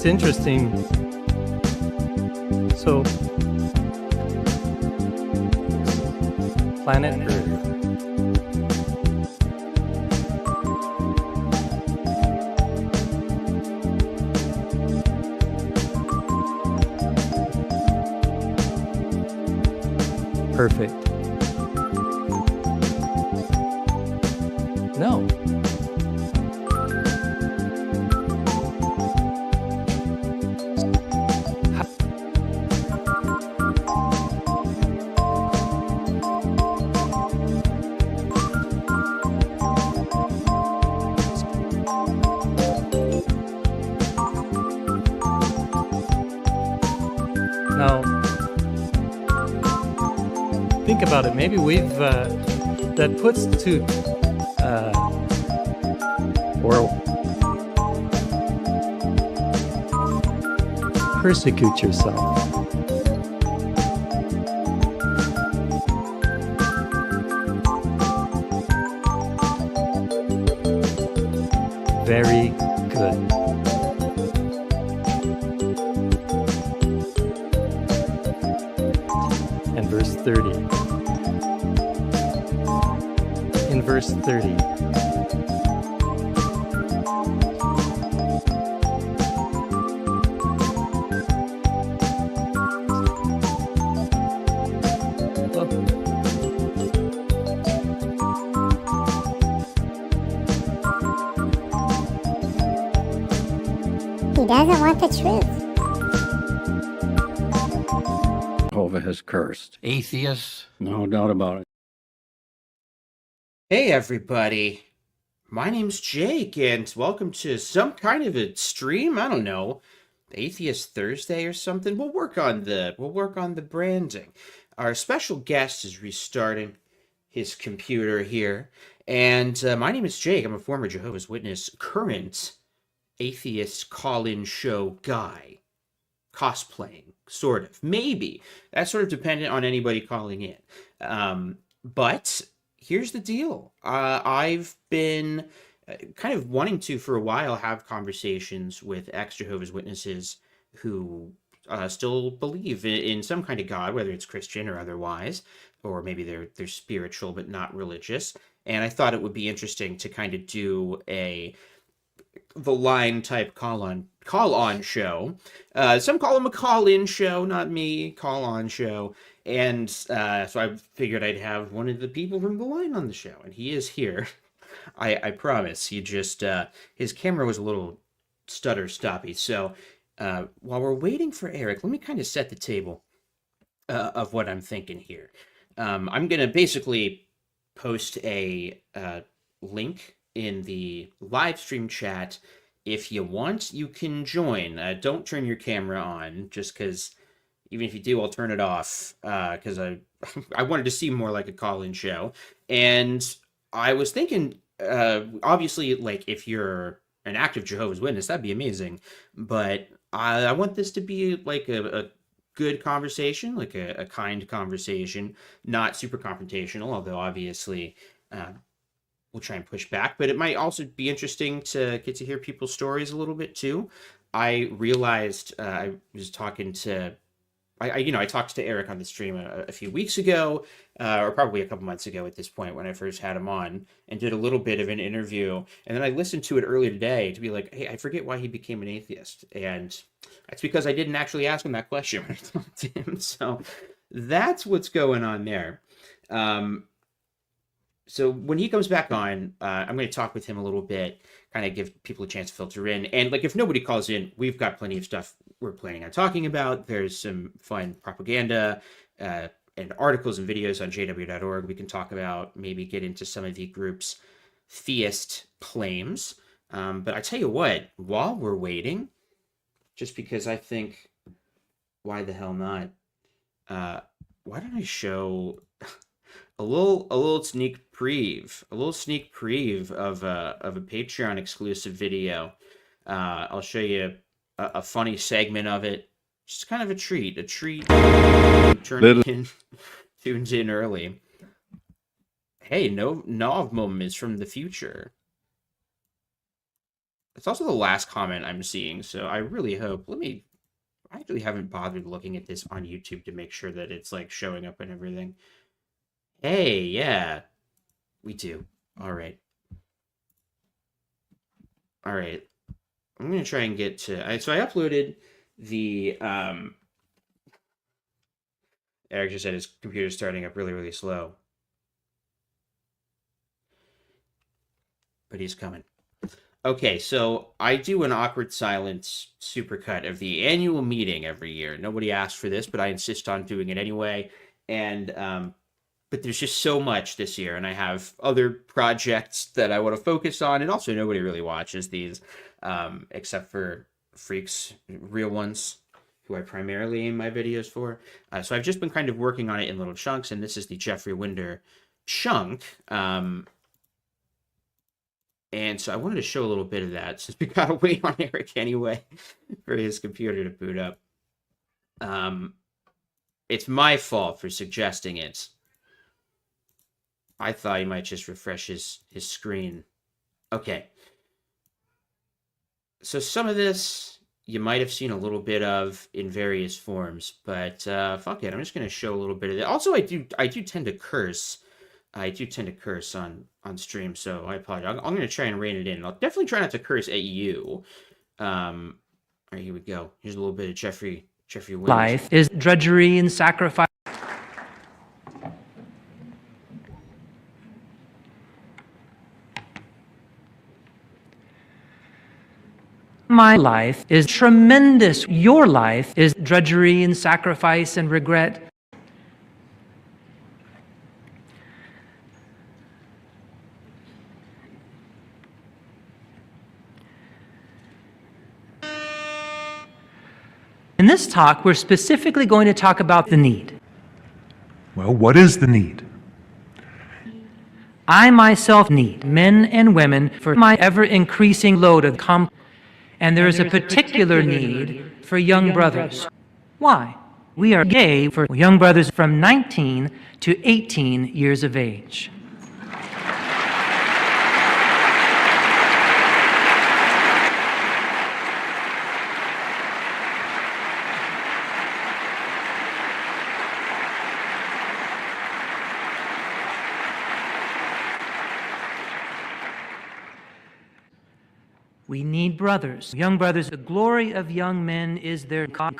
it's interesting. So, planet Earth. Perfect. No. Now, think about it. Maybe we've that puts to or persecute yourself. Very good. And verse 30. In verse 30. He doesn't want the truth. Jehovah has cursed. Atheist? No doubt about it. Hey everybody, my name's Jake, and welcome to some kind of a stream. I don't know, Atheist Thursday or something. We'll work on the branding. Our special guest is restarting his computer here, and my name is Jake. I'm a former Jehovah's Witness, current atheist call-in show guy, cosplaying, sort of, maybe. That's sort of dependent on anybody calling in. But here's the deal. I've been kind of wanting to, for a while, have conversations with ex-Jehovah's Witnesses who still believe in some kind of God, whether it's Christian or otherwise, or maybe they're spiritual but not religious. And I thought it would be interesting to kind of do the line type call on show. Some call him a call-in show, not me, call-on show. And so I figured I'd have one of the people from the line on the show, and he is here. I promise. He just, his camera was a little stutter-stoppy. So while we're waiting for Eric, let me kind of set the table of what I'm thinking here. I'm going to basically post a link in the live stream chat. If you want, you can join. Don't turn your camera on, just because even if you do, I'll turn it off, because I wanted to seem more like a call-in show. And I was thinking, obviously, like, if you're an active Jehovah's Witness, that'd be amazing. But I want this to be like a good conversation, like a kind conversation, not super confrontational, although obviously we'll try and push back. But it might also be interesting to get to hear people's stories a little bit too. I realized I was talking to I talked to Eric on the stream a few weeks ago, or probably a couple months ago at this point when I first had him on, and did a little bit of an interview. And then I listened to it earlier today to be like, hey, I forget why he became an atheist. And that's because I didn't actually ask him that question when I talked to him. So that's what's going on there. So when he comes back on, I'm going to talk with him a little bit, kind of give people a chance to filter in. And like, if nobody calls in, we've got plenty of stuff we're planning on talking about. There's some fun propaganda and articles and videos on jw.org we can talk about, maybe get into some of the group's theist claims. But I tell you what, while we're waiting, just because I think, why the hell not? Why don't I show a little sneak preview of a Patreon exclusive video. I'll show you a funny segment of it. Just kind of a treat. Tuned in early. Hey, no moments from the future. It's also the last comment I'm seeing, so I really hope. I actually haven't bothered looking at this on YouTube to make sure that it's like showing up and everything. Hey, yeah, we do. All right. All right. I'm gonna try and get to. So I uploaded the. Eric just said his computer's starting up really, really slow, but he's coming. Okay, so I do an awkward silence supercut of the annual meeting every year. Nobody asked for this, but I insist on doing it anyway. And but there's just so much this year, and I have other projects that I want to focus on, and also nobody really watches these, except for freaks, real ones, who I primarily aim my videos for. So I've just been kind of working on it in little chunks, and this is the Jeffrey Winder chunk. And so I wanted to show a little bit of that, since we got to wait on Eric anyway for his computer to boot up. It's my fault for suggesting it. I thought he might just refresh his screen. Okay. So some of this you might have seen a little bit of in various forms, but fuck it. I'm just going to show a little bit of it. Also, I do tend to curse. I do tend to curse on stream, so I apologize. I'm going to try and rein it in. I'll definitely try not to curse at you. All right, here we go. Here's a little bit of Jeffrey Winder. Life is drudgery and sacrifice. My life is tremendous. Your life is drudgery and sacrifice and regret. In this talk, we're specifically going to talk about the need. Well, what is the need? I myself need men and women for my ever-increasing load of and there is a particular need for young brothers. Why? We are gay for young brothers from 19 to 18 years of age. We need brothers, young brothers. The glory of young men is their God.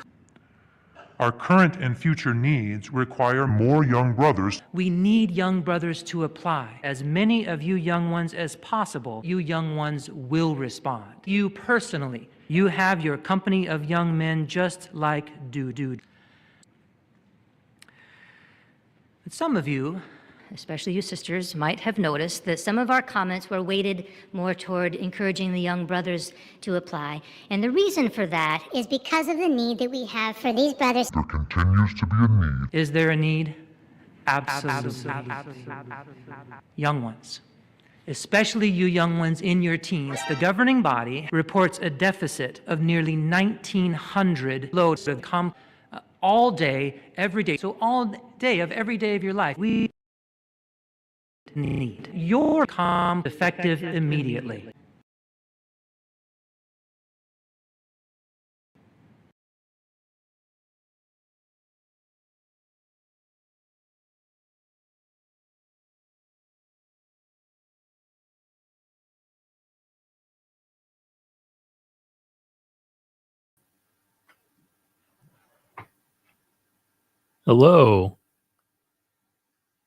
Our current and future needs require more young brothers. We need young brothers to apply. As many of you young ones as possible, you young ones will respond. You personally, you have your company of young men just like Dude. But some of you, especially you sisters, might have noticed that some of our comments were weighted more toward encouraging the young brothers to apply. And the reason for that is because of the need that we have for these brothers. There continues to be a need. Is there a need? Absolutely. Young ones, especially you young ones in your teens, the governing body reports a deficit of nearly 1,900 loads of all day, every day. So all day of every day of your life, we need your effective immediately. Hello.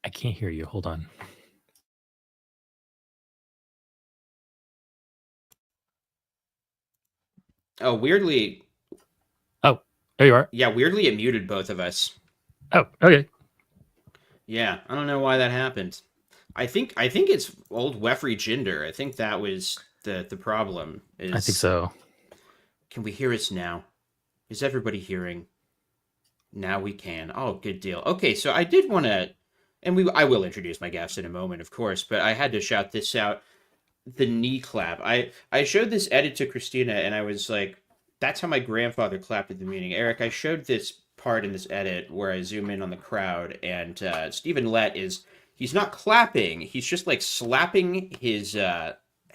I can't hear you. Hold on. Oh, weirdly. Oh, there you are. Yeah, weirdly it muted both of us. Oh, okay. Yeah, I don't know why that happened. I think it's old Wefrey Jinder. I think that was the problem. I think so. Can we hear us now? Is everybody hearing? Now we can. Oh, good deal. Okay, so I did want to, and I will introduce my guests in a moment, of course, but I had to shout this out. The knee clap. I showed this edit to Christina, and I was like, that's how my grandfather clapped at the meeting. Eric, I showed this part in this edit where I zoom in on the crowd, and Stephen Lett he's not clapping, he's just like slapping his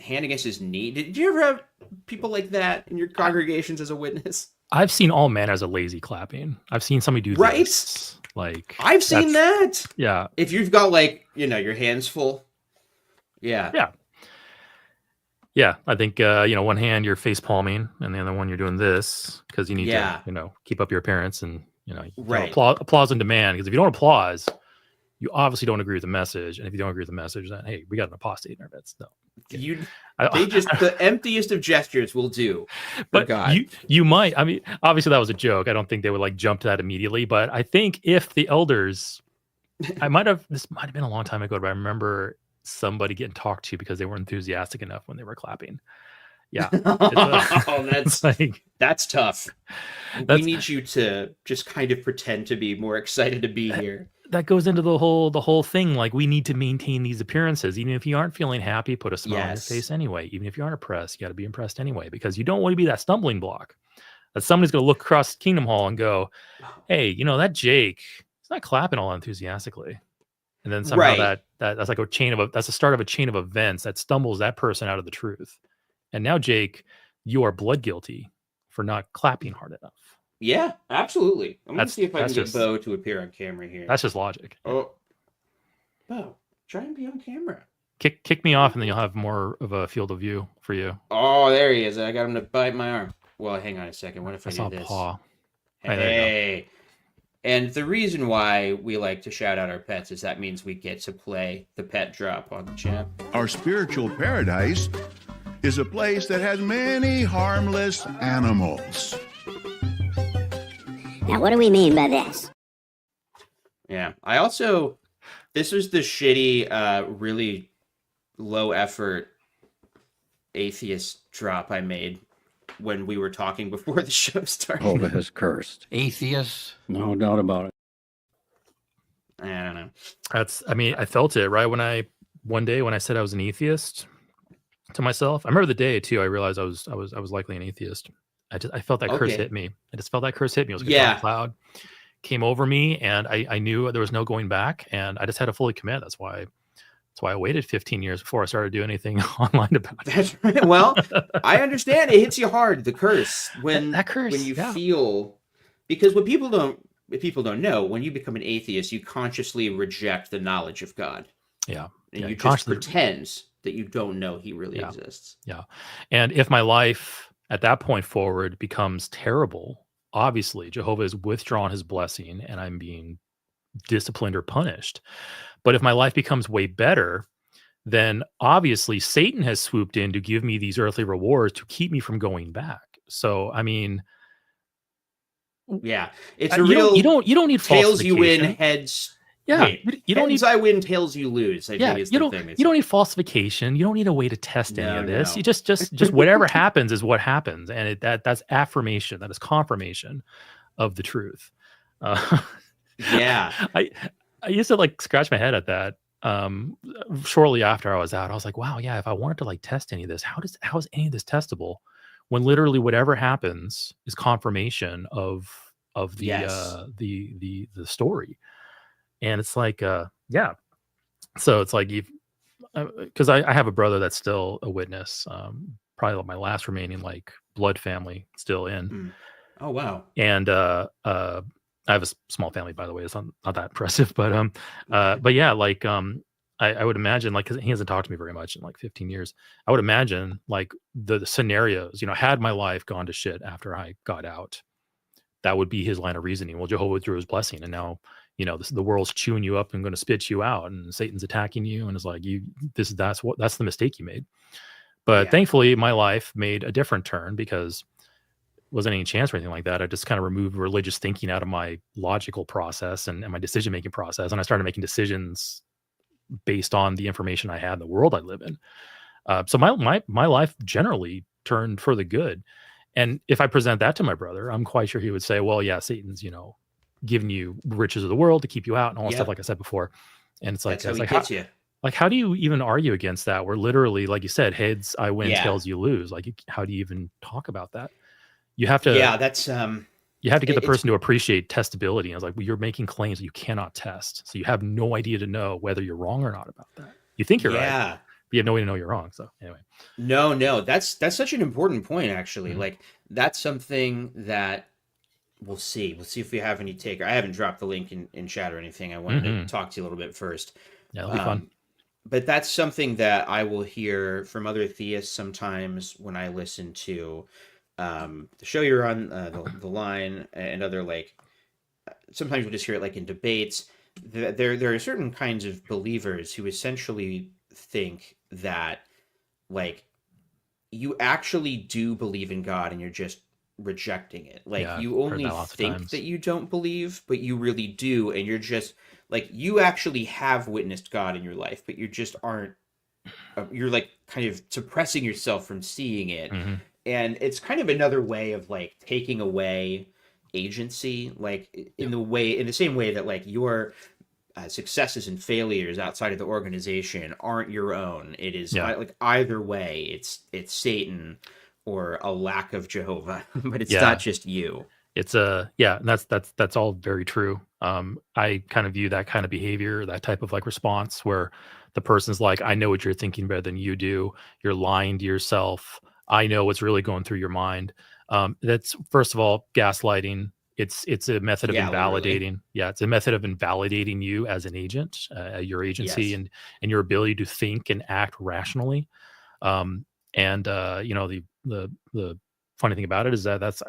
hand against his knee. Did you ever have people like that in your congregations as a witness? I've seen all manners of lazy clapping. I've seen somebody do Right? this. Like I've seen that. Yeah. If you've got like, your hands full. Yeah. Yeah. Yeah. I think, one hand you're face palming and the other one you're doing this because you need to, keep up your appearance and, Right. applause and demand. Because if you don't applause, you obviously don't agree with the message. And if you don't agree with the message, then, hey, we got an apostate in our midst. No. The emptiest of gestures will do. But God. you might, I mean, obviously that was a joke. I don't think they would like jump to that immediately, but I think if the elders, this might have been a long time ago, but I remember somebody getting talked to because they weren't enthusiastic enough when they were clapping. Yeah. That's tough. We need you to just kind of pretend to be more excited to be here. That goes into the whole thing. Like, we need to maintain these appearances. Even if you aren't feeling happy, put a smile on your face anyway. Even if you aren't impressed, you got to be impressed anyway, because you don't want to be that stumbling block that somebody's going to look across Kingdom Hall and go, hey, that Jake, he's not clapping all enthusiastically. And then somehow that's like that's the start of a chain of events that stumbles that person out of the truth. And now, Jake, you are blood guilty for not clapping hard enough. Yeah, absolutely. I'm going to see if I can get Bo to appear on camera here. That's just logic. Oh, Bo, try and be on camera. Kick me off, and then you'll have more of a field of view for you. Oh, there he is. I got him to bite my arm. Well, hang on a second. What if I do this? Paw. Hey. And the reason why we like to shout out our pets is that means we get to play the pet drop on the chat. Our spiritual paradise is a place that has many harmless animals. Now, what do we mean by this? Yeah. This was the shitty, really low effort atheist drop I made when we were talking before the show started. Jehovah has cursed. Atheists? No doubt about it. I don't know. I felt it right one day when I said I was an atheist to myself. I remember the day too. I realized I was likely an atheist. I felt that curse hit me. I just felt that curse hit me. It was like a dark cloud came over me, and I knew there was no going back, and I just had to fully commit. That's why I waited 15 years before I started doing anything online about it. That's right. Well, I understand it hits you hard, the curse, when you feel, because what people don't know, when you become an atheist, you consciously reject the knowledge of God. Yeah. And you just pretend that you don't know he really exists. Yeah. And if my life at that point forward becomes terrible, obviously Jehovah has withdrawn his blessing and I'm being disciplined or punished. But if my life becomes way better, then obviously Satan has swooped in to give me these earthly rewards to keep me from going back. So, I mean, yeah, it's a real. You don't need tails you win, heads. Yeah, wait, you don't heads need. I win, tails you lose. I think is the thing. You don't need falsification. You don't need a way to test any of this. No. You just whatever happens is what happens, and that's affirmation. That is confirmation of the truth. Yeah, I used to like scratch my head at that. Shortly after I was out, I was like, wow, yeah. If I wanted to like test any of this, how is any of this testable? When literally whatever happens is confirmation of the story. And it's like, yeah. So it's like, because I have a brother that's still a witness, probably my last remaining like blood family still in. Mm. Oh, wow. And I have a small family, by the way. It's not that impressive, but yeah, like, I would imagine, like, 'cause he hasn't talked to me very much in like 15 years. I would imagine like the scenarios, had my life gone to shit after I got out, that would be his line of reasoning. Well, Jehovah withdrew his blessing, and now, the world's chewing you up and going to spit you out, and Satan's attacking you, and it's like that's the mistake you made. But thankfully, my life made a different turn because wasn't any chance or anything like that. I just kind of removed religious thinking out of my logical process and my decision-making process. And I started making decisions based on the information I had in the world I live in. So my life generally turned for the good. And if I present that to my brother, I'm quite sure he would say, well, yeah, Satan's, giving you riches of the world to keep you out and all that stuff, like I said before. And it's like, that's how he gets you. Like, how do you even argue against that? Where literally, like you said, heads I win, tails you lose. Like, how do you even talk about that? You have to. Yeah, that's. You have to get the person to appreciate testability. And I was like, well, you're making claims that you cannot test, so you have no idea to know whether you're wrong or not about that. You think you're right, you have no way to know you're wrong. So anyway. No, that's such an important point, actually. Mhm. Like, that's something that we'll see. We'll see if we have any take. I haven't dropped the link in chat or anything. I wanted to talk to you a little bit first. Yeah, that'll be fun. But that's something that I will hear from other theists sometimes when I listen to the show you're on, the line, and other, like, sometimes we'll just hear it like in debates. There are certain kinds of believers who essentially think that, like, you actually do believe in God and you're just rejecting it. Like, Yeah, you I've heard only that lots of think times. that you don't believe, but you really do, and you're just like, you actually have witnessed God in your life, but you just aren't. You're like kind of suppressing yourself from seeing it, Mhm. and it's kind of another way of like taking away agency, like in the same way that like your successes and failures outside of the organization aren't your own. It is Yeah. like either way, it's Satan or a lack of Jehovah, but it's Yeah. not just you. It's yeah, and that's all very true. I kind of view that kind of behavior, that type of like response where the person's like, I know what you're thinking better than you do. You're lying to yourself. I know what's really going through your mind. That's, first of all, gaslighting. It's a method of Yeah, literally. invalidating. Yeah, it's a method of invalidating you as an agent, your agency, Yes. and your ability to think and act rationally. And you know, the funny thing about it is that that's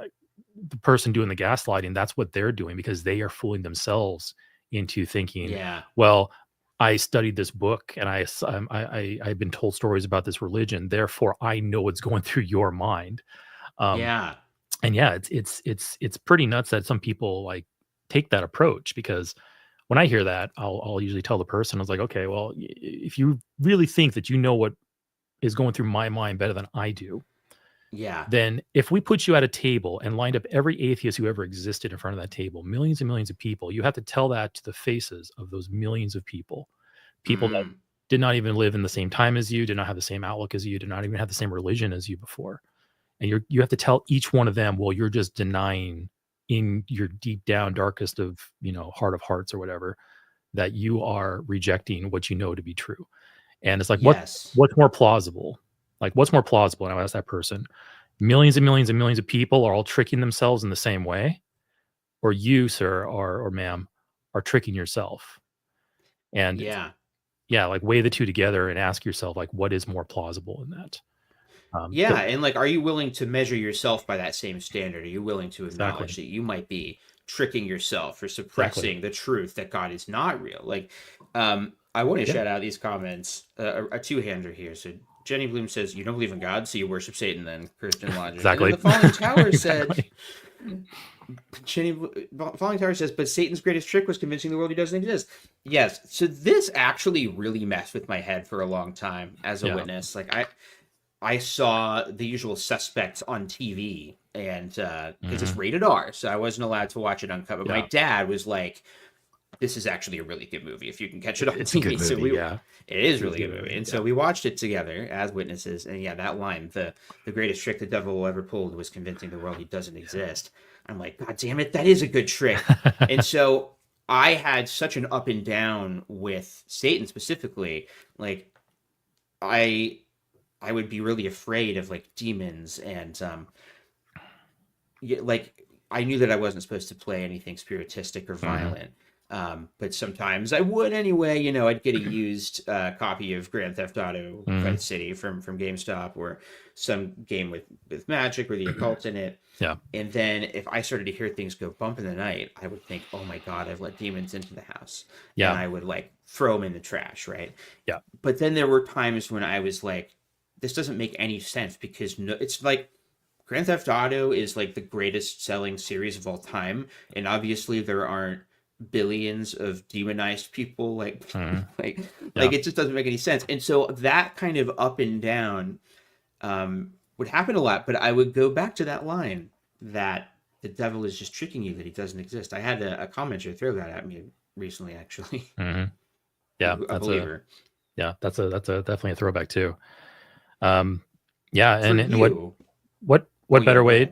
the person doing the gaslighting. That's what they're doing, because they are fooling themselves into thinking, Yeah. well, I studied this book and I've been told stories about this religion, therefore I know what's going through your mind. Yeah. And yeah, it's pretty nuts that some people like take that approach, because when I hear that, I'll usually tell the person, I was like, okay, well, if you really think that you know what is going through my mind better than I do, Yeah. then if we put you at a table and lined up every atheist who ever existed in front of that table, millions and millions of people, you have to tell that to the faces of those millions of people that did not even live in the same time as you, did not have the same outlook as you, did not even have the same religion as you before. And you have to tell each one of them, well, you're just denying in your deep down darkest of, heart of hearts or whatever, that you are rejecting what you know to be true. And it's like, Yes. what's more plausible? Like, what's more plausible? And I asked that person, millions and millions and millions of people are all tricking themselves in the same way, or you, sir, or ma'am, are tricking yourself. And Yeah. like, weigh the two together and ask yourself, like, what is more plausible in that? Yeah, and like, are you willing to measure yourself by that same standard? Are you willing to acknowledge Exactly. that you might be tricking yourself or suppressing the truth that God is not real? Like, I want to shout out these comments. A two-hander here. So Jenny Bloom says, "You don't believe in God, so you worship Satan." Then Christian logic. Exactly. And then the Falling Tower said, Exactly. Falling Tower says, "But Satan's greatest trick was convincing the world he doesn't exist." Yes. So this actually really messed with my head for a long time as a witness. Like, I saw The Usual Suspects on TV, and because it's rated R, so I wasn't allowed to watch it uncut. But my dad was like, "This is actually a really good movie if you can catch it on It's a TV." good movie, It is really good movie. And so we watched it together as witnesses. And yeah, that line, the greatest trick the devil will ever pull was convincing the world he doesn't exist. I'm like, God damn it, that is a good trick. And so I had such an up and down with Satan specifically. Like, I would be really afraid of like demons, and like, I knew that I wasn't supposed to play anything spiritistic or violent. But sometimes I would anyway. I'd get a used copy of Grand Theft Auto Vice City from GameStop, or some game with magic or the occult in it. Yeah. And then if I started to hear things go bump in the night, I would think, oh my God, I've let demons into the house. Yeah. And I would like throw them in the trash, right? Yeah. But then there were times when I was like, this doesn't make any sense, because it's like Grand Theft Auto is like the greatest selling series of all time. And obviously there aren't billions of demonized people like it just doesn't make any sense. And so that kind of up and down would happen a lot, but I would go back to that line that the devil is just tricking you, that he doesn't exist. I had a commenter throw that at me recently, actually. Yeah, A believer. That's definitely a throwback too. Yeah, and you, what better way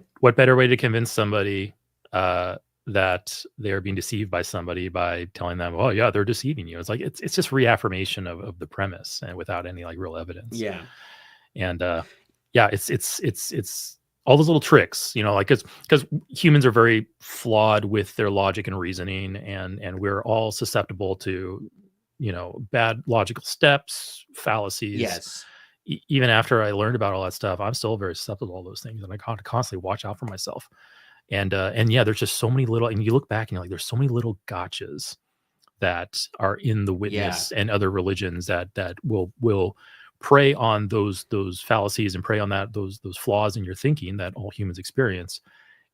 to convince somebody that they're being deceived by somebody by telling them, oh yeah, they're deceiving you. It's like it's just reaffirmation of the premise and without any like real evidence. Yeah. And yeah, it's all those little tricks, you know, like because humans are very flawed with their logic and reasoning, and we're all susceptible to, you know, bad logical steps, fallacies. Yes. Even after I learned about all that stuff, I'm still very susceptible to all those things, and I constantly watch out for myself. And yeah, there's just so many little, and you look back and you're like, there's so many little gotchas that are in the witness and other religions that will prey on those fallacies and prey on those flaws in your thinking that all humans experience,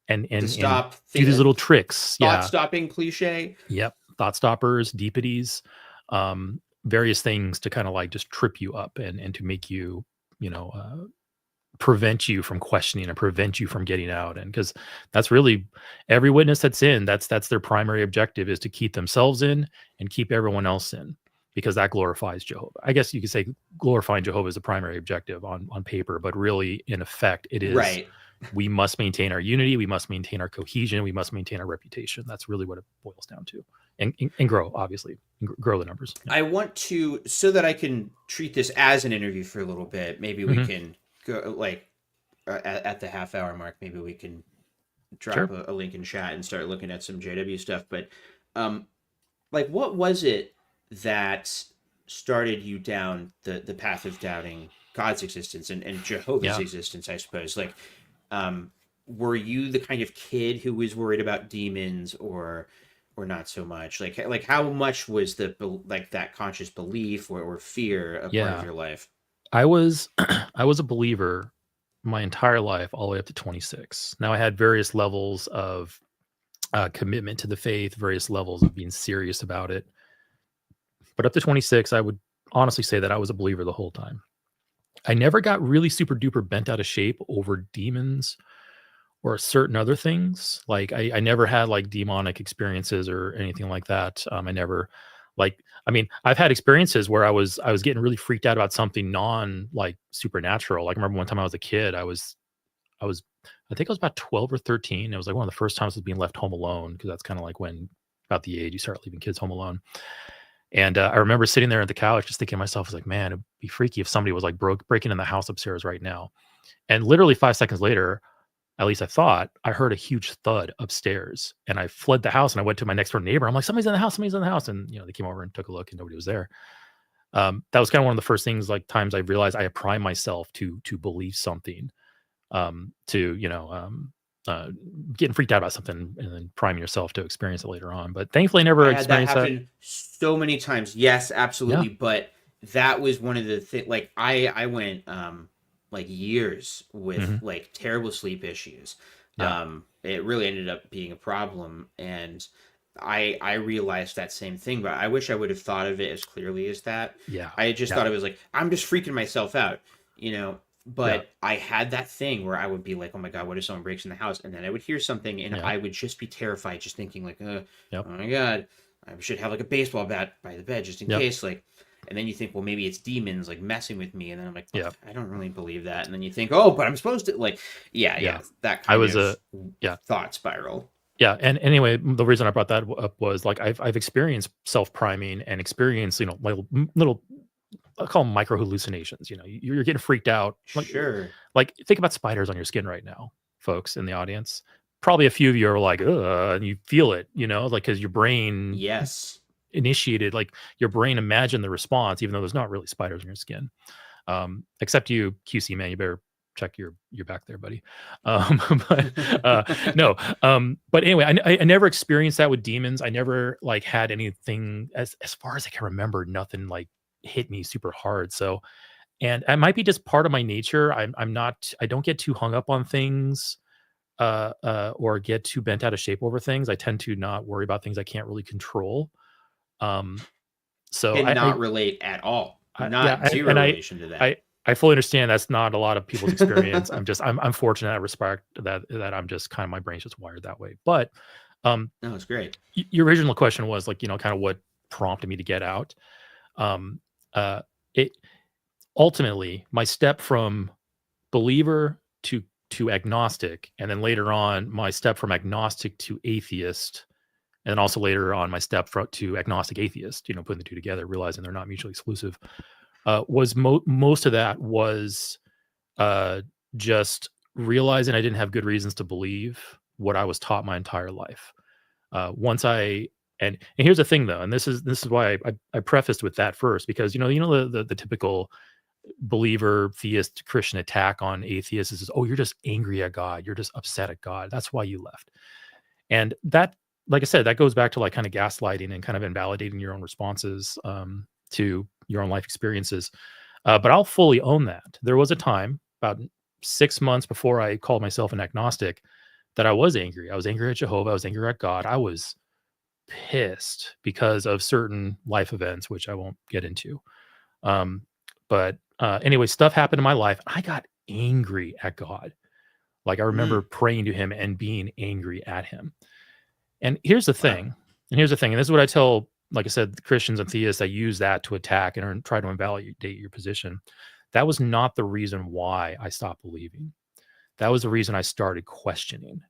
and stop do these little tricks. Thought stopping cliche. Yep. Thought stoppers, deepities, various things to kind of like just trip you up and to make you, you know, prevent you from questioning and prevent you from getting out. And because that's really every witness that's in, that's their primary objective, is to keep themselves in and keep everyone else in, because that glorifies Jehovah. I guess you could say glorifying Jehovah is the primary objective on paper, but really in effect it is right. We must maintain our unity, we must maintain our cohesion, we must maintain our reputation. That's really what it boils down to. And grow, obviously, grow the numbers. Yeah. I want to, so that I can treat this as an interview for a little bit, maybe we can go like at the half hour mark, maybe we can drop a link in chat and start looking at some JW stuff. But like, what was it that started you down the path of doubting God's existence and Jehovah's existence, I suppose? Like, were you the kind of kid who was worried about demons or not so much? Like how much was that conscious belief or fear a part of your life? I was a believer my entire life, all the way up to 26. Now I had various levels of commitment to the faith, various levels of being serious about it. But up to 26, I would honestly say that I was a believer the whole time. I never got really super duper bent out of shape over demons or certain other things. Like I never had like demonic experiences or anything like that. I never I've had experiences where I was getting really freaked out about something like supernatural. Like I remember one time I was a kid, I think I was about 12 or 13. It was like one of the first times I was being left home alone, because that's kind of like when about the age you start leaving kids home alone. And I remember sitting there at the couch just thinking to myself, I was like, man, it'd be freaky if somebody was like breaking in the house upstairs right now. And literally 5 seconds later, at least I thought, I heard a huge thud upstairs, and I fled the house and I went to my next door neighbor. I'm like, somebody's in the house. And, you know, they came over and took a look and nobody was there. That was kind of one of the first things, like times I realized I prime myself to believe something, getting freaked out about something and then priming yourself to experience it later on. But thankfully I never experienced that. Happen so many times. Yes, absolutely. Yeah. But that was one of the things, like I went, like years with like terrible sleep issues. It really ended up being a problem, and I realized that same thing, but I wish I would have thought of it as clearly as that. I just thought it was like, I'm just freaking myself out, you know. But I had that thing where I would be like, oh my God, what if someone breaks in the house? And then I would hear something and I would just be terrified, just thinking like, oh my God, I should have like a baseball bat by the bed just in case. Like, and then you think, well, maybe it's demons like messing with me. And then I'm like, I don't really believe that. And then you think, oh, but I'm supposed to, like, that kind of thought spiral. Yeah. And anyway, the reason I brought that up was like, I've experienced self-priming and experienced, you know, my little, I call them micro hallucinations. You know, you're getting freaked out. Like, like think about spiders on your skin right now, folks in the audience. Probably a few of you are like, ugh, and you feel it, you know, like, cause your brain initiated, like your brain imagined the response, even though there's not really spiders on your skin. Except you, QC man, you better check your back there, buddy. But anyway, I never experienced that with demons. I never like had anything as far as I can remember, nothing like hit me super hard. So, and it might be just part of my nature. I don't get too hung up on things, or get too bent out of shape over things. I tend to not worry about things I can't really control. So I relate at all. Zero relation to that. I fully understand that's not a lot of people's experience. I'm fortunate in that respect that I'm just kind of, my brain's just wired that way. But no, it's great. Your original question was like, you know, kind of what prompted me to get out. It ultimately, my step from believer to to agnostic, and then later on my step from agnostic to atheist, and then also later on my step to agnostic atheist, putting the two together, realizing they're not mutually exclusive, was most of that was just realizing I didn't have good reasons to believe what I was taught my entire life. Once I and here's the thing though, and this is why I prefaced with that first, because the typical believer theist Christian attack on atheists is, oh, you're just angry at God, you're just upset at God, that's why you left. And that, like I said, that goes back to like kind of gaslighting and kind of invalidating your own responses to your own life experiences. But I'll fully own that. There was a time about 6 months before I called myself an agnostic that I was angry. I was angry at Jehovah. I was angry at God. I was pissed because of certain life events, which I won't get into. But anyway, stuff happened in my life. I got angry at God. Like I remember praying to him and being angry at him. And here's the thing. And this is what I tell, like I said, Christians and theists, I use that to attack and try to invalidate your position. That was not the reason why I stopped believing. That was the reason I started questioning.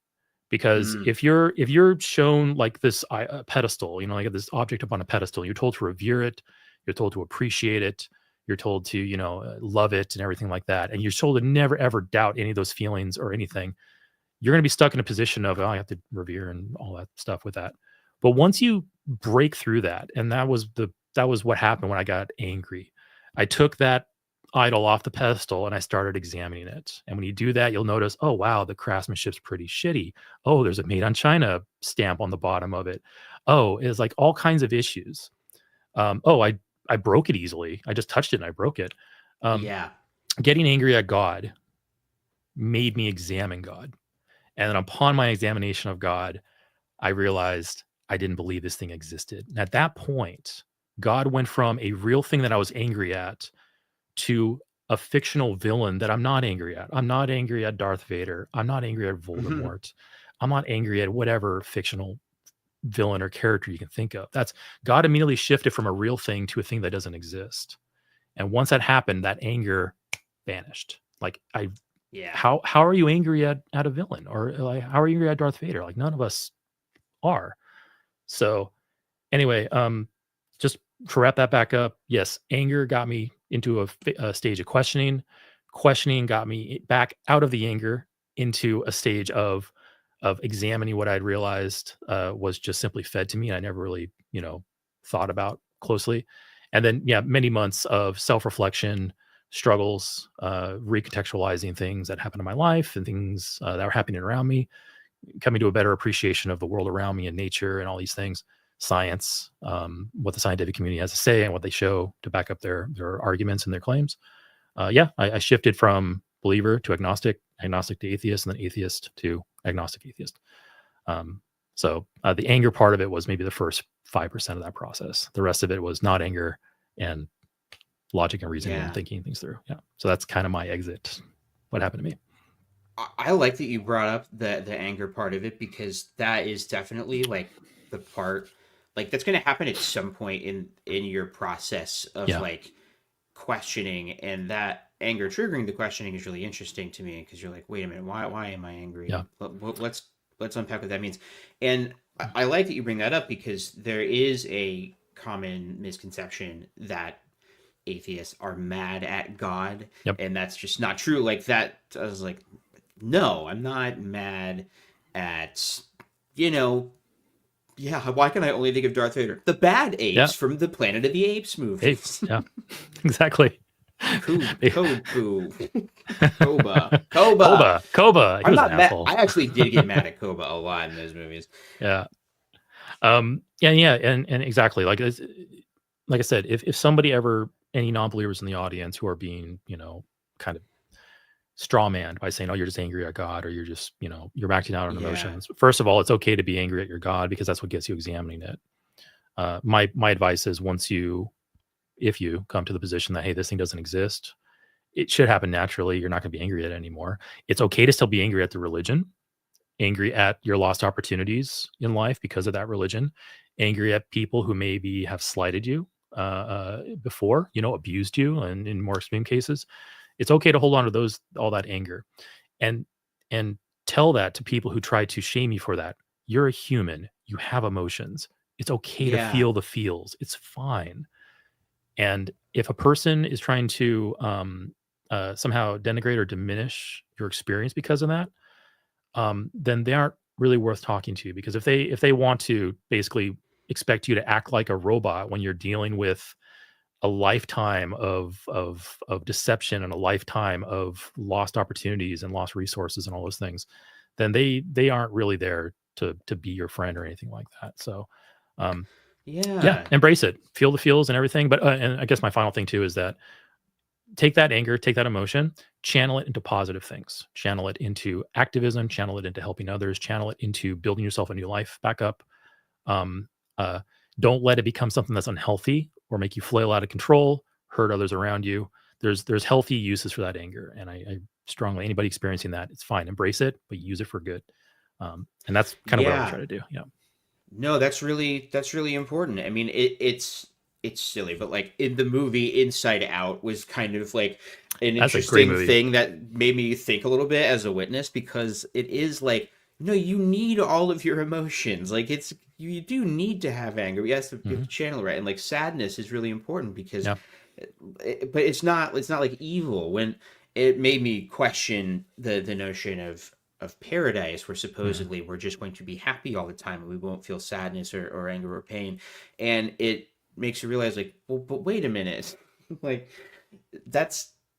Because if you're shown like this pedestal, like this object up on a pedestal, you're told to revere it, you're told to appreciate it, you're told to, love it and everything like that. And you're told to never, ever doubt any of those feelings or anything. You're going to be stuck in a position of, I have to revere and all that stuff with that. But once you break through that, and that was what happened when I got angry. I took that idol off the pedestal and I started examining it. And when you do that, you'll notice, oh, wow, the craftsmanship's pretty shitty. Oh, there's a made on China stamp on the bottom of it. Oh, it's like all kinds of issues. I broke it easily. I just touched it and I broke it. Getting angry at God made me examine God. And then upon my examination of God, I realized I didn't believe this thing existed. And at that point, God went from a real thing that I was angry at to a fictional villain that I'm not angry at. I'm not angry at Darth Vader. I'm not angry at Voldemort. I'm not angry at whatever fictional villain or character you can think of. That's God immediately shifted from a real thing to a thing that doesn't exist. And once that happened, that anger vanished. Like how are you angry at a villain? Or like how are you angry at Darth Vader? Like none of us are. So anyway, just to wrap that back up, yes, anger got me into a stage of questioning. Questioning got me back out of the anger into a stage of examining what I'd realized was just simply fed to me. I never really, thought about closely. And then, many months of self-reflection, struggles, recontextualizing things that happened in my life and things that were happening around me, coming to a better appreciation of the world around me and nature and all these things, science, what the scientific community has to say and what they show to back up their arguments and their claims. I shifted from believer to agnostic to atheist, and then atheist to agnostic atheist. So the anger part of it was maybe the first 5% of that process. The rest of it was not anger and logic and reasoning and thinking things through. Yeah. So that's kind of my exit. What happened to me? I like that you brought up the anger part of it, because that is definitely like the part like that's going to happen at some point in your process of like questioning, and that anger triggering the questioning is really interesting to me, because you're like, wait a minute, why am I angry? Let's unpack what that means. And I like that you bring that up, because there is a common misconception that atheists are mad at God, and that's just not true. Like that, I was like, no, I'm not mad at, why can I only think of Darth Vader? The bad apes from the Planet of the Apes movie. Apes, exactly. Koba. I'm not mad. I actually did get mad at Koba a lot in those movies. And exactly. Like I said, if somebody ever, any non-believers in the audience who are being, kind of strawmanned by saying, oh, you're just angry at God, or you're just, you're acting out on emotions. First of all, it's okay to be angry at your God, because that's what gets you examining it. My advice is if you come to the position that, hey, this thing doesn't exist, it should happen naturally. You're not going to be angry at it anymore. It's okay to still be angry at the religion, angry at your lost opportunities in life because of that religion, angry at people who maybe have slighted you before, abused you, and in more extreme cases. It's okay to hold on to all that anger. And and tell that to people who try to shame you for that. You're a human. You have emotions. It's okay to feel the feels. It's fine. And if a person is trying to somehow denigrate or diminish your experience because of that, then they aren't really worth talking to, because if they want to basically expect you to act like a robot when you're dealing with a lifetime of deception and a lifetime of lost opportunities and lost resources and all those things, then they aren't really there to be your friend or anything like that. So embrace it, feel the feels and everything. But and I guess my final thing too is that take that anger, take that emotion, channel it into positive things, channel it into activism, channel it into helping others, channel it into building yourself a new life back up. Don't let it become something that's unhealthy or make you flail out of control, hurt others around you. There's healthy uses for that anger. And I strongly, anybody experiencing that, it's fine. Embrace it, but use it for good. And that's kind of what I try to do. Yeah. No, that's really important. I mean, it's silly, but like in the movie Inside Out was kind of like an interesting thing that made me think a little bit as a witness, because it is like, no, you need all of your emotions. Like you do need to have anger. Yes, you have to channel it right. And like sadness is really important because, but it's not like evil. When it made me question the notion of paradise, where supposedly we're just going to be happy all the time and we won't feel sadness or anger or pain. And it makes you realize, like, well, but wait a minute, like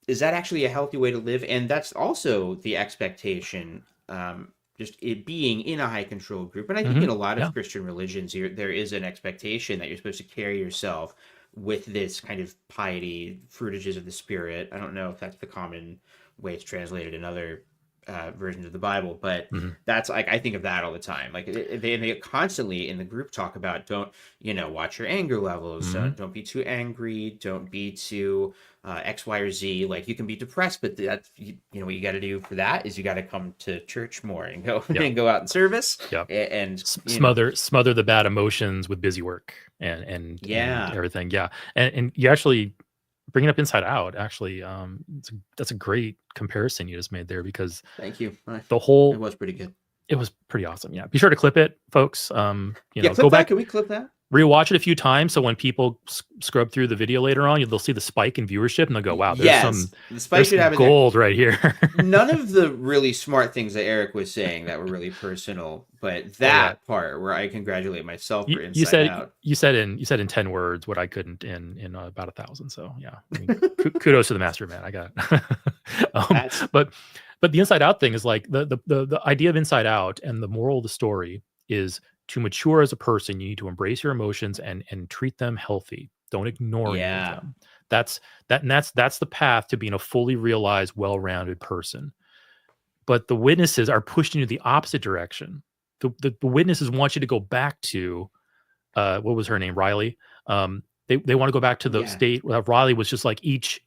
is that actually a healthy way to live? And that's also the expectation, just it being in a high control group. And I think in a lot of Christian religions, there is an expectation that you're supposed to carry yourself with this kind of piety, fruitages of the spirit. I don't know if that's the common way it's translated in other versions of the Bible, but that's like, I think of that all the time. Like they constantly in the group talk about, don't, watch your anger levels. Don't be too angry. Don't be too X, Y, or Z. Like you can be depressed, but that's, what you got to do for that is you got to come to church more and go and go out in service and smother the bad emotions with busy work and everything. Yeah. And you actually bringing up Inside Out, actually, that's a great comparison you just made there, because thank you. It was pretty good. It was pretty awesome. Yeah. Be sure to clip it, folks. Go back. Can we clip that? Rewatch it a few times, so when people scrub through the video later on, they'll see the spike in viewership and they'll go, wow, there's some gold right here. None of the really smart things that Eric was saying that were really personal, but that part where I congratulate myself for Inside Out. You said in 10 words what I couldn't in about 1,000. So yeah, I mean, kudos to the master, man. I got it. But the Inside Out thing is like the idea of Inside Out, and the moral of the story is, to mature as a person, you need to embrace your emotions and treat them healthy. Don't ignore any of them. That's the path to being a fully realized, well-rounded person. But the witnesses are pushing you the opposite direction. The witnesses want you to go back to what was her name, Riley. They want to go back to the state where Riley was just like each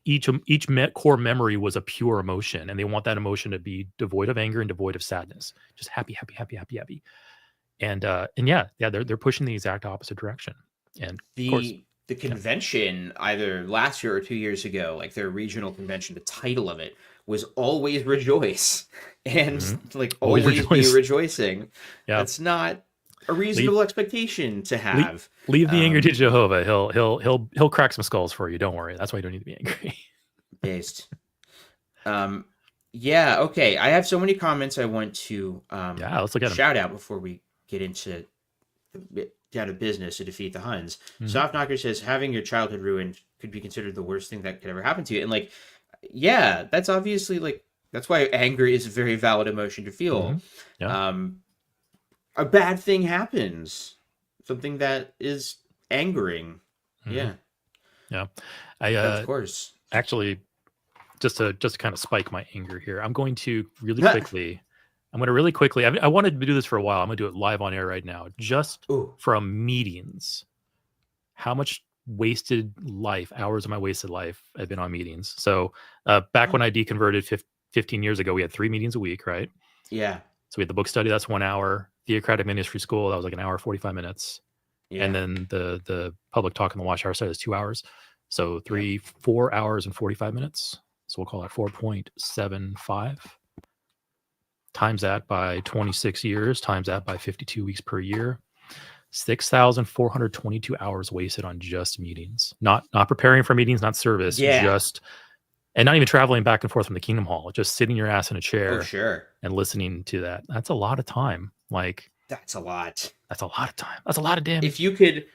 core memory was a pure emotion, and they want that emotion to be devoid of anger and devoid of sadness, just happy. And they're pushing the exact opposite direction. And the convention, either last year or 2 years ago, like their regional convention, the title of it was Always Rejoice, and like always be rejoicing. Yeah. That's not a reasonable expectation to have. Leave the anger to Jehovah. He'll crack some skulls for you. Don't worry. That's why you don't need to be angry. Based. Okay. I have so many comments I want to let's look at them. Shout out before we get into down to business to defeat the Huns. Soft Knocker says, having your childhood ruined could be considered the worst thing that could ever happen to you. And like, that's obviously like, that's why anger is a very valid emotion to feel. A bad thing happens, something that is angering. Of course. Actually, just to kind of spike my anger here, I'm going to really quickly I wanted to do this for a while. I'm going to do it live on air right now, just from meetings. How much hours of my wasted life I've been on meetings. So back when I deconverted 15 years ago, we had 3 meetings a week, right? Yeah. So we had the book study, that's 1 hour. Theocratic Ministry School, that was like an hour, 45 minutes. Yeah. And then the public talk on the Watchtower side is 2 hours. So 4 hours and 45 minutes. So we'll call it 4.75. times that by 26 years, times that by 52 weeks per year. 6,422 hours wasted on just meetings, not preparing for meetings, not service, just, and not even traveling back and forth from the Kingdom Hall, just sitting your ass in a chair and listening to that. That's a lot of time. Like, that's a lot. That's a lot of time. That's a lot of damage. If you could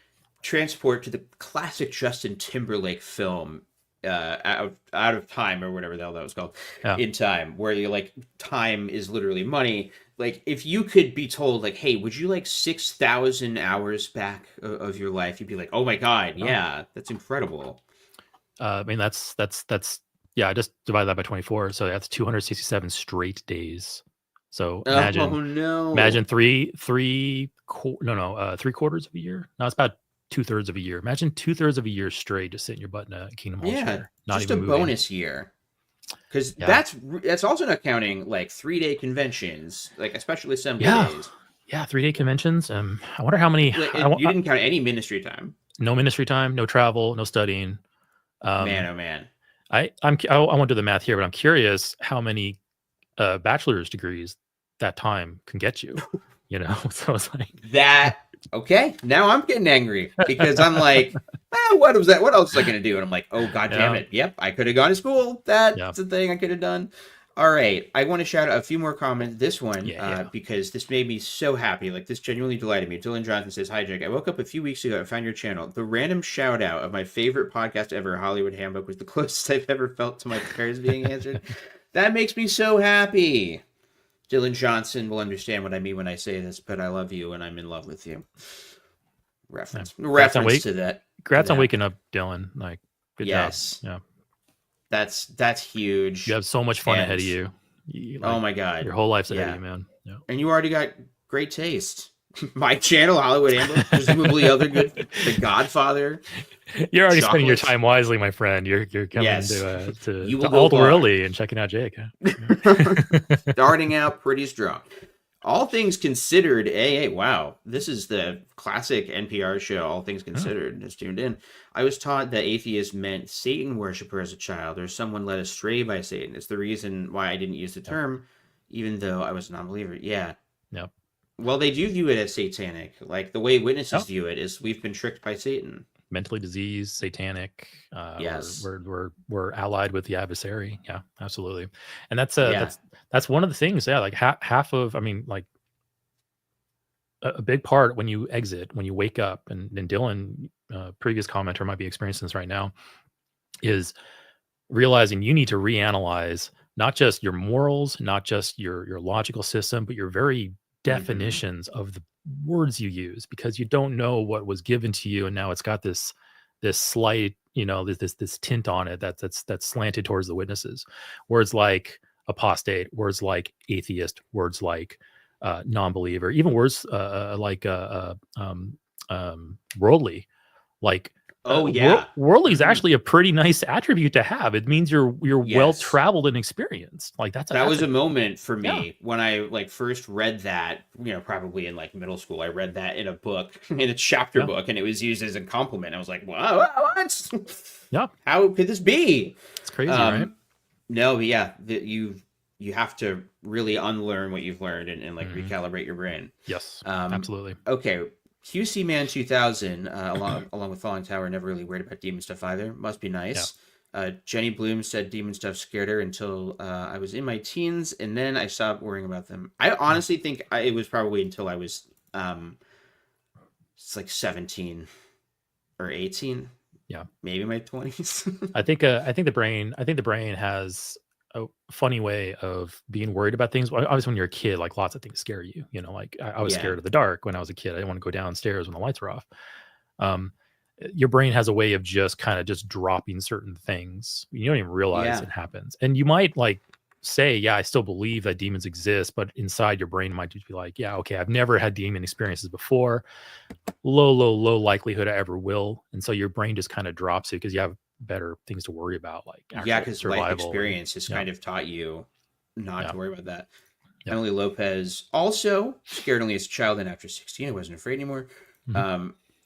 transport to the classic Justin Timberlake film, out of time, or whatever the hell that was called, In Time, where you like time is literally money. Like, if you could be told, like, hey, would you like 6,000 hours back of your life? You'd be like, oh my God, yeah, that's incredible. I mean, that's yeah. I just divide that by 24, so that's 267 straight days. So imagine three quarters of a year. No, it's about 2/3 of a year. Imagine 2/3 of a year straight just sitting your butt in a Kingdom Hall chair. Not just even a moving. bonus year. Because that's also not counting like 3-day conventions, like especially assembly days. Yeah, 3-day conventions. I wonder how many. You didn't count any ministry time. No ministry time, no travel, no studying. Man, oh man. I won't do the math here, but I'm curious how many bachelor's degrees that time can get you. You know, so it's like that. Okay, now I'm getting angry because I'm like, what was that? What else was I going to do? And I'm like, oh, God damn it. Yep, I could have gone to school. That's the thing I could have done. All right, I want to shout out a few more comments. This one, because this made me so happy. Like, this genuinely delighted me. Dylan Johnson says, hi, Jake. I woke up a few weeks ago and found your channel. The random shout out of my favorite podcast ever, Hollywood Handbook, was the closest I've ever felt to my prayers being answered. That makes me so happy. Dylan Johnson will understand what I mean when I say this, but I love you and I'm in love with you. Reference to that. Congrats on waking up, Dylan. Like, good job. Yeah. That's huge. You have so much fun ahead of you. Oh my God. Your whole life's ahead of you, man. Yeah. And you already got great taste. My channel, Hollywood Handbook, presumably other good, The Godfather. You're already spending your time wisely, my friend. You're coming to Old early and checking out Jake. Huh? Starting out pretty strong. All Things Considered, wow, this is the classic NPR show, All Things Considered. Just tuned in. I was taught that atheist meant Satan worshiper as a child, or someone led astray by Satan. It's the reason why I didn't use the term, even though I was a non-believer. Yeah. Yep. Well, they do view it as satanic. Like, the way witnesses view it is we've been tricked by Satan. Mentally diseased, satanic. Yes. We're allied with the adversary. Yeah, absolutely. And that's one of the things. Yeah, like half of, I mean, like a big part when you exit, when you wake up, and Dylan, previous commenter might be experiencing this right now, is realizing you need to reanalyze not just your morals, not just your logical system, but your very definitions of the words you use, because you don't know what was given to you, and now it's got this slight, this tint on it that's slanted towards the witnesses. Words like apostate, words like atheist, words like non-believer, even words like worldly, like worldly is actually a pretty nice attribute to have. It means you're well traveled and experienced. Like that was a moment for me when I like first read that, probably in like middle school. I read that in a book, in a chapter book, and it was used as a compliment. I was like, wow, what? Yeah. How could this be? It's crazy, right? No, but you have to really unlearn what you've learned and like recalibrate your brain. Yes, absolutely. Okay. QC Man 2000, along with Falling Tower, never really worried about demon stuff either. Must be nice. Yeah. Jenny Bloom said demon stuff scared her until I was in my teens, and then I stopped worrying about them. I honestly think it was probably until I was it's like 17 or 18. Yeah, maybe my 20s. I think the brain has a funny way of being worried about things. Obviously, when you're a kid, like lots of things scare you. Like I was scared of the dark when I was a kid. I didn't want to go downstairs when the lights were off. Your brain has a way of just kind of just dropping certain things. You don't even realize it happens. And you might like say, I still believe that demons exist, but inside your brain might just be like, okay, I've never had demon experiences before. Low likelihood I ever will. And so your brain just kind of drops it because you have better things to worry about, like because life experience has kind of taught you not to worry about that. Emily Lopez also scared only as a child, and after 16 I wasn't afraid anymore.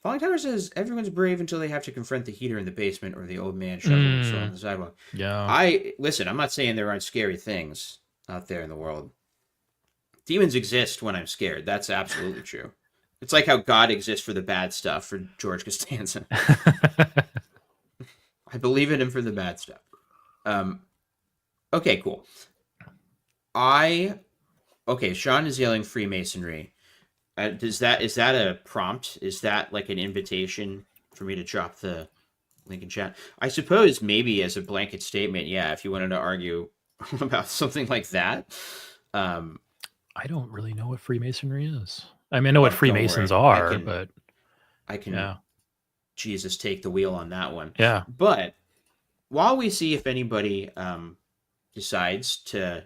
Falling Tower says everyone's brave until they have to confront the heater in the basement or the old man shoveling snow on the sidewalk. Yeah, I'm not saying there aren't scary things out there in the world. Demons exist when I'm scared. That's absolutely true. It's like how God exists for the bad stuff for George Costanza. I believe in him for the bad stuff. Okay, cool. Okay, Sean is yelling Freemasonry. Is that a prompt? Is that like an invitation for me to drop the link in chat? I suppose maybe as a blanket statement, yeah, if you wanted to argue about something like that. I don't really know what Freemasonry is. I mean, I know what Freemasons are, but I can Jesus take the wheel on that one. Yeah. But while we see if anybody decides to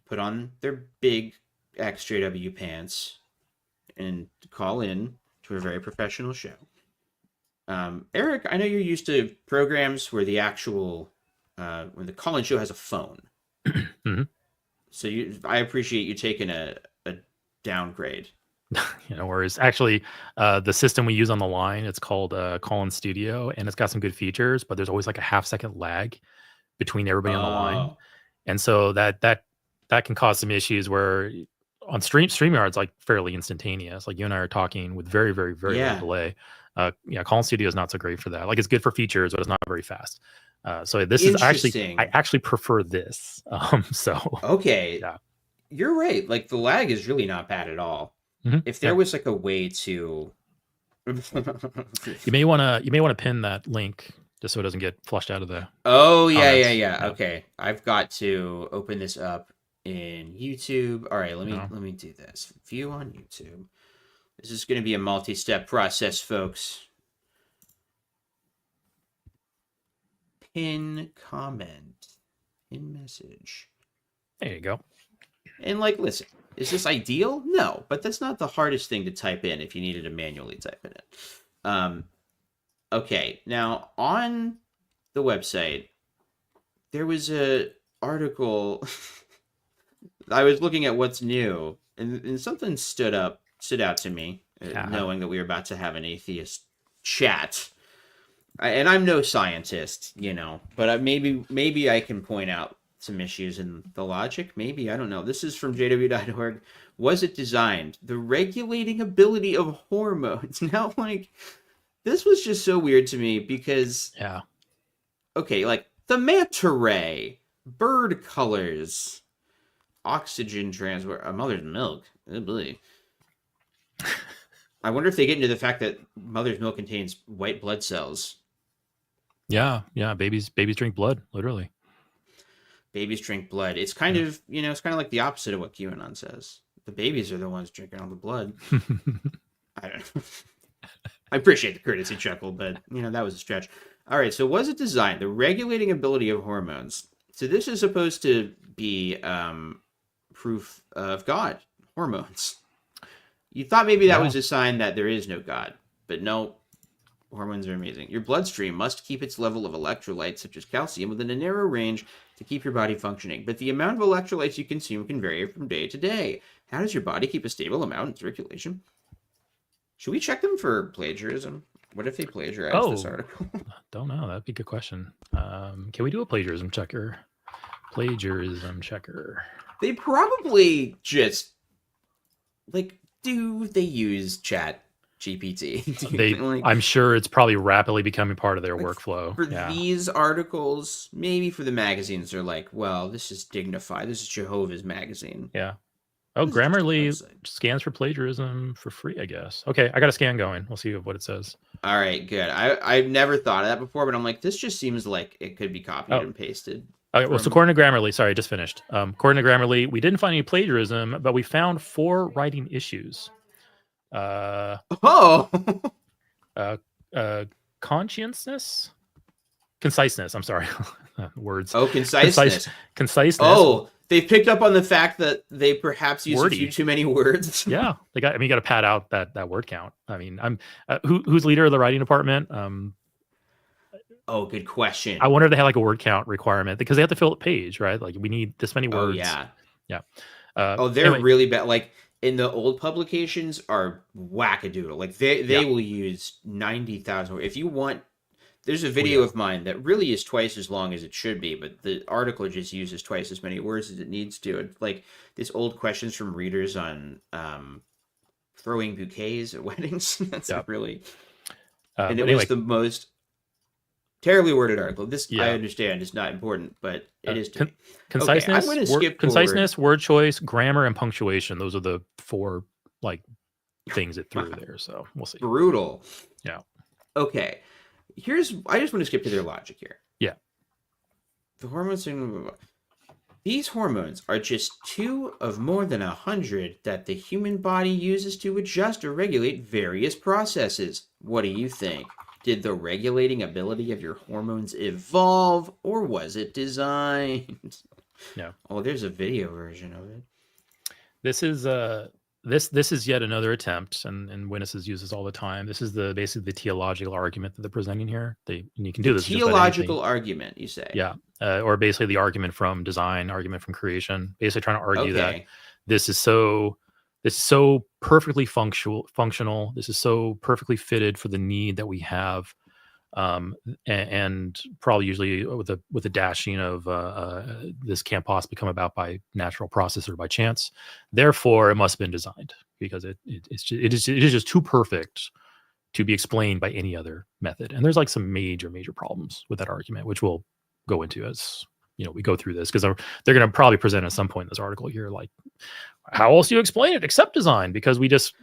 put on their big ExJW pants and call in to a very professional show. Eric, I know you're used to programs where the actual when the call-in show has a phone. Mm-hmm. So I appreciate you taking a downgrade. Whereas actually the system we use on the line, it's called Call-in Studio, and it's got some good features, but there's always like a half-second lag between everybody on the line. And so that can cause some issues where on StreamYard, it's like fairly instantaneous. Like you and I are talking with very, very, very little delay. Call-in Studio is not so great for that. Like it's good for features, but it's not very fast. So this is actually, I actually prefer this. Okay. Yeah. You're right. Like the lag is really not bad at all. Mm-hmm. If there was like a way to, you may want to pin that link just so it doesn't get flushed out of the. Oh yeah. Okay, I've got to open this up in YouTube. All right, let me do this. View on YouTube. This is going to be a multi-step process, folks. Pin comment, pin message. There you go. And like, listen, is this ideal? No, but that's not the hardest thing to type in if you needed to manually type in it. Okay, now on the website, there was a article. I was looking at what's new, and something stood out to me, knowing that we were about to have an atheist chat. And I'm no scientist, but maybe I can point out some issues in the logic. Maybe, I don't know. This is from JW.org. Was it designed? The regulating ability of hormones. Now, like, this was just so weird to me because, okay, like the manta ray, bird colors, oxygen transport, a mother's milk. I wonder if they get into the fact that mother's milk contains white blood cells. Yeah. Babies drink blood, literally. Babies drink blood. It's kind of, it's kind of like the opposite of what QAnon says. The babies are the ones drinking all the blood. I don't know. I appreciate the courtesy chuckle, but, that was a stretch. All right, so was it designed? The regulating ability of hormones. So this is supposed to be proof of God, hormones. You thought maybe that was a sign that there is no God, but no. Hormones are amazing. Your bloodstream must keep its level of electrolytes, such as calcium, within a narrow range to keep your body functioning. But the amount of electrolytes you consume can vary from day to day. How does your body keep a stable amount in circulation? Should we check them for plagiarism? What if they plagiarized this article? Don't know. That'd be a good question. Can we do a plagiarism checker? They probably just, do they use chat? GPT. I'm sure it's probably rapidly becoming part of their workflow. For these articles, maybe for the magazines, they're like, well, this is dignified. This is Jehovah's magazine. Yeah. Oh, Grammarly scans for plagiarism for free, I guess. Okay, I got a scan going. We'll see what it says. All right, good. I've never thought of that before, but I'm like, this just seems like it could be copied and pasted. Okay, well, so according to Grammarly, sorry, I just finished. According to Grammarly, we didn't find any plagiarism, but we found 4 writing issues. Conscientiousness, conciseness. I'm sorry, words. Oh, conciseness. Conciseness. Oh, they picked up on the fact that they perhaps use a few too many words. Yeah, you got to pad out that word count. I mean, I'm who's leader of the writing department? Oh, good question. I wonder if they had like a word count requirement because they have to fill a page, right? Like we need this many words. Oh yeah. They're anyway. Really bad. Like. In the old publications are wackadoodle. Like they will use 90,000 words. If you want There's a video of mine that really is twice as long as it should be, but the article just uses twice as many words as it needs to. It's like this old questions from readers on throwing bouquets at weddings. That's really... and it was the most terribly worded article. This, I understand, is not important, but it is to me. Conciseness, I'm going to skip conciseness, word choice, grammar, and punctuation. Those are the 4 like things it threw there. So we'll see. Brutal. Yeah. Okay. I just want to skip to their logic here. Yeah. The hormones, these hormones are just 2 of more than 100 that the human body uses to adjust or regulate various processes. What do you think? Did the regulating ability of your hormones evolve, or was it designed? Yeah. Oh, there's a video version of it. This is this is yet another attempt, and witnesses use this all the time. This is basically the teleological argument that they're presenting here. And you can do this. Teleological argument, you say? Yeah, or basically the argument from design, argument from creation. Basically trying to argue that this is so perfectly functional. This is so perfectly fitted for the need that we have, and probably usually with a dashing of this can't possibly come about by natural process or by chance. Therefore, it must have been designed because it is just too perfect to be explained by any other method. And there's like some major problems with that argument, which we'll go into as we go through this, because they're going to probably present at some point in this article here, like, how else do you explain it except design? Because we just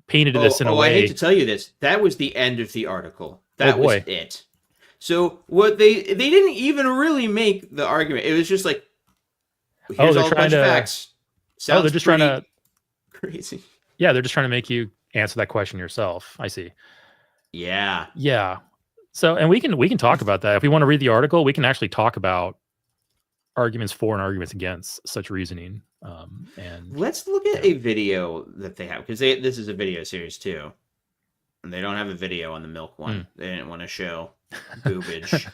painted this in a way. I hate to tell you this. That was the end of the article. That was it. So what they didn't even really make the argument. It was just like, here's all a bunch of facts. They're just trying to crazy. Yeah, they're just trying to make you answer that question yourself. I see. Yeah. Yeah. So, and we can talk about that. If we want to read the article, we can actually talk about arguments for and arguments against such reasoning. And let's look at a video that they have, because this is a video series too, and they don't have a video on the milk one. They didn't want to show boobage.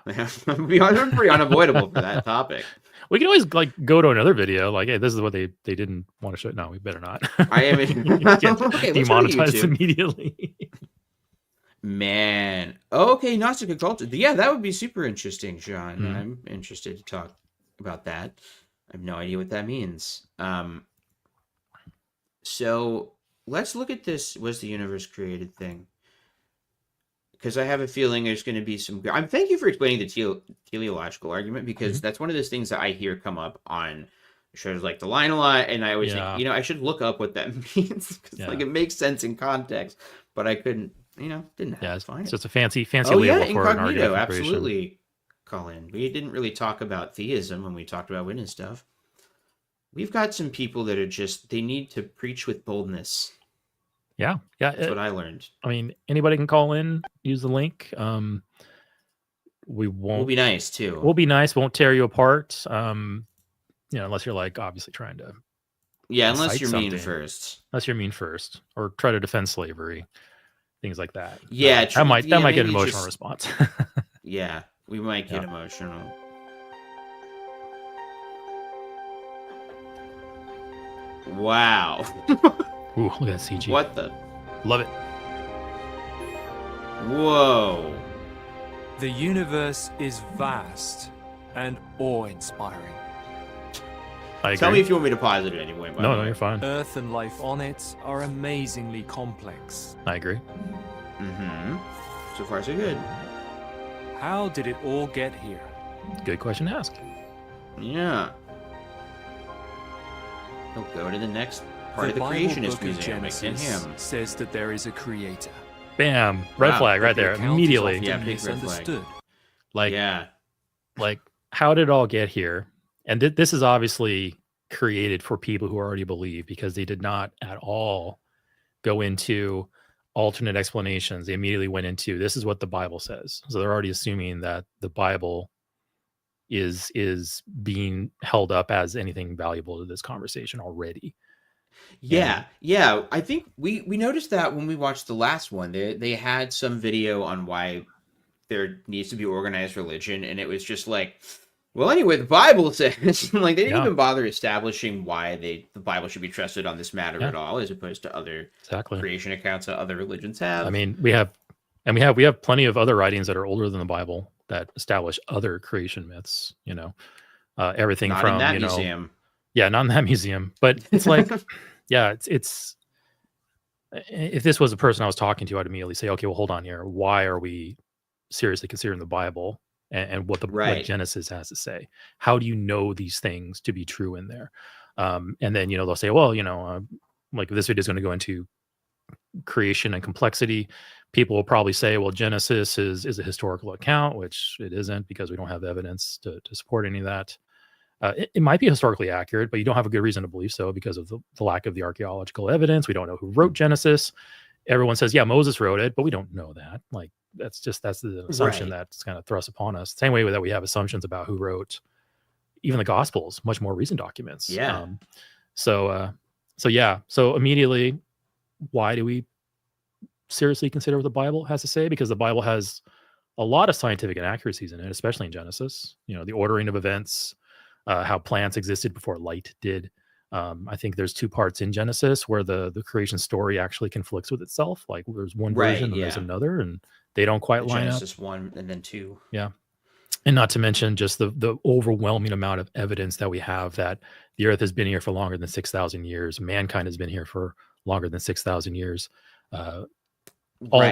I'm pretty unavoidable for that topic. We can always go to another video, like, hey, this is what they didn't want to show. No, we better not. I am demonetized immediately. Man. Okay, Gnostic culture. Yeah, that would be super interesting, Sean. I'm interested to talk about that. I have no idea what that means. So let's look at this was the universe created thing. Because I have a feeling there's going to be some... thank you for explaining the teleological argument, because that's one of those things that I hear come up on shows like The Line a lot, and I always think, I should look up what that means. Like, it makes sense in context, but I couldn't, didn't have to find it. It's just a fancy label for Incognito, an argument. Absolutely. Colin, we didn't really talk about theism when we talked about witness stuff. We've got some people that are just, they need to preach with boldness. Yeah. That's what I learned. I mean, anybody can call in, use the link. We'll be nice too. We'll be nice. Won't tear you apart. Unless you're like obviously trying to. Yeah, unless you're mean first. Unless you're mean first, or try to defend slavery, things like that. Yeah, that might get an emotional response. Yeah, we might get emotional. Wow. Ooh, look at that CG. What the? Love it. Whoa. The universe is vast and awe-inspiring. I agree. Tell me if you want me to pause it anyway. No, you're fine. Earth and life on it are amazingly complex. I agree. So far, so good. How did it all get here? Good question to ask. Yeah. We'll go to the next part of the Creationist Museum. Genesis says that there is a creator. Bam! Red flag right there. Immediately. Yeah, big red flag. Like, how did it all get here? And this is obviously created for people who already believe, because they did not at all go into alternate explanations. They immediately went into, this is what the Bible says. So they're already assuming that the Bible is being held up as anything valuable to this conversation already. Yeah. I think we noticed that when we watched the last one. They had some video on why there needs to be organized religion, and it was just like, well, anyway, the Bible says, like, they didn't even bother establishing why the Bible should be trusted on this matter at all, as opposed to other creation accounts that other religions have. I mean, we have And we have plenty of other writings that are older than the Bible that establish other creation myths. Everything Not from in that museum. Yeah, not in that museum. But it's like, yeah, it's if this was a person I was talking to, I'd immediately say, okay, well, hold on here. Why are we seriously considering the Bible and what what Genesis has to say? How do you know these things to be true in there? And then they'll say, well, like this video is going to go into creation and complexity. People will probably say, well, Genesis is a historical account, which it isn't because we don't have evidence to support any of that. It might be historically accurate, but you don't have a good reason to believe so because of the lack of the archaeological evidence. We don't know who wrote Genesis. Everyone says, yeah, Moses wrote it, but we don't know that. Like that's the assumption that's kind of thrust upon us. Same way that we have assumptions about who wrote even the Gospels, much more recent documents. Yeah. So immediately, why do we seriously consider what the Bible has to say? Because the Bible has a lot of scientific inaccuracies in it, especially in Genesis. The ordering of events, how plants existed before light did. I think there's two parts in Genesis where the creation story actually conflicts with itself. Like there's one version and there's another, and they don't quite line up. Genesis 1 and then 2. Yeah. And not to mention just the overwhelming amount of evidence that we have that the earth has been here for longer than 6,000 years. Mankind has been here for longer than 6,000 years. All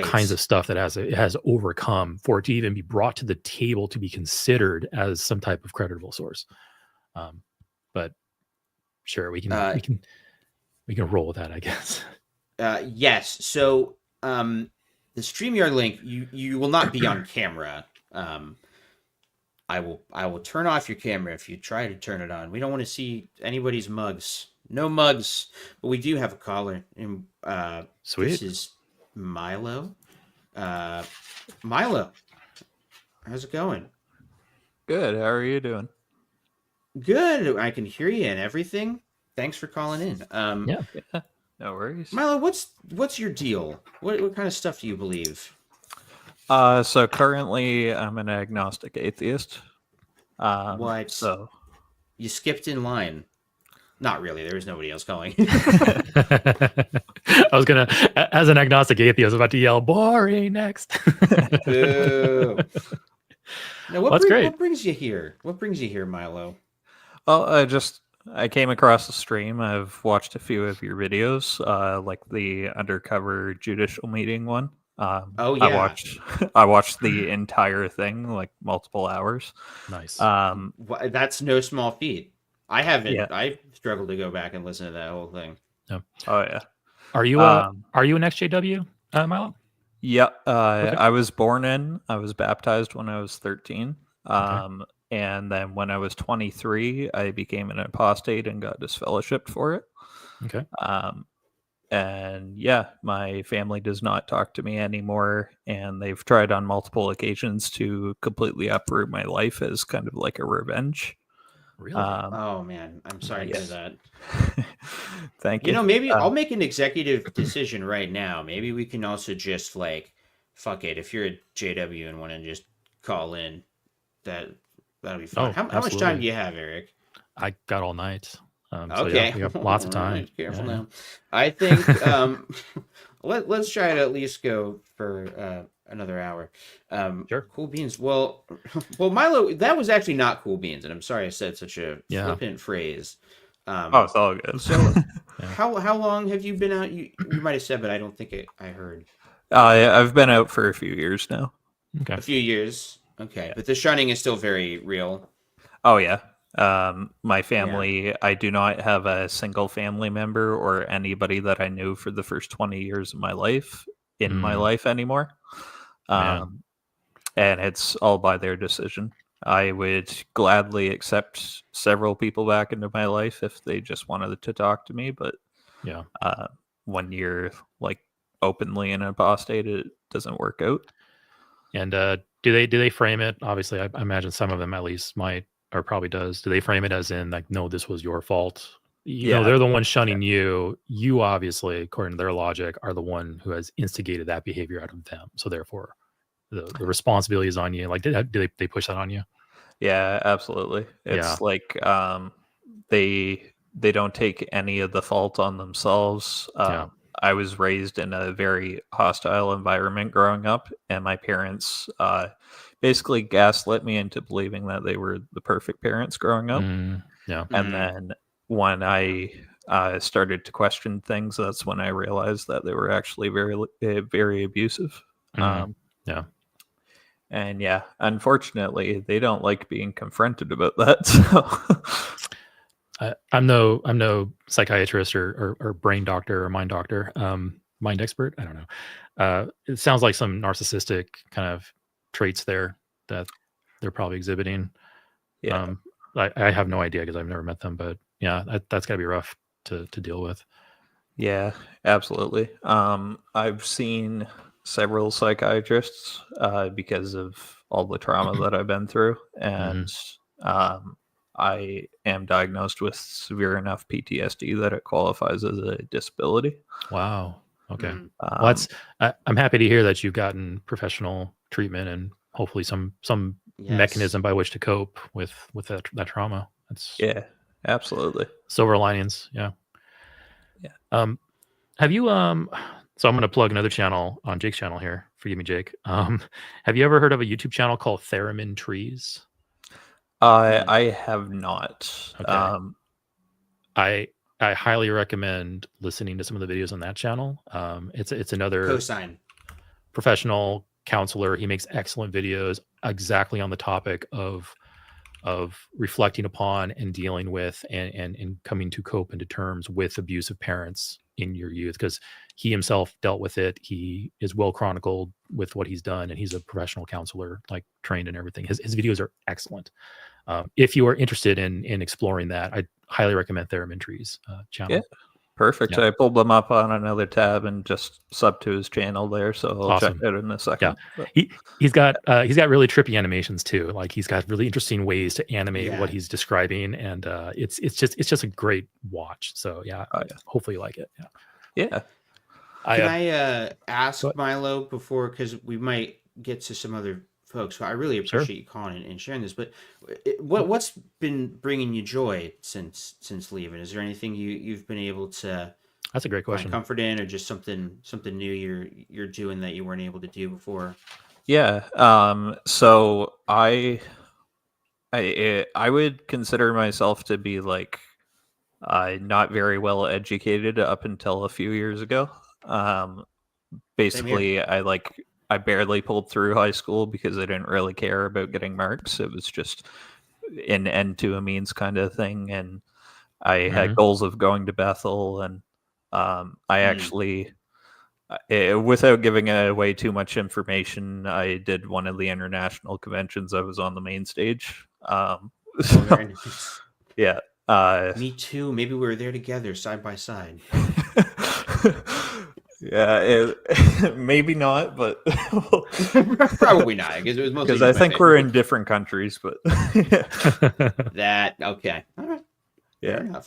kinds of stuff that it has overcome for it to even be brought to the table to be considered as some type of creditable source. But sure, we can roll with that, I guess. Yes. So the StreamYard link, you will not be on camera. I will turn off your camera if you try to turn it on. We don't want to see anybody's mugs. No mugs. But we do have a caller. And sweet. This is Milo. Milo, how's it going? Good. How are you doing? Good. I can hear you and everything. Thanks for calling in. Yeah. No worries. Milo, what's your deal? What kind of stuff do you believe? So currently I'm an agnostic atheist. What? So you skipped in line. Not really. There was nobody else calling. I was gonna, as an agnostic atheist, I was about to yell "boring" next. Boo. Now, That's great. What brings you here? What brings you here, Milo? Well, I came across the stream. I've watched a few of your videos, like the undercover judicial meeting one. Oh yeah. I watched the entire thing, like multiple hours. Nice. That's no small feat. I haven't. Yeah. I struggled to go back and listen to that whole thing. Yeah. Oh yeah. Are you an ExJW, Milo? Yeah. Okay. I was I was baptized when I was 13. Okay. And then when I was 23, I became an apostate and got disfellowshipped for it. Okay. And yeah, my family does not talk to me anymore, and they've tried on multiple occasions to completely uproot my life as kind of like a revenge. Really? Oh man, I'm sorry to hear that. Thank you. Maybe I'll make an executive decision right now. Maybe we can also just like, fuck it. If you're a JW and want to just call in, that'll be fine. How much time do you have, Eric? I got all night. Okay, we have lots of time. Right, careful now. I think let's try to at least go for another hour. Sure. Cool beans. Well, Milo, that was actually not cool beans, and I'm sorry I said such a flippant phrase. It's all good. So, how long have you been out? You might have said, but I don't think I heard. I've been out for a few years now. Okay. A few years. Okay, but the shunning is still very real. Oh yeah. My family, I do not have a single family member or anybody that I knew for the first 20 years of my life in my life anymore. And it's all by their decision. I would gladly accept several people back into my life if they just wanted to talk to me, but when you're like openly an apostate, it doesn't work out. And do they frame it? Obviously, I imagine some of them at least might, or probably does. Do they frame it as in like, no, this was your fault? You know, they're the one shunning you. You obviously, according to their logic, are the one who has instigated that behavior out of them. So therefore, the responsibility is on you. Like, do they push that on you? Yeah, absolutely. It's like they don't take any of the fault on themselves. I was raised in a very hostile environment growing up, and my parents basically gaslit me into believing that they were the perfect parents growing up. Yeah. And then when I started to question things, that's when I realized that they were actually very abusive. Yeah. And yeah, unfortunately, they don't like being confronted about that. So I'm no psychiatrist or brain doctor or mind doctor, mind expert. I don't know. It sounds like some narcissistic kind of traits there that they're probably exhibiting. Yeah. I have no idea because I've never met them, but yeah, that's gotta be rough to deal with. Yeah, absolutely. I've seen several psychiatrists because of all the trauma that I've been through, and I am diagnosed with severe enough PTSD that it qualifies as a disability. Wow. Okay. Well, I'm happy to hear that you've gotten professional treatment and hopefully some mechanism by which to cope with that trauma. Yeah, absolutely. Silver linings. Yeah. Have you so I'm going to plug another channel on Jake's channel here. Forgive me, Jake. Have you ever heard of a YouTube channel called Theremin Trees? I have not. Okay. I highly recommend listening to some of the videos on that channel. It's another Cosign. professional counselor. He makes excellent videos exactly on the topic of reflecting upon and dealing with and coming to cope into terms with abusive parents in your youth, because he himself dealt with it. He is well chronicled with what he's done, and he's a professional counselor, like trained and everything. His videos are excellent. If you are interested in exploring that, I highly recommend Theremin Trees channel. Yeah, perfect. Yeah. I pulled them up on another tab and just subbed to his channel there, so I'll check Awesome. it out in a second. Yeah, he's got really trippy animations too. Like he's got really interesting ways to animate what he's describing, and it's just a great watch. So yeah, hopefully you like it. Yeah. Can I ask Milo before, because we might get to some other folks. So I really appreciate you calling and sharing this. But what's been bringing you joy since leaving? Is there anything you've been able to? That's a great question. Find comfort in, or just something new you're doing that you weren't able to do before? Yeah. So I would consider myself to be like not very well educated up until a few years ago. Basically, I barely pulled through high school because I didn't really care about getting marks. It was just an end to a means kind of thing, and I had goals of going to Bethel, and I actually, without giving away too much information, I did one of the international conventions. I was on the main stage. Very nice. Yeah. Me too. Maybe we were there together, side by side. Yeah, maybe not, but probably not, because it was mostly because I think we're in different countries. But that okay, all right, yeah.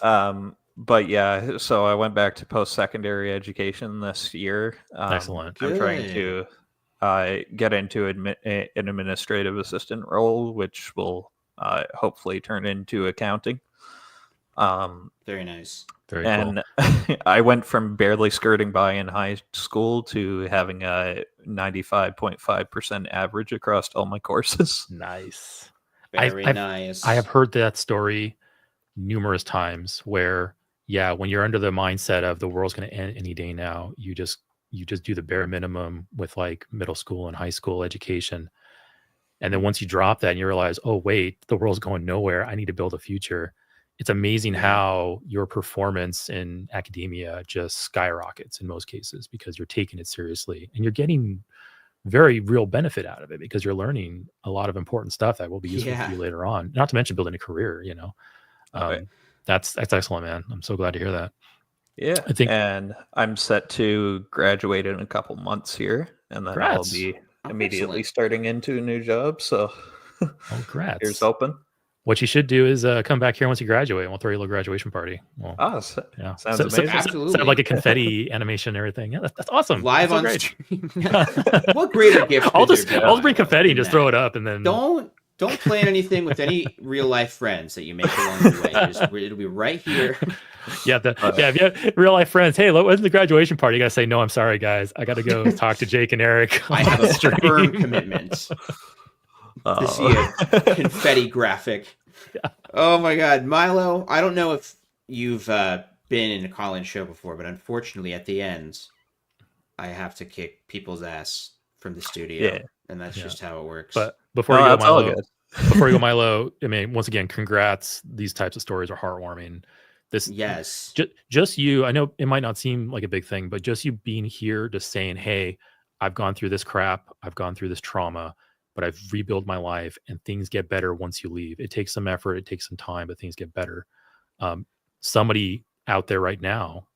But yeah, so I went back to post-secondary education this year. Excellent. I'm trying to get into an administrative assistant role, which will hopefully turn into accounting. Very nice. Very and cool. I went from barely skirting by in high school to having a 95.5% average across all my courses. Nice. Very nice. I have heard that story numerous times where, yeah, when you're under the mindset of the world's going to end any day now, you just do the bare minimum with like middle school and high school education. And then once you drop that and you realize, oh, wait, the world's going nowhere. I need to build a future. It's amazing how your performance in academia just skyrockets in most cases because you're taking it seriously and you're getting very real benefit out of it because you're learning a lot of important stuff that will be useful for you later on. Not to mention building a career, you know. That's excellent, man. I'm so glad to hear that. Yeah, and I'm set to graduate in a couple months here, and then I'll be immediately starting into a new job. So, congrats. Here's hoping. What you should do is come back here once you graduate, and we'll throw you a little graduation party. Well, yeah, sounds amazing. Absolutely. Set up like a confetti animation and everything. Yeah, that's awesome. Live that's on great. stream. What greater gift? I'll bring confetti and just throw it up, and then don't don't plan anything with any real life friends that you make along the way. It'll be right here. Yeah, if you have real life friends, hey, when's the graduation party? You gotta say, no, I'm sorry, guys. I gotta go talk to Jake and Eric. I have a firm commitment to see a confetti graphic. Yeah. Oh my God, Milo! I don't know if you've been in a call-in show before, but unfortunately, at the end, I have to kick people's ass from the studio, and that's just how it works. But before you go, Milo, I mean, once again, congrats. These types of stories are heartwarming. Just you. I know it might not seem like a big thing, but just you being here, just saying, "Hey, I've gone through this crap. I've gone through this trauma." But I've rebuilt my life, and things get better once you leave. It takes some effort, it takes some time, but things get better. Somebody out there right now,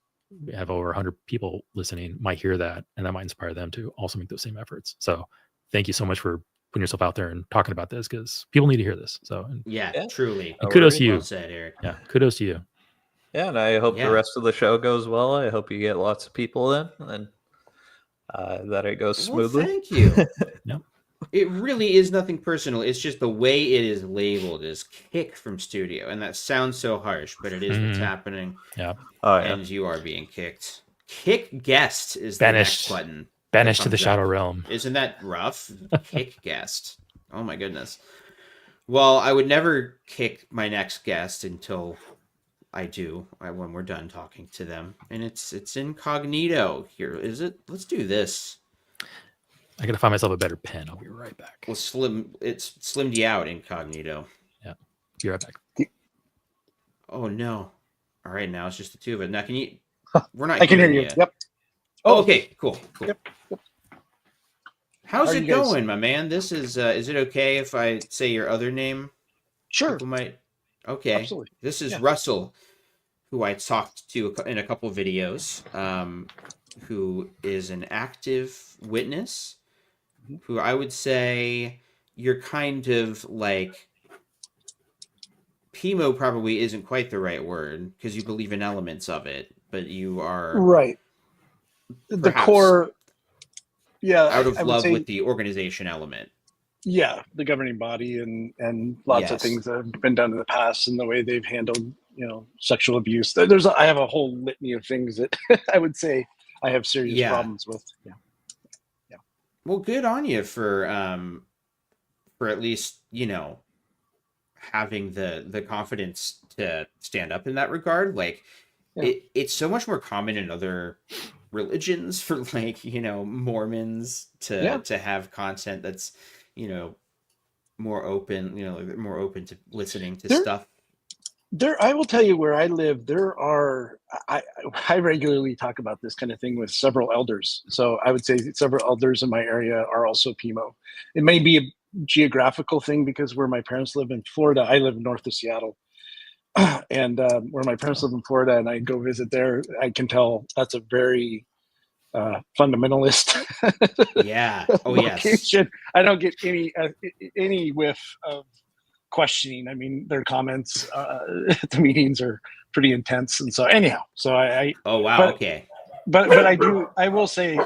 we have over 100 people listening, might hear that, and that might inspire them to also make those same efforts. So thank you so much for putting yourself out there and talking about this, because people need to hear this. So truly. And kudos to you. Well said, Eric. Yeah, kudos to you. Yeah, and I hope the rest of the show goes well. I hope you get lots of people in, and that it goes smoothly. Well, thank you. Yep. It really is nothing personal. It's just the way it is labeled is kick from studio. And that sounds so harsh, but it is what's happening. Yeah. And you are being kicked. Kick guest is the next button. Banished to the Shadow Realm. Isn't that rough? Kick guest. Oh my goodness. Well, I would never kick my next guest until I do, when we're done talking to them. And it's Incognito here. Is it? Let's do this. I gotta find myself a better pen. I'll be right back. Well, it's slimmed you out, Incognito. Yeah, be right back. Oh no! All right, now it's just the two of us. Now, can you? We're not. I can hear you. Yep. Oh, okay. Cool. Yep. How's it going, my man? This is it okay if I say your other name? Sure. People might. Okay. Absolutely. This is Russell, who I talked to in a couple videos. Who is an active witness? Who I would say you're kind of like PIMO probably isn't quite the right word because you believe in elements of it, but you are right. The core, out of love with the organization element. Yeah, the governing body and lots of things that have been done in the past and the way they've handled, sexual abuse. I have a whole litany of things that I would say I have serious problems with. Yeah. Well, good on you for at least, having the confidence to stand up in that regard. Like it's so much more common in other religions for Mormons to have content that's, more open, more open to listening to stuff. I will tell you where I live, I regularly talk about this kind of thing with several elders. So I would say several elders in my area are also PIMO. It may be a geographical thing because where my parents live in Florida, I live north of Seattle. And where my parents live in Florida and I go visit there, I can tell that's a very fundamentalist location. I don't get any whiff of questioning. I mean, their comments at the meetings are pretty intense, and so anyhow. So okay. But I will say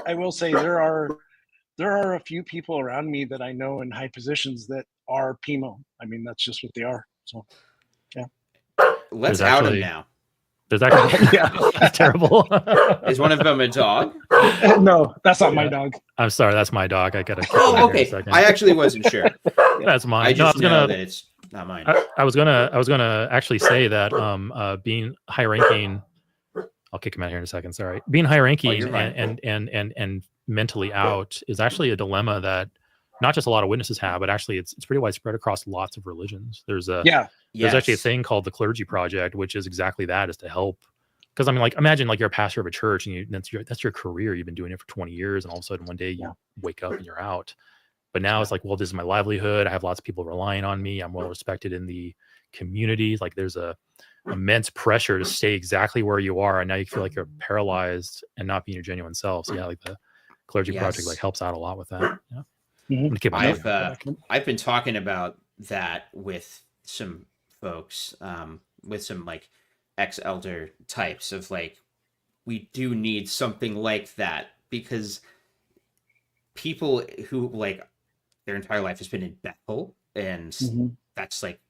there are a few people around me that I know in high positions that are PIMO. I mean, that's just what they are. So yeah. Let's out them now. There's actually that's terrible. Is one of them a dog? No, that's not my dog. I'm sorry, that's my dog. I gotta. Oh, okay. I actually wasn't sure. That's mine. I just know that it's not mine. I was gonna actually say that being high ranking, I'll kick him out here in a second. Sorry, being high ranking and mentally out is actually a dilemma that not just a lot of witnesses have, but actually it's pretty widespread across lots of religions. There's actually a thing called the Clergy Project, which is exactly that, is to help. Because I mean, like, imagine like you're a pastor of a church and that's your career. You've been doing it for 20 years, and all of a sudden one day you wake up and you're out. But now it's like, well, this is my livelihood. I have lots of people relying on me. I'm well respected in the community. Like, there's a immense pressure to stay exactly where you are, and now you feel like you're paralyzed and not being your genuine self. So like the Clergy Project like helps out a lot with that. Yeah. I've been talking about that with some folks, with some like ex-elder types of like, we do need something like that, because people who like their entire life has been in Bethel and that's like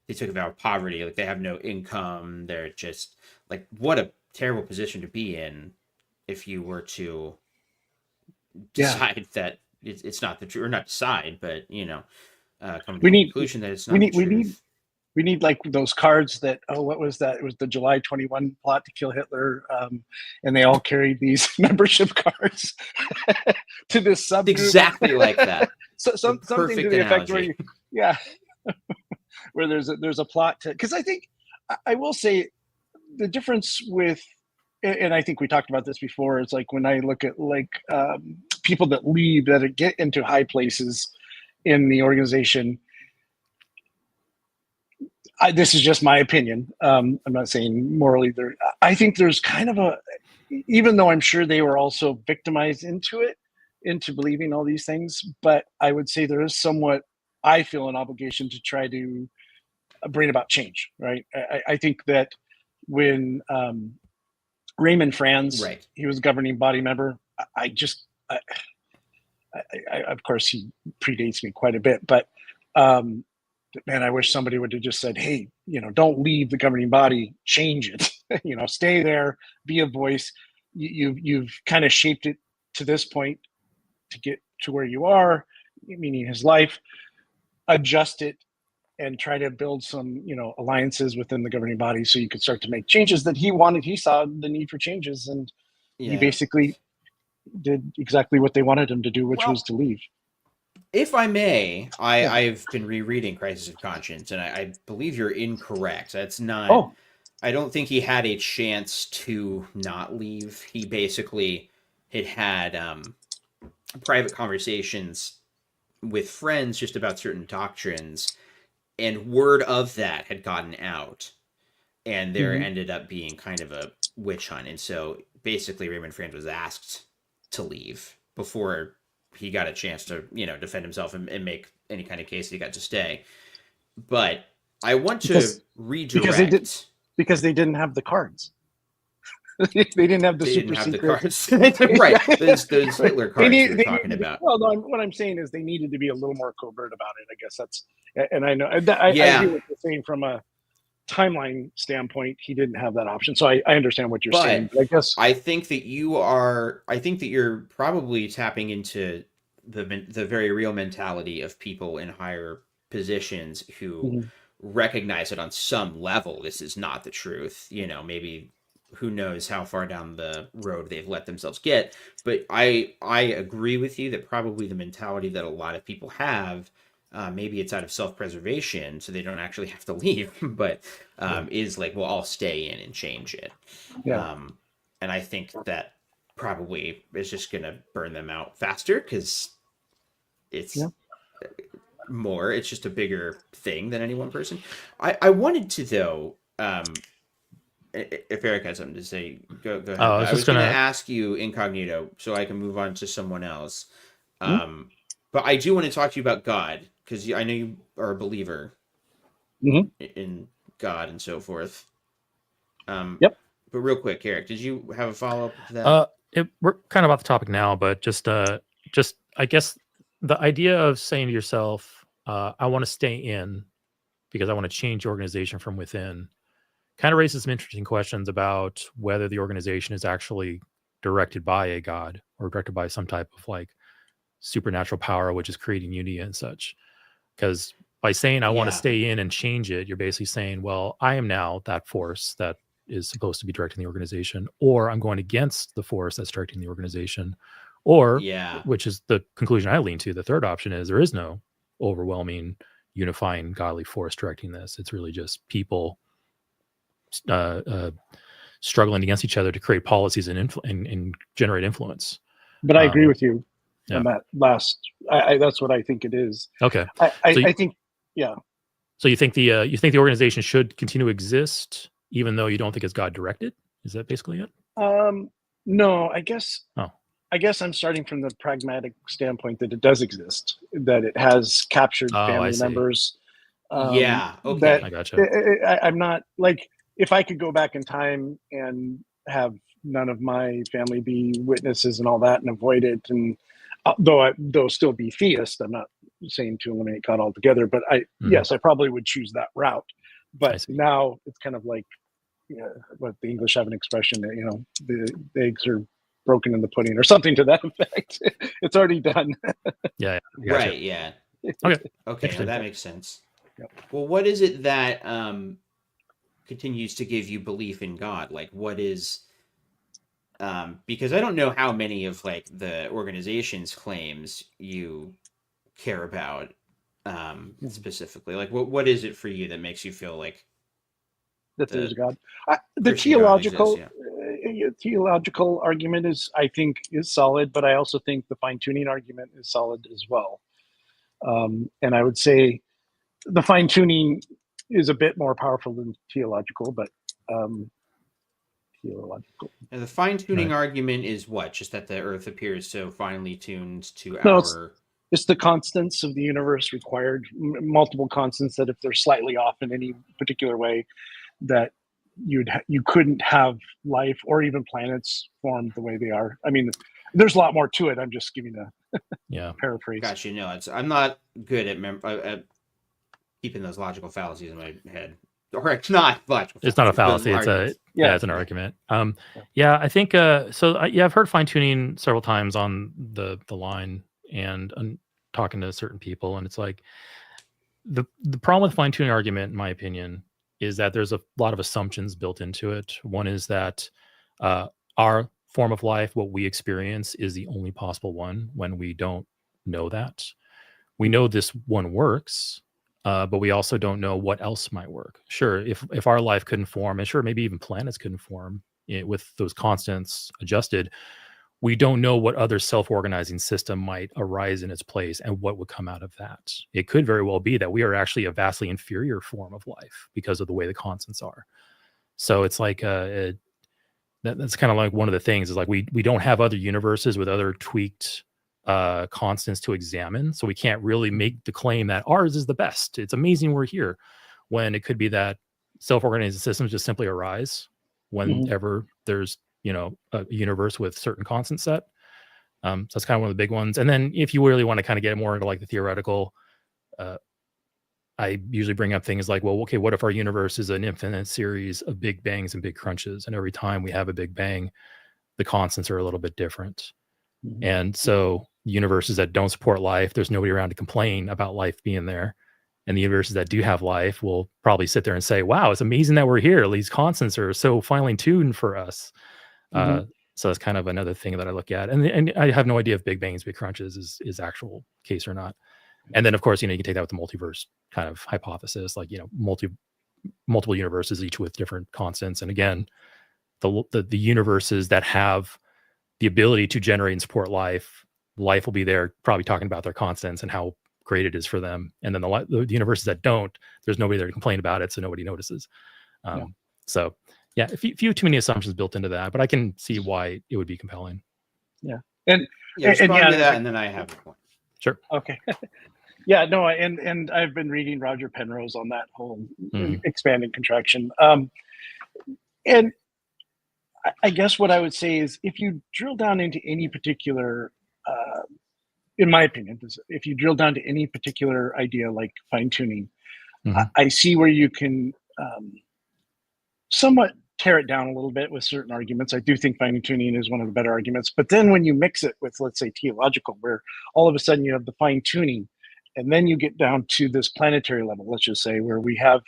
they took a vow of poverty. Like they have no income. They're just like, what a terrible position to be in if you were to decide that it's not the truth, or not decide, but come to the conclusion that it's not the truth. We need like those cards that, what was that? It was the July 21 plot to kill Hitler. And they all carried these membership cards to this subgroup. Exactly like that. Something to the effect where where there's a plot to, because I think, I will say the difference with, and I think we talked about this before, it's like when I look at like people that leave, that get into high places in the organization, this is just my opinion. I'm not saying morally there. I think there's kind of even though I'm sure they were also victimized into believing all these things, but I would say there is somewhat, I feel, an obligation to try to bring about change, right? I think that when Raymond Franz, he was a governing body member, I of course, he predates me quite a bit, but man, I wish somebody would have just said, hey, don't leave the governing body, change it, stay there, be a voice. You've kind of shaped it to this point to get to where you are, meaning his life, adjust it and try to build some, alliances within the governing body so you could start to make changes that he wanted. He saw the need for changes, and he basically did exactly what they wanted him to do, which was to leave. If I may, I've been rereading Crisis of Conscience, and I believe you're incorrect. That's not... I don't think he had a chance to not leave. He basically had private conversations with friends just about certain doctrines, and word of that had gotten out, and there ended up being kind of a witch hunt. And so basically Raymond Franz was asked to leave before he got a chance to, defend himself and make any kind of case that he got to stay. But I want to redirect... Because they didn't have the cards. They didn't have the super secret cards. Right. Those Hitler cards you're talking about. Well, no, what I'm saying is they needed to be a little more covert about it. I guess that's... And I know... I hear what you're saying from a timeline standpoint. He didn't have that option. So I understand what you're saying. But I guess... I think that you're probably tapping into the very real mentality of people in higher positions who recognize it on some level. This is not the truth. Maybe who knows how far down the road they've let themselves get. But I agree with you that probably the mentality that a lot of people have, maybe it's out of self-preservation, so they don't actually have to leave, but is like, well, I'll stay in and change it. Yeah. And I think that probably is just going to burn them out faster, because it's it's just a bigger thing than any one person. I wanted to, though, if Eric has something to say, go ahead. I was going to ask you, Incognito, so I can move on to someone else. But I do want to talk to you about God, because I know you are a believer in God and so forth. But real quick, Eric, did you have a follow-up to that? We're kind of off the topic now, but just I guess the idea of saying to yourself, I want to stay in because I want to change the organization from within, kind of raises some interesting questions about whether the organization is actually directed by a God or directed by some type of like supernatural power, which is creating unity and such. Because by saying I want to stay in and change it, you're basically saying, well, I am now that force that is supposed to be directing the organization, or I'm going against the force that's directing the organization, or which is the conclusion I lean to. The third option is there is no overwhelming unifying godly force directing this. It's really just people struggling against each other to create policies and generate influence. But I agree with you on that last. That's what I think it is. Okay. I think, So you think the organization should continue to exist even though you don't think it's God directed? Is that basically it? No, I guess. I guess I'm starting from the pragmatic standpoint that it does exist, that it has captured family members. Okay. I gotcha. I'm not like, if I could go back in time and have none of my family be witnesses and all that and avoid it, and though still be theist, I'm not saying to eliminate God altogether, but yes, I probably would choose that route. But now it's kind of like, what the English have an expression that, the eggs are broken in the pudding or something to that effect. It's already done. Yeah. Right. Yeah. Okay. Now that makes sense. Yep. Well, what is it that continues to give you belief in God? Like, what is, because I don't know how many of like the organization's claims you care about specifically. Like, what is it for you that makes you feel like that there's a God? The theological argument is, I think, is solid, but I also think the fine-tuning argument is solid as well. And I would say the fine-tuning is a bit more powerful than theological, but theological. And the fine-tuning argument is what? Just that the Earth appears so finely tuned to It's the constants of the universe required, multiple constants that if they're slightly off in any particular way, that you couldn't have life or even planets formed the way they are. I mean, there's a lot more to it. I'm just giving a paraphrase. Gotcha. No, I'm not good at keeping those logical fallacies in my head. Or it's not logical. It's not a fallacy. It's it's an argument. I think so. I've heard fine tuning several times on the line and talking to certain people, and it's like the problem with fine tuning argument, in my opinion, is that there's a lot of assumptions built into it. One is that our form of life, what we experience, is the only possible one when we don't know that. We know this one works, but we also don't know what else might work. Sure, if our life couldn't form, and sure, maybe even planets couldn't form with those constants adjusted, we don't know what other self-organizing system might arise in its place and what would come out of that. It could very well be that we are actually a vastly inferior form of life because of the way the constants are. So it's like that's kind of like one of the things is like we don't have other universes with other tweaked constants to examine. So we can't really make the claim that ours is the best. It's amazing we're here, when it could be that self-organizing systems just simply arise whenever there's a universe with certain constant set. So that's kind of one of the big ones. And then if you really want to kind of get more into like the theoretical, I usually bring up things like, well, okay, what if our universe is an infinite series of big bangs and big crunches, and every time we have a big bang, the constants are a little bit different. And so universes that don't support life, there's nobody around to complain about life being there. And the universes that do have life will probably sit there and say, wow, it's amazing that we're here. These constants are so finely tuned for us. So that's kind of another thing that I look at. And I have no idea if big bangs, big crunches is actual case or not. And then, of course, you can take that with the multiverse kind of hypothesis, like, multiple universes, each with different constants. And again, the universes that have the ability to generate and support life will be there probably talking about their constants and how great it is for them. And then the universes that don't, there's nobody there to complain about it, so nobody notices. So yeah, a few too many assumptions built into that, but I can see why it would be compelling. Yeah. And then I have a point. Sure. Okay. Yeah, no, and I've been reading Roger Penrose on that whole expand and contraction. And I guess what I would say is, if you drill down into any particular, in my opinion, if you drill down to any particular idea like fine tuning, I see where you can somewhat tear it down a little bit with certain arguments. I do think fine tuning is one of the better arguments. But then when you mix it with, let's say, theological, where all of a sudden you have the fine tuning, and then you get down to this planetary level, let's just say, where we have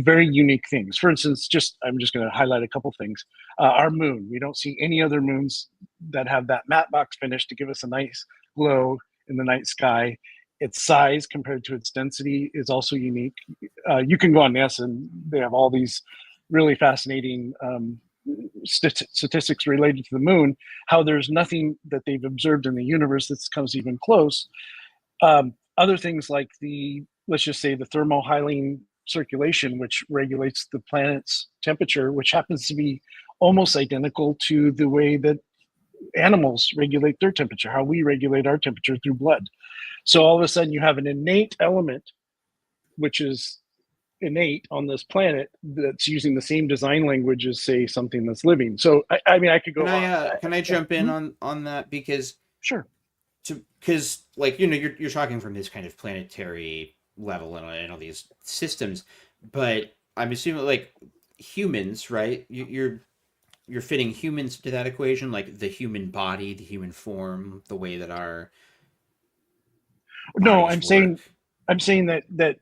very unique things. For instance, I'm just going to highlight a couple things. Our moon, we don't see any other moons that have that matte box finish to give us a nice glow in the night sky. Its size compared to its density is also unique. You can go on NASA and they have all these really fascinating statistics related to the moon, how there's nothing that they've observed in the universe that comes even close. Other things like let's just say the thermohaline circulation, which regulates the planet's temperature, which happens to be almost identical to the way that animals regulate their temperature, how we regulate our temperature through blood. So all of a sudden you have an innate element, which is innate on this planet, that's using the same design language as, say, something that's living. So I mean, I could go Can I jump in on that? Because sure, because like, you know, you're talking from this kind of planetary level and all these systems, but I'm assuming like humans, right? You're fitting humans to that equation, like the human body, the human form, the way that our No, bodies work. I'm saying that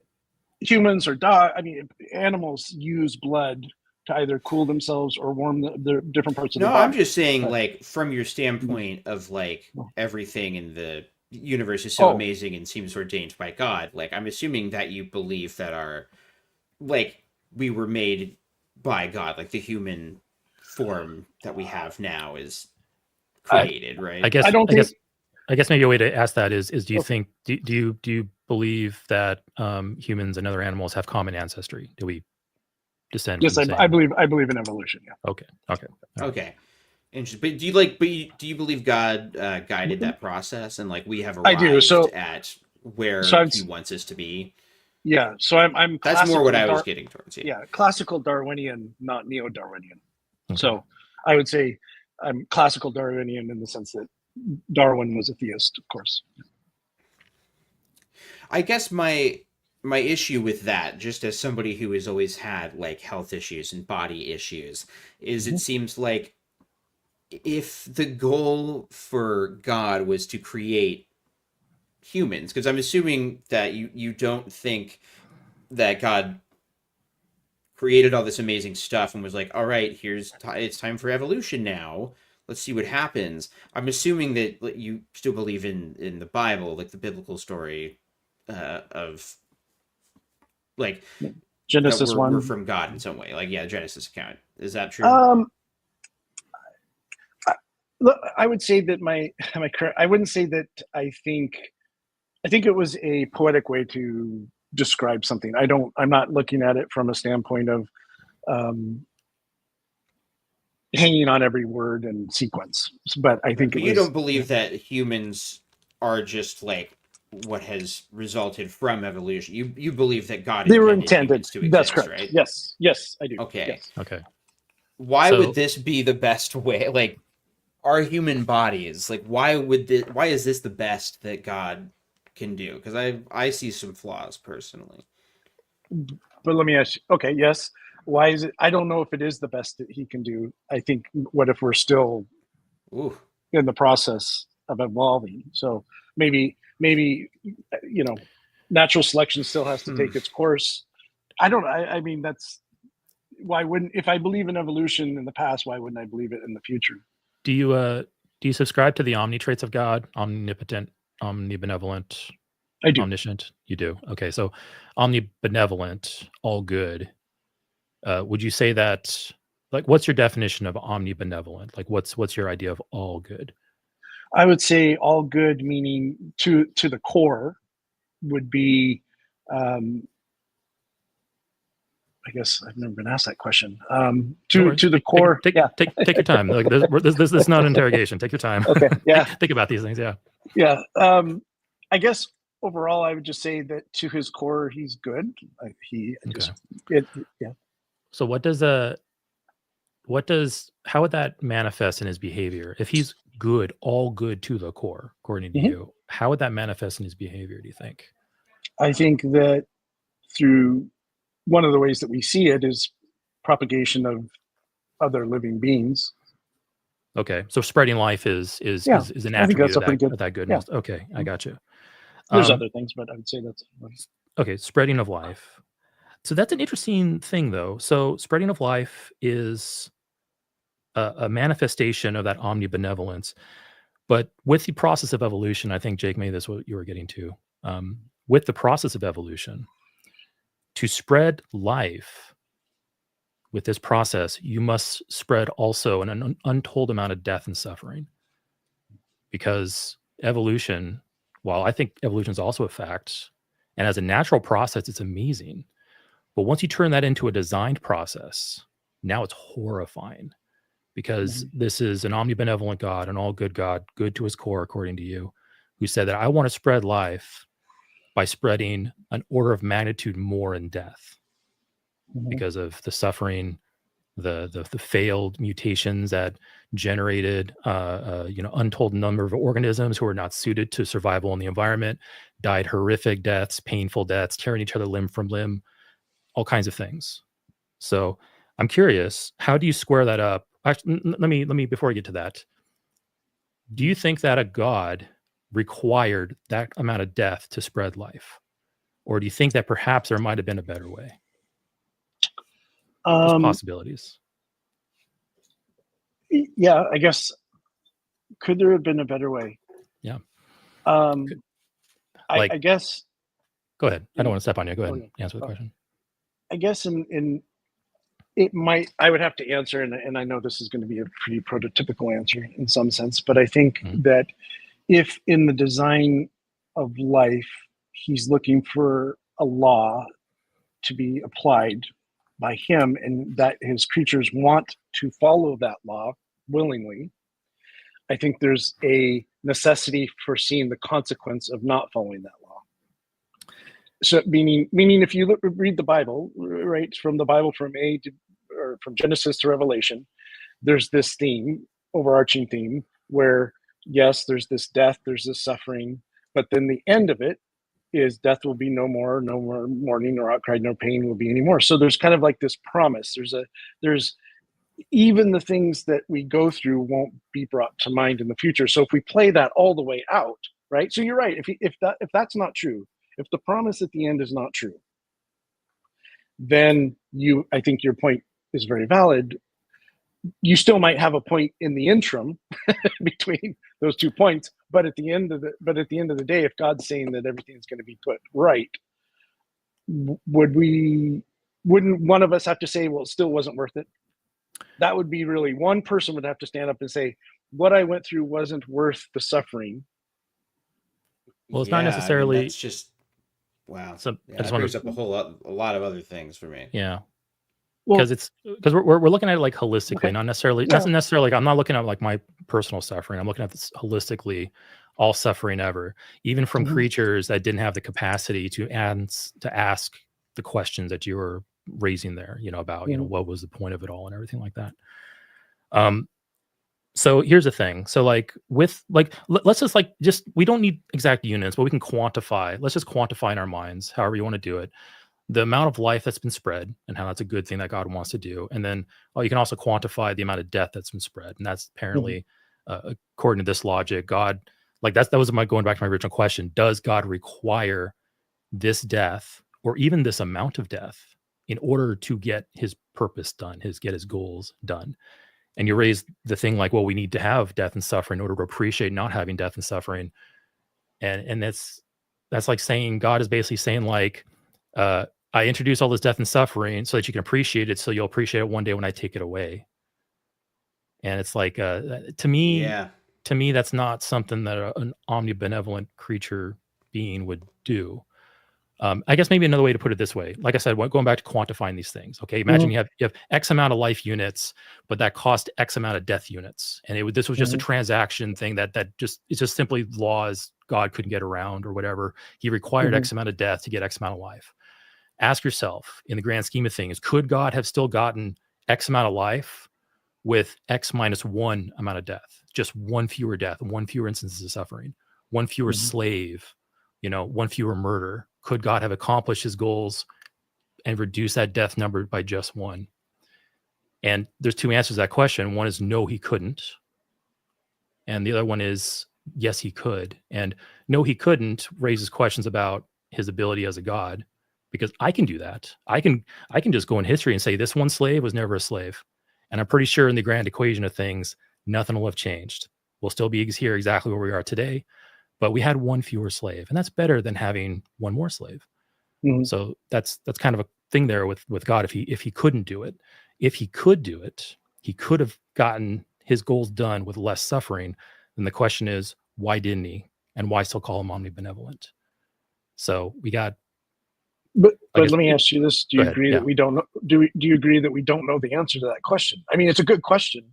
humans or I mean, animals use blood to either cool themselves or warm the different parts of No, the body. I'm just saying, But, like, from your standpoint of like everything in the universe is so amazing and seems ordained by God. Like, I'm assuming that you believe that we were made by God, like the human form that we have now is created, right? I guess I don't think. I guess maybe a way to ask that is do you think do you believe that humans and other animals have common ancestry? Do we descend? Yes, from the I same? believe in evolution. Yeah. Okay. Okay. Interesting. But do you believe God guided that process and like we have I do. arrived So at where he wants us to be? Yeah. So I'm. That's more what I was getting towards. Yeah, classical Darwinian, not neo-Darwinian. Okay. So I would say I'm classical Darwinian in the sense that Darwin was a theist, of course. I guess my issue with that, just as somebody who has always had like health issues and body issues, is it seems like if the goal for God was to create humans, because I'm assuming that you don't think that God created all this amazing stuff and was like, all right, it's time for evolution now. Let's see what happens. I'm assuming that you still believe in the Bible, like the biblical story of like Genesis we're 1 from God in some way. Like, yeah, the Genesis account. Is that true? Look, I would say that I wouldn't say that I think it was a poetic way to describe something. I'm not looking at it from a standpoint of hanging on every word and sequence. But I think you don't believe that humans are just like what has resulted from evolution. You believe that God they were intended intended. to exist, That's correct. right? Yes, I do. Okay. Yes. Okay. Why would this be the best way? Like, our human bodies, like, why is this the best that God can do? Because I see some flaws personally. But let me ask you, okay, yes. Why is it? I don't know if it is the best that he can do. I think, what if we're still in the process of evolving? So maybe, you know, natural selection still has to take its course. I don't, I mean, why wouldn't, if I believe in evolution in the past, why wouldn't I believe it in the future? Do you subscribe to the omni traits of God? Omnipotent, omnibenevolent, I do. Omniscient? You do. Okay. So omnibenevolent, all good. Would you say that, like, what's your definition of omnibenevolent? Like, what's your idea of all good? I would say all good, meaning to the core, would be, I guess I've never been asked that question. To the core. Take your time. Like, this is not an interrogation. Take your time. Okay. Yeah. Think about these things. Yeah. Yeah. I guess overall, I would just say that to his core, he's good. Yeah. So how would that manifest in his behavior? If he's good, all good to the core, according to you, how would that manifest in his behavior, do you think? I think that through one of the ways that we see it is propagation of other living beings. Okay. So spreading life is an attribute of that goodness. Yeah. Okay. I got you. There's other things, but I would say that's okay. Spreading of life. So that's an interesting thing, though. So spreading of life is a manifestation of that omnibenevolence. But with the process of evolution, I think, Jake, maybe that's what you were getting to. With the process of evolution, to spread life with this process, you must spread also an untold amount of death and suffering. Because evolution, while I think evolution is also a fact, and as a natural process, it's amazing. But once you turn that into a designed process, now it's horrifying, because this is an omnibenevolent God, an all good God, good to his core, according to you, who said that I want to spread life by spreading an order of magnitude more in death because of the suffering, the failed mutations that generated untold number of organisms who are not suited to survival in the environment, died horrific deaths, painful deaths, tearing each other limb from limb, all kinds of things. So I'm curious, how do you square that up? Actually, let me before I get to that, do you think that a God required that amount of death to spread life? Or do you think that perhaps there might have been a better way? Just possibilities. Yeah, I guess, could there have been a better way? Yeah. I guess. Go ahead. I don't want to step on you. Go ahead and answer the question. I guess in it might, I would have to answer, and I know this is going to be a pretty prototypical answer in some sense, but I think that if in the design of life, he's looking for a law to be applied by him, and that his creatures want to follow that law willingly, I think there's a necessity for seeing the consequence of not following that law. So meaning if you read the Bible, right, from the Bible from from Genesis to Revelation, there's this theme, overarching theme, where yes, there's this death, there's this suffering, but then the end of it is death will be no more mourning or outcry, no pain will be anymore. So there's kind of like this promise. There's even the things that we go through won't be brought to mind in the future. So if we play that all the way out, right? So you're right. If that's not true, if the promise at the end is not true, then I think your point is very valid. You still might have a point in the interim between those 2 points, but at the end of the day, if God's saying that everything's going to be put right, wouldn't one of us have to say, well, it still wasn't worth it? That would be really, one person would have to stand up and say, what I went through wasn't worth the suffering. Well, it's not necessarily. I mean, that's just wow. So that brings up a lot of other things for me. Yeah. Because we're looking at it like holistically, not necessarily. That's necessarily like, I'm not looking at like my personal suffering. I'm looking at this holistically, all suffering ever, even from creatures that didn't have the capacity to ask the questions that you were raising there. About what was the point of it all and everything like that. So here's the thing. So let's just we don't need exact units, but we can quantify. Let's just quantify in our minds, however you want to do it, the amount of life that's been spread and how that's a good thing that God wants to do. And then you can also quantify the amount of death that's been spread. And that's apparently, according to this logic, God, that was going back to my original question. Does God require this death or even this amount of death in order to get his purpose done, get his goals done? And you raise the thing like, well, we need to have death and suffering in order to appreciate not having death and suffering. And that's like saying, God is basically saying like, I introduce all this death and suffering so that you can appreciate it. So you'll appreciate it one day when I take it away. And it's like, to me, that's not something that an omnibenevolent creature being would do. I guess maybe another way to put it this way, like I said, going back to quantifying these things. Okay. Imagine you have X amount of life units, but that cost X amount of death units. And this was just a transaction thing it's just simply laws God couldn't get around or whatever. He required X amount of death to get X amount of life. Ask yourself, in the grand scheme of things, could God have still gotten X amount of life with X minus one amount of death? Just one fewer death, one fewer instances of suffering, one fewer slave, one fewer murder. Could God have accomplished his goals and reduce that death number by just one? And there's two answers to that question. One is no, he couldn't. And the other one is yes, he could. And no, he couldn't raises questions about his ability as a God, because I can do that. I can just go in history and say this one slave was never a slave. And I'm pretty sure in the grand equation of things, nothing will have changed. We'll still be here exactly where we are today, but we had one fewer slave, and that's better than having one more slave. So that's kind of a thing there with God. If he couldn't do it, if he could do it, he could have gotten his goals done with less suffering. Then the question is, why didn't he? And why still call him omnibenevolent? So we got. But let me ask you this: do you agree that we don't know? Do you agree that we don't know the answer to that question? I mean, it's a good question.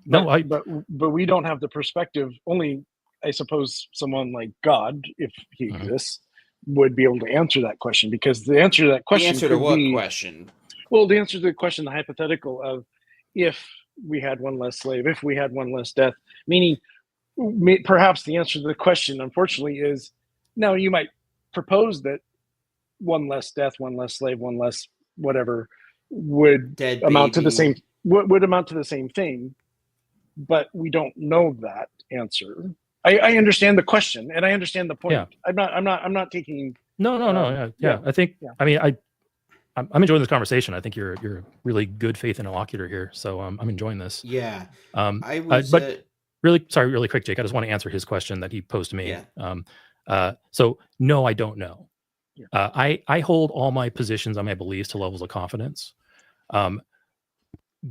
No, but we don't have the perspective. Only, I suppose, someone like God, if he exists, would be able to answer that question. Because the answer to that question, question? Well, the answer to the question, the hypothetical of if we had one less slave, if we had one less death, meaning perhaps the answer to the question, unfortunately, is no. You might propose that one less death, one less slave, one less whatever would Dead amount to the baby. same would amount to the same thing, but we don't know that answer. I understand the question and I understand the point. Yeah. I'm not taking No. Yeah. I think. yeah. I mean, I'm enjoying this conversation. I think you're a really good faith interlocutor here. So I'm enjoying this. Yeah. I was. But really quick, Jake. I just want to answer his question that he posed to me. Yeah. So no, I don't know. Yeah. I hold all my positions on my beliefs to levels of confidence.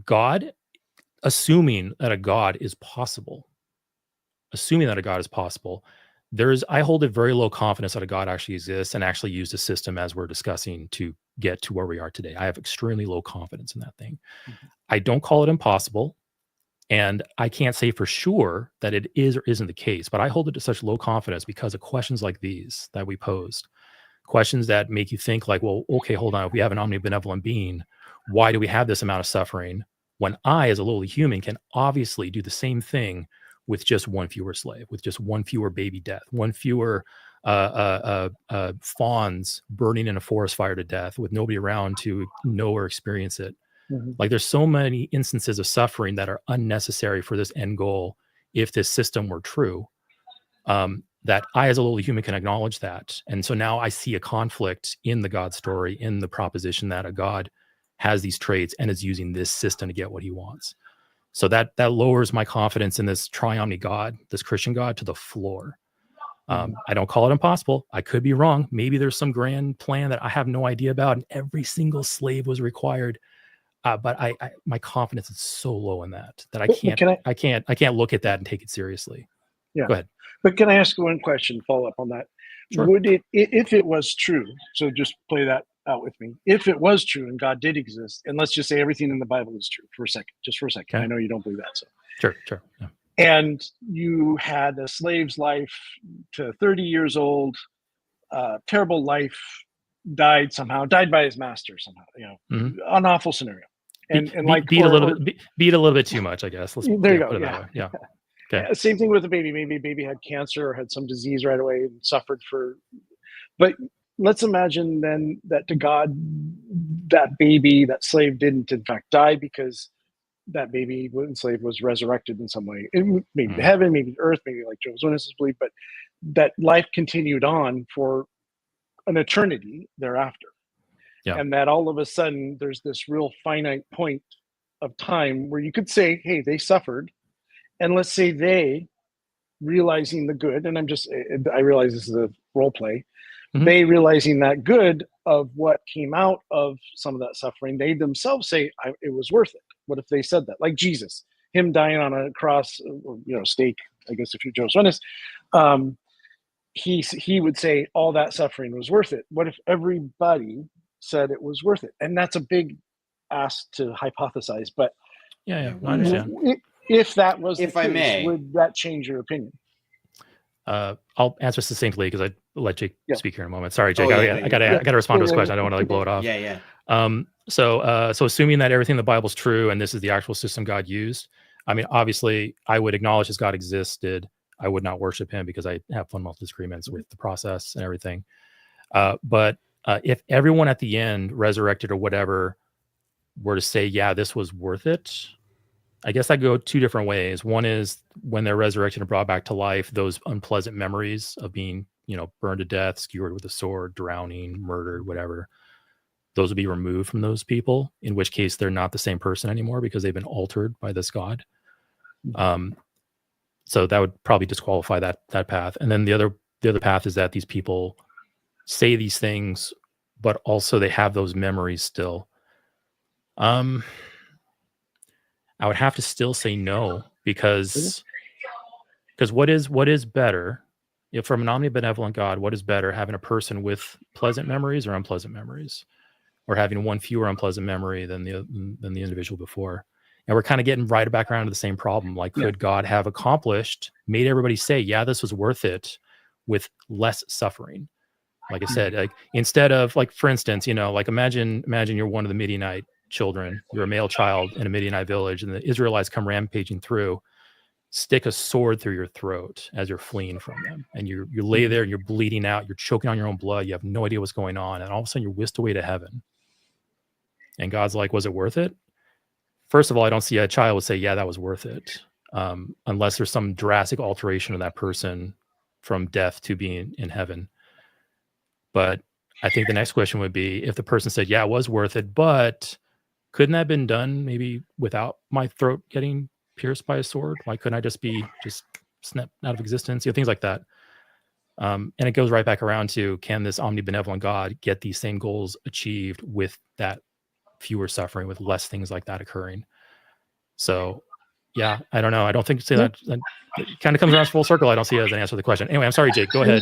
God, assuming that a God is possible, I hold a very low confidence that a God actually exists and actually used a system as we're discussing to get to where we are today. I have extremely low confidence in that thing. Mm-hmm. I don't call it impossible, and I can't say for sure that it is or isn't the case, but I hold it to such low confidence because of questions like these that we posed. Questions that make you think like, well, okay, hold on. If we have an omnibenevolent being, why do we have this amount of suffering when I, as a lowly human, can obviously do the same thing with just one fewer slave, with just one fewer baby death, one fewer fawns burning in a forest fire to death with nobody around to know or experience it. Mm-hmm. Like there's so many instances of suffering that are unnecessary for this end goal if this system were true. That I, as a lowly human, can acknowledge that. And so now I see a conflict in the God story, in the proposition that a God has these traits and is using this system to get what he wants. So that lowers my confidence in this triomni God, this Christian God, to the floor. I don't call it impossible. I could be wrong. Maybe there's some grand plan that I have no idea about, and every single slave was required. But my confidence is so low in that I can't look at that and take it seriously. Yeah. Go ahead. But can I ask one question, follow up on that? Sure. Would it, if it was true, so just play that out with me. If it was true and God did exist, and let's just say everything in the Bible is true for a second, just for a second. Okay. I know you don't believe that. So Sure. Yeah. And you had a slave's life to 30 years old, terrible life, died by his master somehow, an awful scenario. And beat a little bit too much, I guess. There you go. Put it that way. Yeah. Okay. Yeah, same thing with a baby. Maybe a baby had cancer or had some disease right away and suffered but let's imagine then that to God, that baby, that slave didn't in fact die because that baby slave was resurrected in some way. Maybe to heaven, maybe to earth, maybe like Jehovah's Witnesses believe, but that life continued on for an eternity thereafter. Yeah. And that all of a sudden there's this real finite point of time where you could say, hey, they suffered. And let's say they, realizing the good, and I realize this is a role play, they realizing that good of what came out of some of that suffering, they themselves say it was worth it. What if they said that? Like Jesus, him dying on a cross, or stake, I guess if you're Jehovah's Witness, he would say all that suffering was worth it. What if everybody said it was worth it? And that's a big ask to hypothesize, but yeah, I understand. If that was If the I case, may. would that change your opinion? I'll answer succinctly because I let Jake speak here in a moment. Sorry, Jake. Oh, yeah, I gotta respond to his question. I don't want to blow it off. Yeah. So assuming that everything in the Bible's true and this is the actual system God used, I mean, obviously, I would acknowledge his God existed. I would not worship him because I have fundamental disagreements with the process and everything. But if everyone at the end, resurrected or whatever, were to say, yeah, this was worth it, I guess I go two different ways. One is when they're resurrected and brought back to life, those unpleasant memories of being, burned to death, skewered with a sword, drowning, murdered, whatever, those would be removed from those people, in which case they're not the same person anymore because they've been altered by this God. So that would probably disqualify that path. And then the other path is that these people say these things, but also they have those memories still. I would have to still say no because what is better? If from an omnibenevolent God, what is better, having a person with pleasant memories or unpleasant memories, or having one fewer unpleasant memory than the individual before? And we're kind of getting right back around to the same problem. Like, could God have made everybody say, yeah, this was worth it with less suffering? Like I said, like instead of, like, for instance, like imagine you're one of the Midianite children. You're a male child in a Midianite village, and the Israelites come rampaging through, stick a sword through your throat as you're fleeing from them. And you lay there and you're bleeding out. You're choking on your own blood. You have no idea what's going on. And all of a sudden you're whisked away to heaven. And God's like, was it worth it? First of all, I don't see a child would say, yeah, that was worth it. Unless there's some drastic alteration of that person from death to being in heaven. But I think the next question would be, if the person said, yeah, it was worth it, but couldn't that have been done maybe without my throat getting pierced by a sword? Why couldn't I just snapped out of existence? Things like that. And it goes right back around to, can this omnibenevolent God get these same goals achieved with that fewer suffering, with less things like that occurring? So yeah, I don't know. I don't think that it kind of comes around full circle. I don't see it as an answer to the question. Anyway, I'm sorry, Jake, go ahead.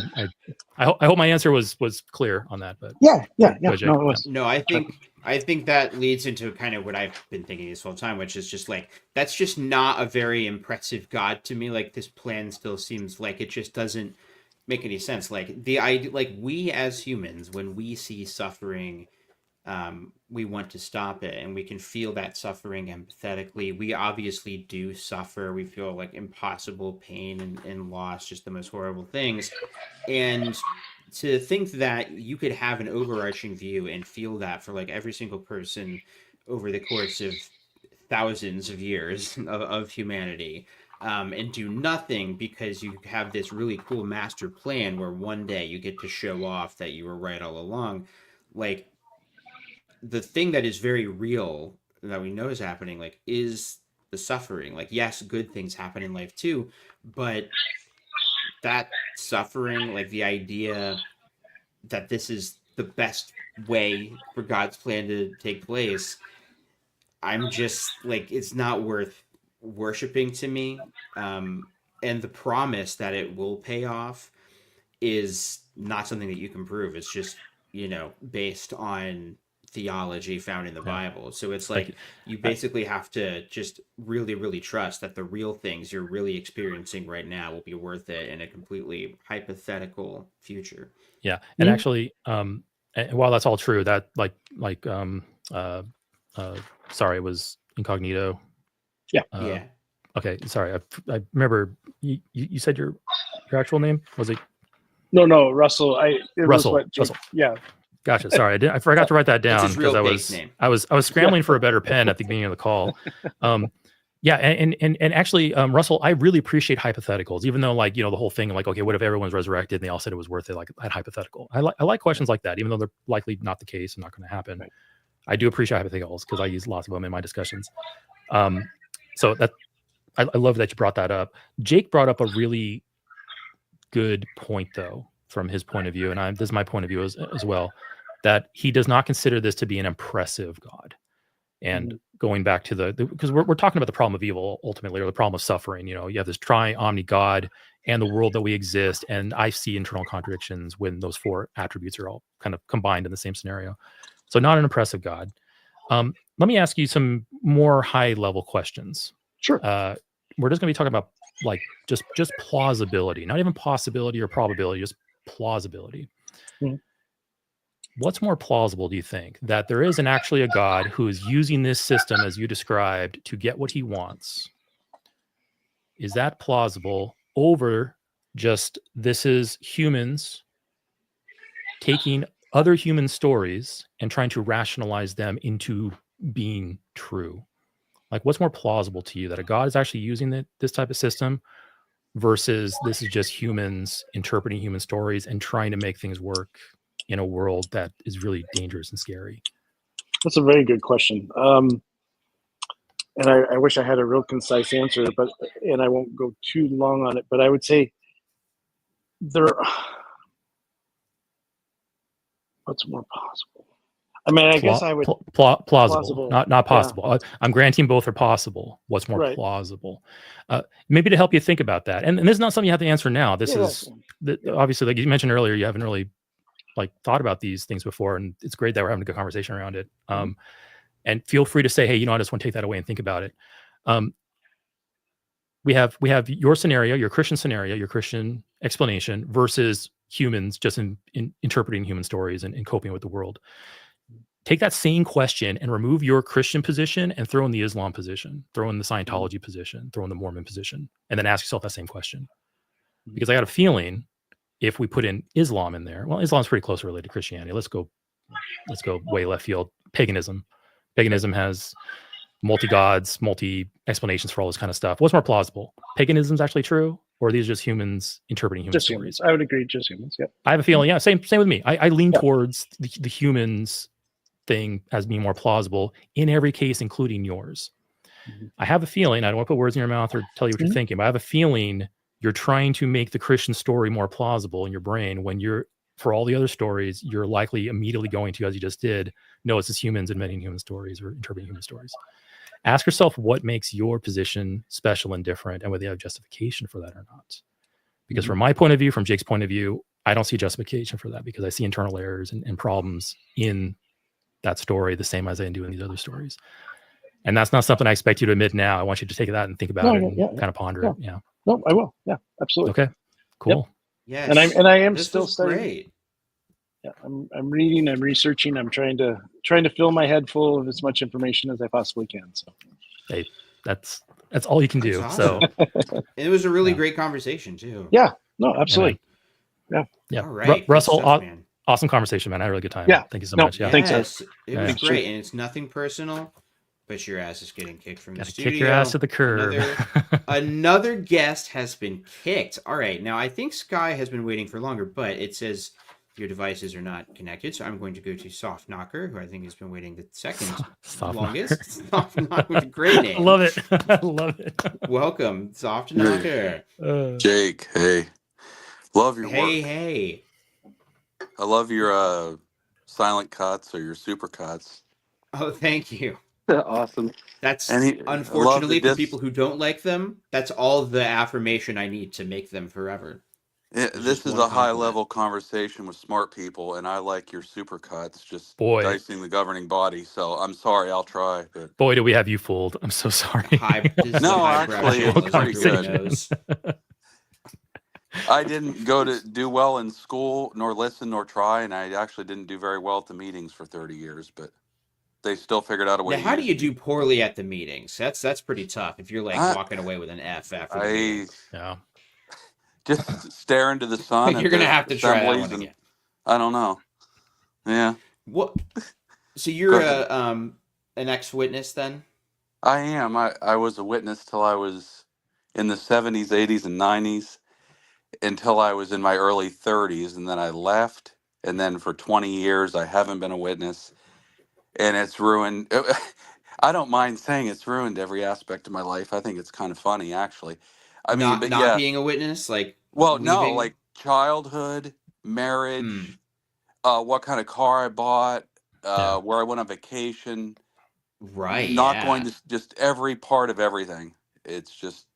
I hope my answer was clear on that, but yeah. No, No, it was. No, I think that leads into kind of what I've been thinking this whole time, which is just like, that's just not a very impressive God to me. Like, this plan still seems like it just doesn't make any sense. Like, the idea, like, we as humans, when we see suffering, we want to stop it, and we can feel that suffering empathetically. We obviously do suffer. We feel like impossible pain and loss, just the most horrible things. And to think that you could have an overarching view and feel that for like every single person over the course of thousands of years of humanity, and do nothing because you have this really cool master plan where one day you get to show off that you were right all along. Like, the thing that is very real that we know is happening, like, is the suffering. Like, yes, good things happen in life too, but that suffering, like the idea that this is the best way for God's plan to take place, I'm just like, it's not worth worshiping to me. And the promise that it will pay off is not something that you can prove. It's just, based on theology found in the Bible. So it's like, you basically have to just really, really trust that the real things you're really experiencing right now will be worth it in a completely hypothetical future. Yeah. And actually, while that's all true, that sorry, it was Incognito. Yeah. Okay. Sorry. I remember you said your actual name. Was it? No, Russell. Russell. Yeah. Gotcha. Sorry, I forgot to write that down because I was scrambling for a better pen at the beginning of the call. Yeah, and actually, Russell, I really appreciate hypotheticals, even though, like, the whole thing, like, okay, what if everyone's resurrected and they all said it was worth it? Like, that hypothetical. I like questions like that, even though they're likely not the case and not going to happen. Right. I do appreciate hypotheticals because I use lots of them in my discussions. So that I love that you brought that up. Jake brought up a really good point, though, from his point of view, and this is my point of view as well, that he does not consider this to be an impressive God. And going back to because we're talking about the problem of evil ultimately, or the problem of suffering. You have this tri-omni God and the world that we exist, and I see internal contradictions when those four attributes are all kind of combined in the same scenario. So not an impressive God. Let me ask you some more high-level questions. Sure. We're just going to be talking about like just plausibility, not even possibility or probability, just plausibility. What's more plausible, do you think? That there isn't actually a God who is using this system, as you described, to get what he wants? Is that plausible over just this is humans taking other human stories and trying to rationalize them into being true? Like, what's more plausible to you, that a God is actually using this type of system versus this is just humans interpreting human stories and trying to make things work in a world that is really dangerous and scary? That's a very good question. And I wish I had a real concise answer, and I won't go too long on it, but I would say what's more possible? I mean, I guess I would plausible, not possible. Yeah. I'm granting both are possible. What's more plausible? Maybe to help you think about that. And this is not something you have to answer now. This is obviously, like you mentioned earlier, you haven't really thought about these things before, and it's great that we're having a good conversation around it. And feel free to say, hey, I just want to take that away and think about it. We have your scenario, your Christian scenario, your Christian explanation versus humans just in interpreting human stories and coping with the world. take that same question and remove your Christian position and throw in the Islam position, throw in the Scientology position, throw in the Mormon position, and then ask yourself that same question. Because I got a feeling if we put in Islam in there, well, Islam's pretty closely related to Christianity. Let's go way left field. Paganism has multi-gods, multi-explanations for all this kind of stuff. What's more plausible? Paganism's actually true, or are these just humans interpreting human stories? Humans. I would agree, just humans. Yep. I have a feeling, yeah, same with me. I lean towards the humans thing as being more plausible in every case, including yours. I have a feeling, I don't want to put words in your mouth or tell you what you're thinking, but I have a feeling you're trying to make the Christian story more plausible in your brain when for all the other stories, you're likely immediately going to, as you just did, no, it's just humans inventing human stories or interpreting human stories. Ask yourself what makes your position special and different and whether you have justification for that or not. Because from my point of view, from Jake's point of view, I don't see justification for that because I see internal errors and problems in that story the same as I do in these other stories. And that's not something I expect you to admit now. I want you to take that and think about it and kind of ponder it. Yeah. No, I will. Yeah, absolutely. Okay, cool. Yeah. And I am this still was studying. Great. Yeah, I'm reading, I'm researching, I'm trying to fill my head full of as much information as I possibly can. So hey, that's all you can do. Awesome. So it was a really great conversation too. Yeah, no, absolutely. Yeah. All right. Russell, stuff, man. Awesome conversation, man. I had a really good time. Yeah. Thank you so much. Yeah. Thanks. It was great. And it's nothing personal, but your ass is getting kicked from the studio. Kick your ass to the curb. Another guest has been kicked. All right. Now, I think Sky has been waiting for longer, but it says your devices are not connected. So I'm going to go to Soft Knocker, who I think has been waiting the second longest. Soft Knocker with a great name. I love it. I love it. Welcome, Soft Knocker. Jake, hey. Love your work. Hey. I love your silent cuts or your super cuts. Oh, thank you. Awesome. That's unfortunately for people who don't like them, that's all the affirmation I need to make them forever. This is a high level conversation with smart people, and I like your super cuts, just dicing the governing body. So I'm sorry, I'll try. But boy, do we have you fooled. I'm so sorry. No, actually, it's pretty good. I didn't go to do well in school, nor listen, nor try, and I actually didn't do very well at the meetings for 30 years, but they still figured out a way. Now, how do you do poorly at the meetings? That's pretty tough if you're like walking away with an F after the meetings. Yeah. Just stare into the sun. You're going to have to try that one again. I don't know. Yeah. What? So you're an ex-witness then? I am. I was a witness till I was in the 70s, 80s, and 90s, until I was in my early 30s, and then I left. And then for 20 years, I haven't been a witness, and it's ruined. I don't mind saying it's ruined every aspect of my life. I think it's kind of funny, actually. I mean, not being a witness, like no, like childhood, marriage, what kind of car I bought, where I went on vacation, right? Not going to just every part of everything. It's just,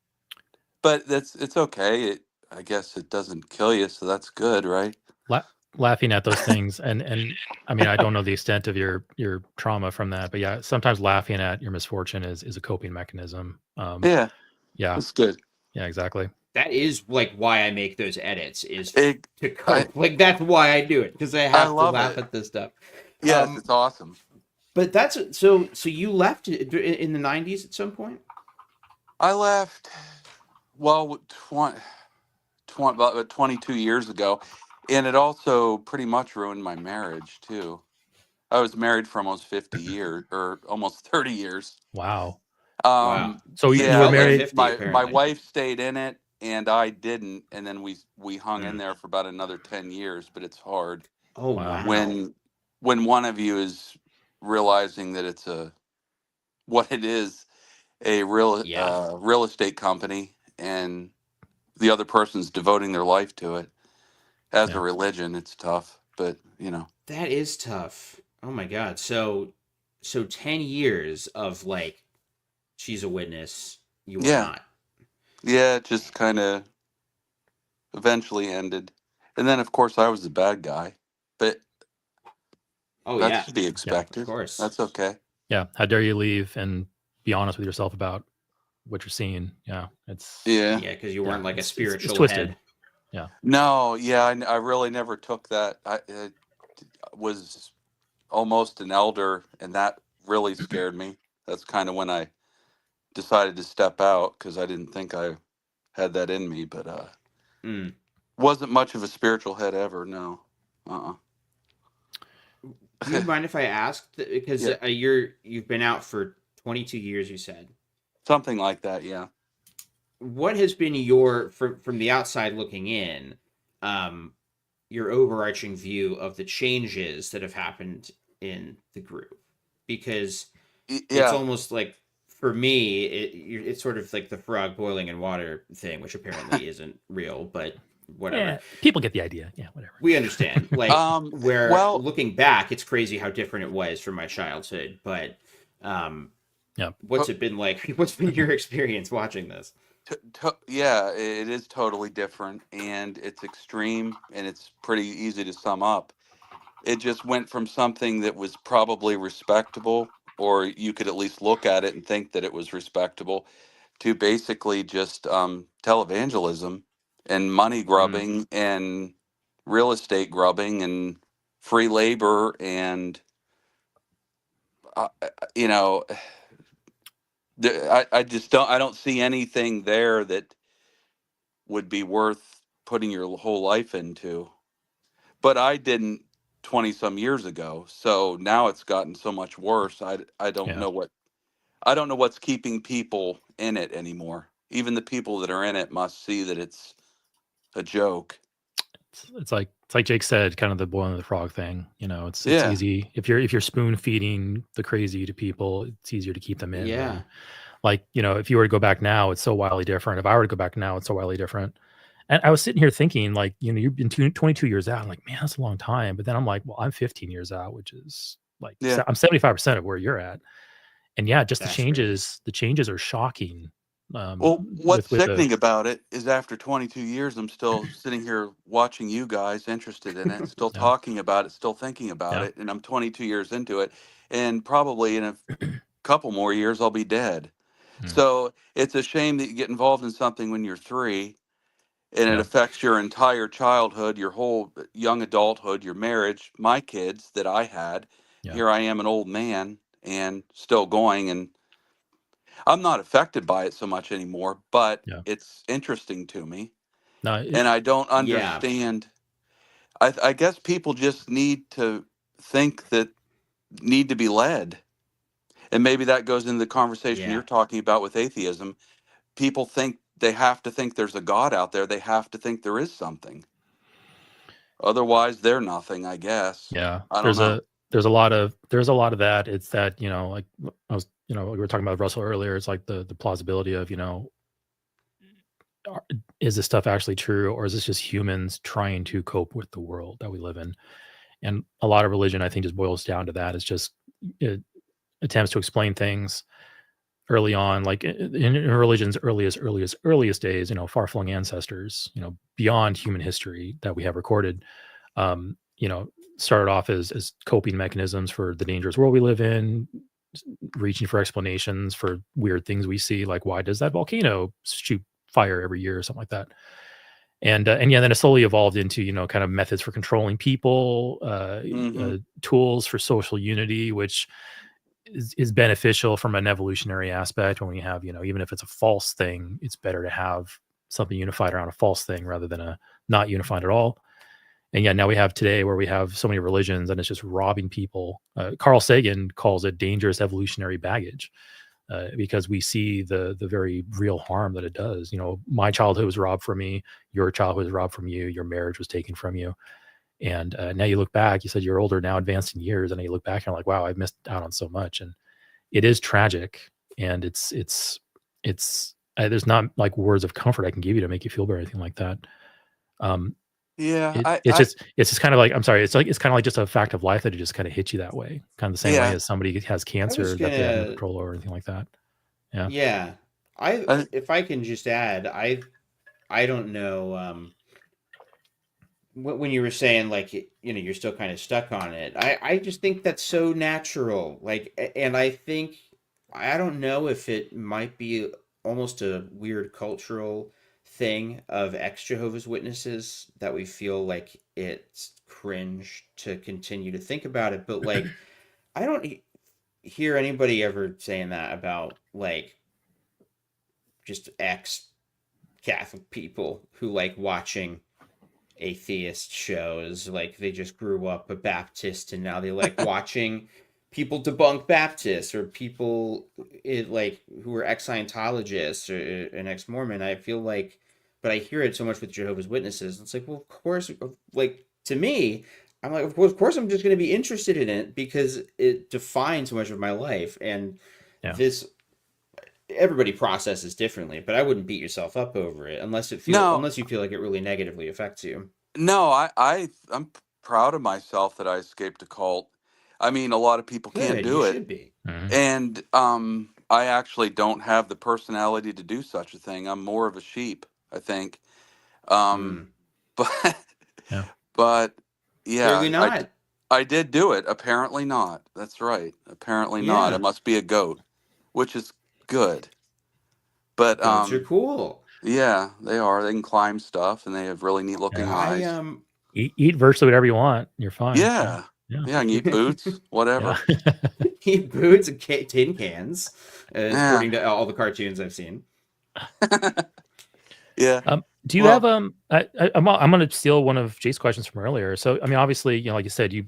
but it's okay. I guess it doesn't kill you, so that's good, right? Laughing at those things, and I mean, I don't know the extent of your trauma from that, but yeah, sometimes laughing at your misfortune is a coping mechanism. Yeah, that's good. Yeah, exactly. That is like why I make those edits is to cope. Like that's why I do it, because I have to laugh at this stuff. Yes, it's awesome. But that's so you left in the 90s at some point? I left about 22 years ago, and it also pretty much ruined my marriage too. I was married for almost 50 years or almost 30 years. Wow. Wow. So you were married. My wife stayed in it, and I didn't, and then we hung in there for about another 10 years. But it's hard. Oh wow. When one of you is realizing that it's a real estate company, and the other person's devoting their life to it as a religion, it's tough. But that is tough. Oh my God. So 10 years of like. She's a witness. You were not. Yeah, it just kind of eventually ended. And then, of course, I was the bad guy. But that's to be expected. Of course. That's okay. Yeah. How dare you leave and be honest with yourself about what you're seeing? Yeah. Yeah, because you weren't like a spiritual it's twisted. head. Yeah. No, I really never took that. I was almost an elder, and that really scared me. That's kind of when I decided to step out, because I didn't think I had that in me, but wasn't much of a spiritual head ever. No. Do you mind if I ask? Because Yeah. You've been out for 22 years, you said. Something like that, yeah. What has been your, from the outside looking in, your overarching view of the changes that have happened in the group? Because it's almost like, for me, it's sort of like the frog boiling in water thing, which apparently isn't real, but whatever. Yeah, people get the idea. Yeah, whatever. We understand. Like, well, looking back, it's crazy how different it was from my childhood. But what's it been like? What's been your experience watching this? Yeah, it is totally different, and it's extreme, and it's pretty easy to sum up. It just went from something that was probably respectable, or you could at least look at it and think that it was respectable, to basically just televangelism and money grubbing and real estate grubbing and free labor, and you know, I just don't see anything there that would be worth putting your whole life into. But I didn't 20 some years ago, so now it's gotten so much worse. I don't know what's keeping people in it anymore. Even the people that are in it must see that it's a joke. It's like Jake said, kind of the boiling the frog thing. It's easy if you're spoon feeding the crazy to people. It's easier to keep them in. Yeah. Like, if you were to go back now, it's so wildly different. If I were to go back now, it's so wildly different. And I was sitting here thinking, like, you've been 22 years out. I'm like, man, that's a long time. But then I'm like, well, I'm 15 years out, which is like, I'm 75% of where you're at. And just the changes are shocking. Well, what's sickening about it is after 22 years, I'm still sitting here watching you guys, interested in it, still talking about it, still thinking about it. And I'm 22 years into it. And probably in a couple more years, I'll be dead. So it's a shame that you get involved in something when you're 3, and it affects your entire childhood, your whole young adulthood, your marriage, my kids that I had. Here I am, an old man, and still going, and I'm not affected by it so much anymore, but it's interesting to me. And I don't understand. I guess people just need to think that need to be led. And maybe that goes into the conversation you're talking about with atheism. People think they have to think there's a God out there. They have to think there is something. Otherwise, they're nothing, I guess. Yeah. I don't know. There's a lot of that. It's that, like I was, we were talking about Russell earlier. It's like the plausibility of, is this stuff actually true, or is this just humans trying to cope with the world that we live in? And a lot of religion, I think, just boils down to that. It's just attempts to explain things early on, like in religion's earliest days, far-flung ancestors, beyond human history that we have recorded, started off as coping mechanisms for the dangerous world we live in, reaching for explanations for weird things we see, like why does that volcano shoot fire every year or something like that. And then it slowly evolved into, kind of methods for controlling people, tools for social unity, which is beneficial from an evolutionary aspect. When we have, even if it's a false thing, it's better to have something unified around a false thing rather than a not unified at all. And now we have today where we have so many religions and it's just robbing people. Carl Sagan calls it dangerous evolutionary baggage, because we see the very real harm that it does. My childhood was robbed from me. Your childhood was robbed from you. Your marriage was taken from you. And now you look back, you said you're older now, advanced in years, and now you look back and you're like, wow, I've missed out on so much. And it is tragic. And it's there's not like words of comfort I can give you to make you feel better or anything like that. It's just kind of like, I'm sorry, it's kind of like just a fact of life that it just kind of hits you that way, kind of the same way as somebody has cancer that they have no control over or anything like that. If I can just add, I don't know, when you were saying, like, you're still kind of stuck on it, I just think that's so natural. Like, and I think, I don't know if it might be almost a weird cultural thing of ex-Jehovah's Witnesses, that we feel like it's cringe to continue to think about it. But like, I don't hear anybody ever saying that about like just ex-Catholic people who like watching atheist shows. Like they just grew up a Baptist and now they like watching people debunk Baptists or people like who are ex-Scientologists or an ex-Mormon. I feel like, but I hear it so much with Jehovah's Witnesses. It's like, well, of course, like to me, I'm like, of course, I'm just going to be interested in it because it defines so much of my life. And this, everybody processes differently, but I wouldn't beat yourself up over it unless you feel like it really negatively affects you. No, I'm proud of myself that I escaped a cult. I mean, a lot of people can't do it. Should be. And I actually don't have the personality to do such a thing. I'm more of a sheep, I think. But yeah, clearly not. I did do it. Apparently not. That's right. Apparently not. I must be a goat, which is good. But goats are cool. Yeah, they are. They can climb stuff, and they have really neat looking eyes. Eat virtually whatever you want. You're fine. Yeah, I can eat boots, whatever. Eat boots and tin cans, according to all the cartoons I've seen. Yeah. Do you have I'm going to steal one of Jay's questions from earlier. So I mean, obviously, you know, like you said, you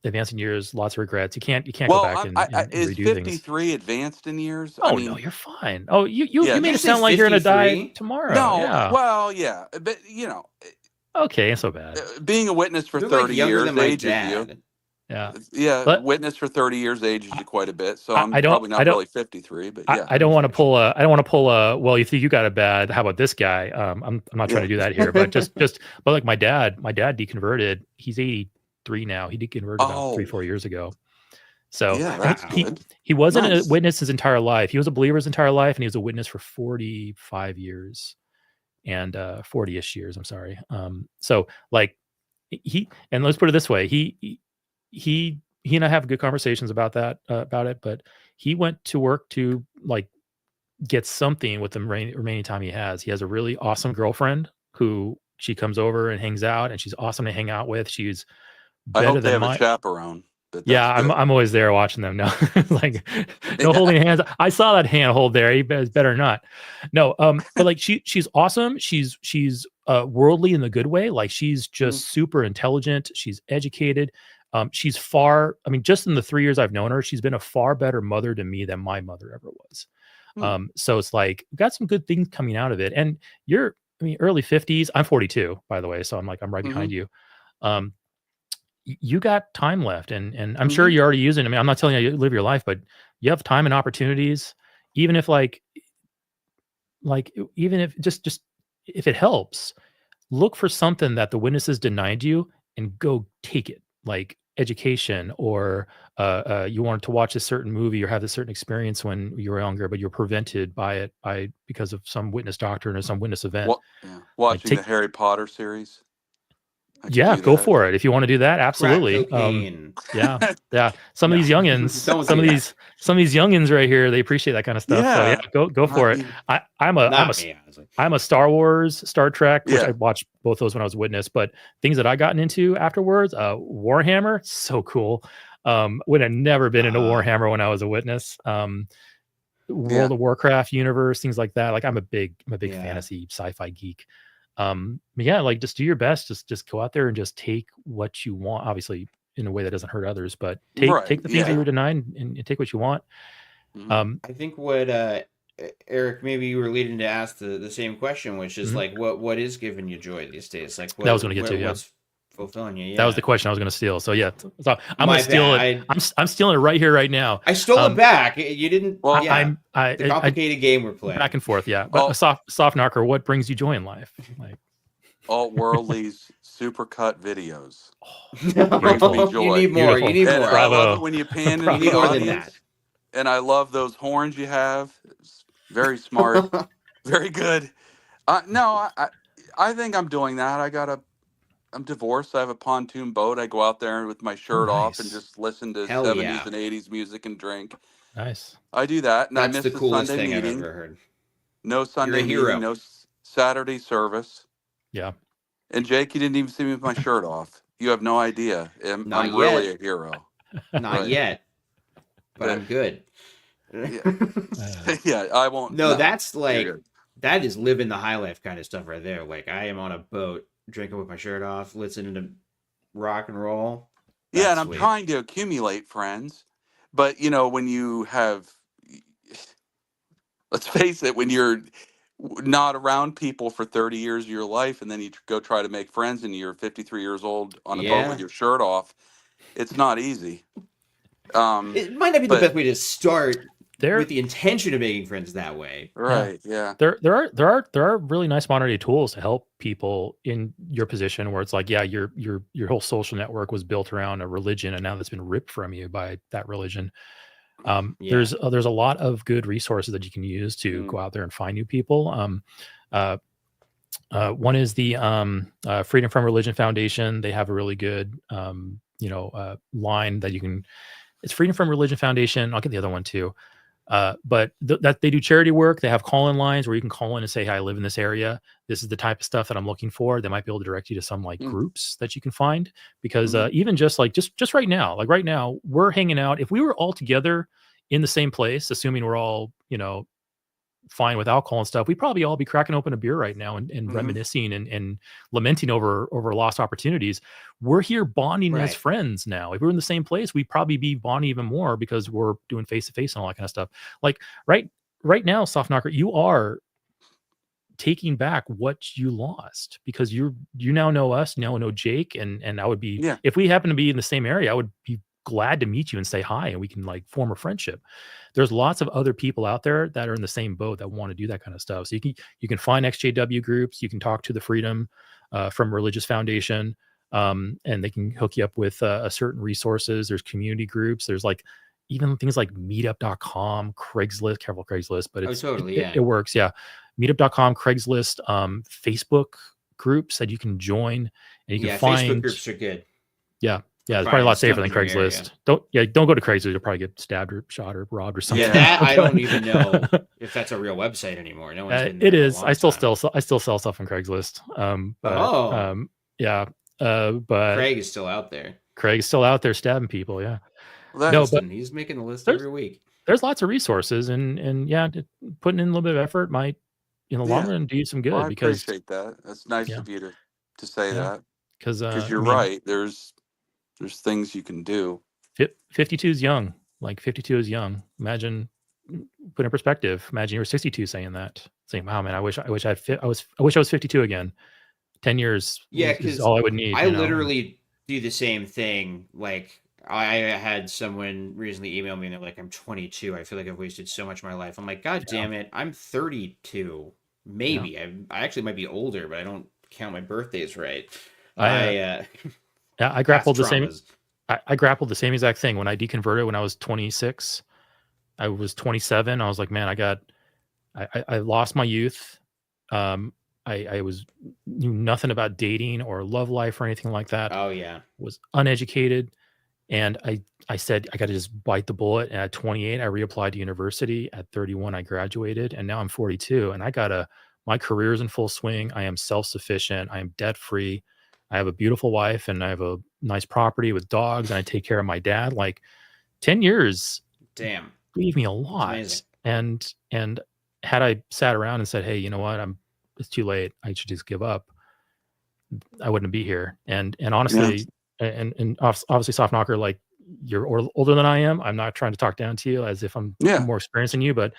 advanced in years, lots of regrets. You can't go back and is redo 53 things. Advanced in years? Oh, I mean, no, you're fine. Oh, you made it sound like you're going to die tomorrow. No, yeah. Well, yeah, but you know. Okay, ain't so bad. Being a witness for 30 years ages you. Yeah. But, witness for 30 years ages you quite a bit. So I'm probably not really 53, but yeah. I don't want to pull a well, you think you got it bad. How about this guy? I'm not trying to do that here, but but like my dad deconverted. He's 83 now. He deconverted about 3-4 years ago. So he wasn't a witness his entire life. He was a believer his entire life, and he was a witness for 45 years and 40-ish years. I'm sorry. So like and let's put it this way, he and I have good conversations about it, but he went to work to like get something with the remaining time he has. He has a really awesome girlfriend who she comes over and hangs out, and she's awesome to hang out with. She's better I hope they than have a chaperone. Yeah, I'm always there watching them. No, like no holding hands. I saw that hand hold there. He better not. No, but like she's awesome. She's worldly in the good way. Like she's just super intelligent. She's educated. She's far. I mean, just in the 3 years I've known her, she's been a far better mother to me than my mother ever was. So it's like we've got some good things coming out of it. And early 50s. I'm 42, by the way, so I'm right behind you. You got time left, and I'm sure you're already using. I mean, I'm not telling you to live your life, but you have time and opportunities. Even if even if just if it helps, look for something that the witnesses denied you and go take it. Like education, or you wanted to watch a certain movie or have a certain experience when you were younger, but you're prevented by it because of some witness doctrine or some witness event. Watching the Harry Potter series. Yeah, go for it if you want to do that. Absolutely. Yeah. Some of these youngins, some of these youngins right here, they appreciate that kind of stuff. Yeah. So yeah, go for it. I'm a Star Wars, Star Trek, which I watched both those when I was a witness. But things that I gotten into afterwards, Warhammer, so cool. Would have never been into Warhammer when I was a witness. World of Warcraft universe, things like that. Like I'm a big fantasy sci-fi geek. Like just do your best. Just go out there and just take what you want, obviously in a way that doesn't hurt others, but take the things that you were denied and take what you want. I think what Eric, maybe you were leading to ask the same question, which is like what is giving you joy these days? Like what, that was going to get to what's fulfilling you. That was the question I was going to steal. So so I'm going to steal it. I'm stealing it right here, right now. I stole it back. You didn't. Well, the complicated game we're playing. Back and forth. Yeah. But soft knocker. What brings you joy in life? Like alt worldly's supercut videos. Brings me joy. You need more. You need more. I love it when you pan into the audience. And I love those horns you have. It's very smart. Very good. No, I think I'm doing that. I'm divorced. I have a pontoon boat. I go out there with my shirt off and just listen to 70s and 80s music and drink. Nice. I do that. And that's I miss the coolest Sunday thing meeting. I've ever heard. No Sunday meeting, no Saturday service. Yeah. And Jake, you didn't even see me with my shirt off. You have no idea. I'm Not really yet. a hero. Not Right. yet, but I'm good. Yeah, I won't. No, that's you're like good. that is living the high life kind of stuff right there. Like I am on a boat, drinking with my shirt off, listening to rock and roll. Yeah, That's and I'm sweet. trying to accumulate friends. But, you know, when you have, let's face it, when you're not around people for 30 years of your life and then you go try to make friends and you're 53 years old on a boat with Yeah. your shirt off, it's not easy. It might not be the but- best way to start There- with the intention of making friends that way. Right. Yeah. There are really nice modern day tools to help people in your position where it's like, yeah, your whole social network was built around a religion and now that's been ripped from you by that religion. There's a lot of good resources that you can use to go out there and find new people. One is the Freedom from Religion Foundation. They have a really good line that you can. It's Freedom from Religion Foundation. I'll get the other one too. But that they do charity work. They have call-in lines where you can call in and say, "Hey, I live in this area. This is the type of stuff that I'm looking for." They might be able to direct you to some like groups that you can find because even just right now, we're hanging out. If we were all together in the same place, assuming we're all, fine with alcohol and stuff, we'd probably all be cracking open a beer right now and reminiscing and lamenting over lost opportunities. We're here bonding as friends now. If we were in the same place, we'd probably be bonding even more because we're doing face-to-face and all that kind of stuff. Like right now, Soft Knocker, you are taking back what you lost because you now know us, now know Jake, and I would be, if we happen to be in the same area, I would be glad to meet you and say hi and we can like form a friendship. There's lots of other people out there that are in the same boat that want to do that kind of stuff. So you can find ExJW groups, you can talk to the Freedom from Religious Foundation, and they can hook you up with certain resources. There's community groups. There's like even things like meetup.com, Craigslist, careful Craigslist, but it works. Yeah. Meetup.com, Craigslist, Facebook groups that you can join and you can find. Facebook groups are good. Yeah. Yeah, it's probably a lot safer than Craigslist. Don't go to Craigslist. You'll probably get stabbed or shot or robbed or something. Yeah, that I don't even know if that's a real website anymore. No one's been there it is. in a long I still sell stuff on Craigslist. But Craig is still out there. Craig's still out there stabbing people. Yeah. Well, but he's making the list every week. There's lots of resources, and yeah, putting in a little bit of effort might, in the long run, do you some good. Well, I because appreciate that. That's nice of you to say that. Because you're right. There's things you can do. 52 is young. Like 52 is young. Imagine, put in perspective. Imagine you were 62 saying that. Saying, "Wow, man, I wish I was 52 again." 10 years. Yeah, is all I would need. I literally do the same thing. Like I had someone recently email me and they're like, "I'm 22. I feel like I've wasted so much of my life." I'm like, "God damn it! I'm 32. Maybe I actually might be older, but I don't count my birthdays right." I grappled the same. I grappled the same exact thing when I deconverted when I was 26. I was 27. I was like, man, I lost my youth. I knew nothing about dating or love life or anything like that. Oh yeah, was uneducated, and I said I got to just bite the bullet. And at 28, I reapplied to university. At 31, I graduated, and now I'm 42, and my career is in full swing. I am self-sufficient. I am debt-free. I have a beautiful wife and I have a nice property with dogs and I take care of my dad. Like 10 years gave me a lot. And had I sat around and said, "Hey, you know what? It's too late. I should just give up," I wouldn't be here. And honestly, and obviously Soft Knocker, like you're older than I am. I'm not trying to talk down to you as if I'm more experienced than you, but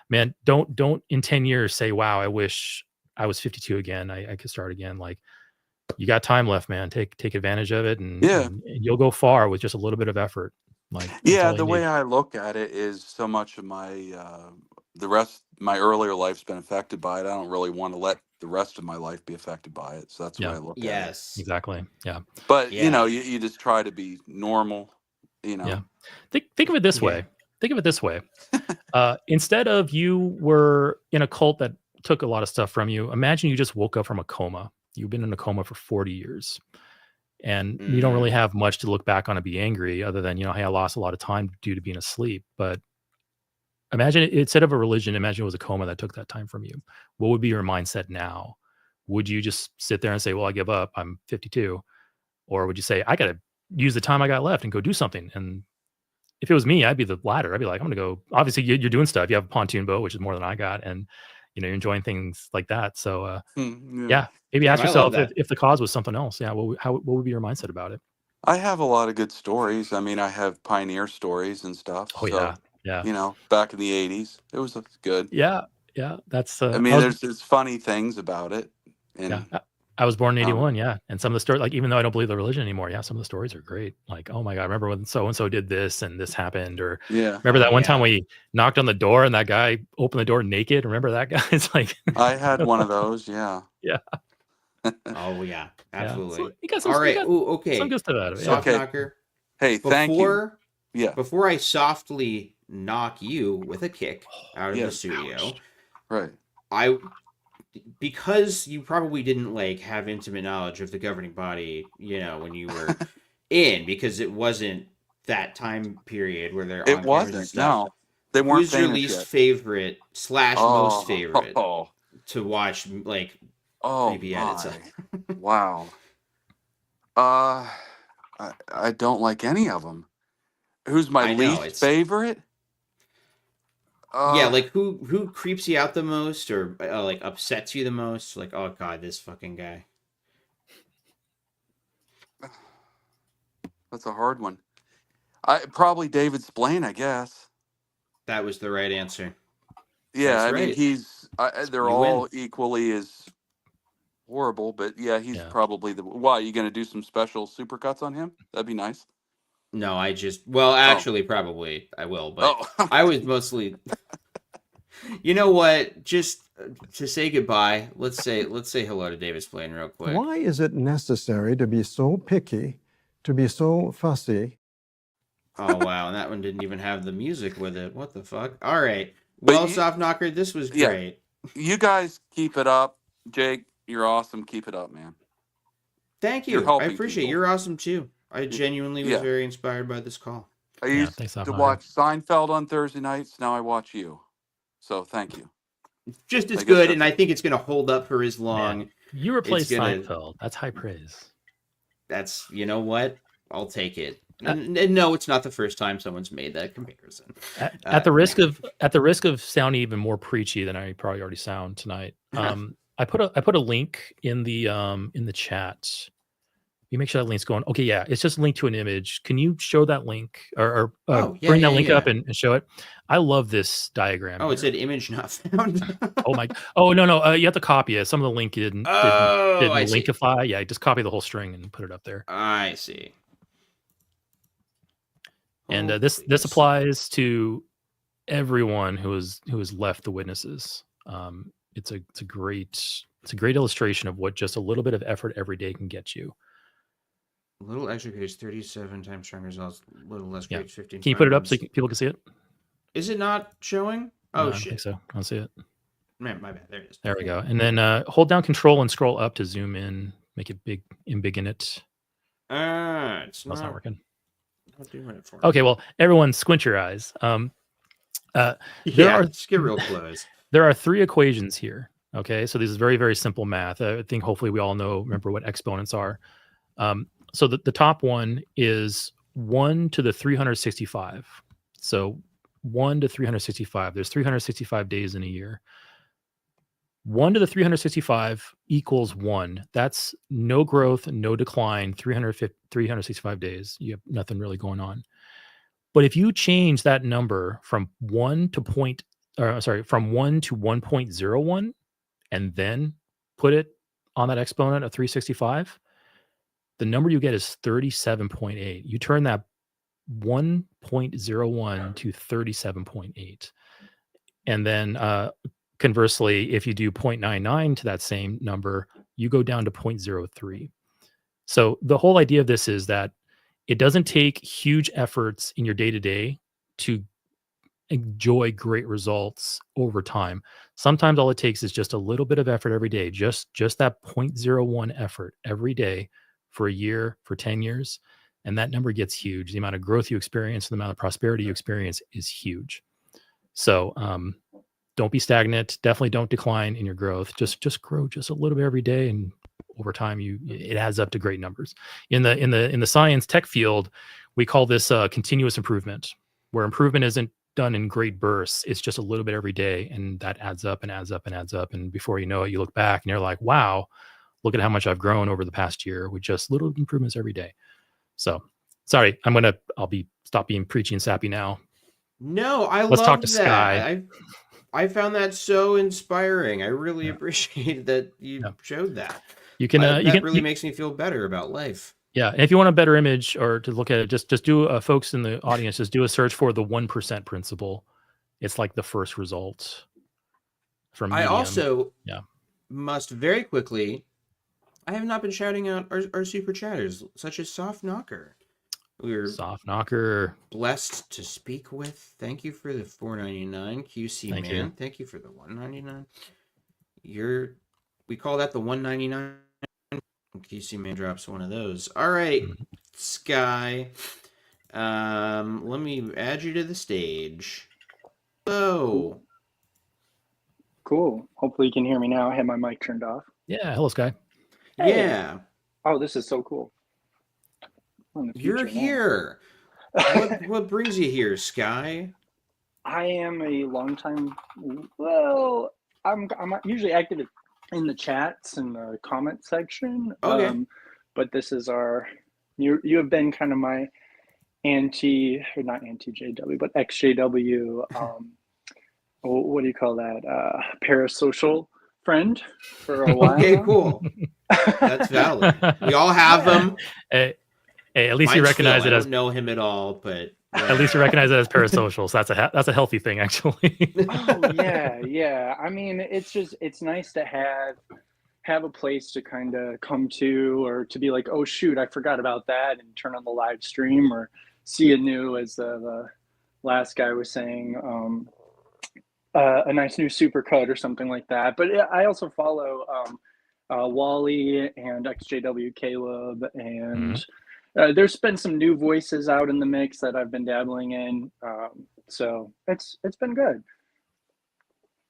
man, don't in 10 years say, "Wow, I wish I was 52 again. I could start again." Like, you got time left, man. Take advantage of it, and you'll go far with just a little bit of effort. Like, the way I look at it is so much of my my earlier life's been affected by it. I don't really want to let the rest of my life be affected by it. So that's the way I look at it. Exactly. Yeah. But you just try to be normal. Yeah. Think of it this way. Think of it this way. Instead of you were in a cult that took a lot of stuff from you, imagine you just woke up from a coma. You've been in a coma for 40 years and you don't really have much to look back on and be angry other than, hey, I lost a lot of time due to being asleep. But imagine instead of a religion, imagine it was a coma that took that time from you. What would be your mindset now? would you just sit there and say, well, I give up, I'm 52? Or would you say, I got to use the time I got left and go do something? And if it was me, I'd be the latter. I'd be like, I'm going to go, obviously you're doing stuff. You have a pontoon boat, which is more than I got. And, you're enjoying things like that. So, yeah, maybe ask yourself if the cause was something else. Yeah. What would be your mindset about it? I have a lot of good stories. I mean, I have pioneer stories and stuff. Oh, so, yeah. Back in the 80s, it was good. Yeah. That's, I mean, there's funny things about it. And I was born in 81. And some of the stories, like, even though I don't believe the religion anymore, some of the stories are great. Like, oh my God, remember when so-and-so did this and this happened? Or remember that one time we knocked on the door and that guy opened the door naked? Remember that guy? It's like, I had one of those. Yeah. Oh yeah, absolutely. So you got some, all right. Okay. Some good stuff out of it. Soft knocker. Hey, thank you. Before I softly knock you with a kick out of the studio, right? Because you probably didn't have intimate knowledge of the governing body, when you were in, because it wasn't that time period where they're it wasn't. No, they weren't. Who's your least favorite / most favorite to watch? Creepy edits. Wow. I don't like any of them. Who's my least favorite? Who creeps you out the most, or upsets you the most? Like, oh God, this fucking guy. That's a hard one. Probably David Splain, I guess. That was the right answer. Yeah, I mean, he's. They're all equally as horrible, but he's probably the. Why, are you going to do some special supercuts on him? That'd be nice. No, actually, probably I will, but I was mostly. You know what? Just to say goodbye, let's say hello to David Splain real quick. Why is it necessary to be so picky, to be so fussy? Oh wow, and that one didn't even have the music with it. What the fuck? All right. Well, Soft Knocker, this was great. You guys keep it up. Jake, you're awesome. Keep it up, man. Thank you. I appreciate it. You're awesome too. I genuinely was very inspired by this call. I used to watch Seinfeld on Thursday nights. Now I watch you. So thank you. Just as good, and I think it's going to hold up for as long. Man, you replaced Seinfeld. That's high praise. That's, you know what? I'll take it. And no, it's not the first time someone's made that comparison. At the risk of sounding even more preachy than I probably already sound tonight, I put a link in the chat. You make sure that link's going. Okay, yeah, it's just linked to an image. Can you show that link or bring that link up and show it? I love this diagram. Oh, it said image not found. Oh no, you have to copy it. Some of the link didn't linkify. Yeah, just copy the whole string and put it up there. I see. And this applies to everyone who has left the witnesses. It's a great illustration of what just a little bit of effort every day can get you. A little extra creates 37 times stronger results. A little less creates 15. Can you put it up so people can see it? Is it not showing? Oh, shit. I think so. I don't see it. Man, my bad. There it is. There we go. And then hold down Control and scroll up to zoom in. Make it big in it. It's not working. Not doing it for me. Okay, well, everyone just get real close. There are 3 equations here. Okay, so this is very, very simple math. I think hopefully we all remember what exponents are. So the top one is 1 to the 365. So 1 to 365. There's 365 days in a year. 1 to the 365 equals 1. That's no growth, no decline, 365 days. You have nothing really going on. But if you change that number from 1 to 1.01 and then put it on that exponent of 365, the number you get is 37.8. You turn that 1.01 to 37.8. And then conversely, if you do 0.99 to that same number, you go down to 0.03. So the whole idea of this is that it doesn't take huge efforts in your day-to-day to enjoy great results over time. Sometimes all it takes is just a little bit of effort every day, just that 0.01 effort every day for a year, for 10 years. And that number gets huge. The amount of growth you experience, the amount of prosperity you experience is huge. So don't be stagnant. Definitely don't decline in your growth. Just grow just a little bit every day, and over time, it adds up to great numbers. In the science tech field, we call this continuous improvement, where improvement isn't done in great bursts. It's just a little bit every day, and that adds up and adds up and adds up. And before you know it, you look back and you're like, wow, look at how much I've grown over the past year with just little improvements every day. So sorry, I'll stop being preachy and sappy now. No, Let's talk to that. Sky. I found that so inspiring. I really appreciate that you showed that. You can that really makes me feel better about life. Yeah, and if you want a better image or to look at it, just do folks in the audience, just do a search for the 1% principle. It's like the first result from Medium. I also must very quickly. I have not been shouting out our super chatters, such as Soft Knocker. We're Soft Knocker, blessed to speak with. Thank you for the $4.99 QC Thank man. you. Thank you for the $1.99. We call that the $1.99. QC man drops one of those. All right, Sky. Let me add you to the stage. Hello. Cool. Hopefully you can hear me now. I had my mic turned off. Yeah. Hello, Sky. Hey. Yeah. Oh, this is so cool. You're here. What brings you here, Sky? I am a longtime. Well, I'm usually active in the chats and the comment section. Okay. But this is you have been kind of my not anti-JW, but ExJW. What do you call that? Parasocial friend for a while. Okay, cool. That's valid. We all have them. Hey, at least you recognize it as. I don't know him at all, but at least you recognize it as parasocial. So that's a healthy thing, actually. Oh yeah. I mean, it's nice to have a place to kind of come to, or to be like, oh shoot, I forgot about that, and turn on the live stream, or see a new, as the last guy was saying, a nice new supercut or something like that. But I also follow Wally and ExJW Caleb, and there's been some new voices out in the mix that I've been dabbling in. So it's been good.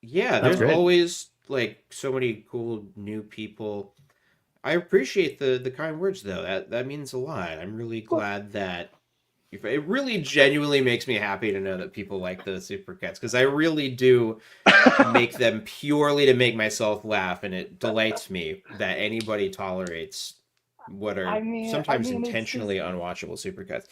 Yeah, there's always like so many cool new people. I appreciate the kind words though. That means a lot. I'm really glad that it really genuinely makes me happy to know that people like the supercuts, because I really do make them purely to make myself laugh, and it delights me that anybody tolerates what are sometimes intentionally unwatchable supercuts.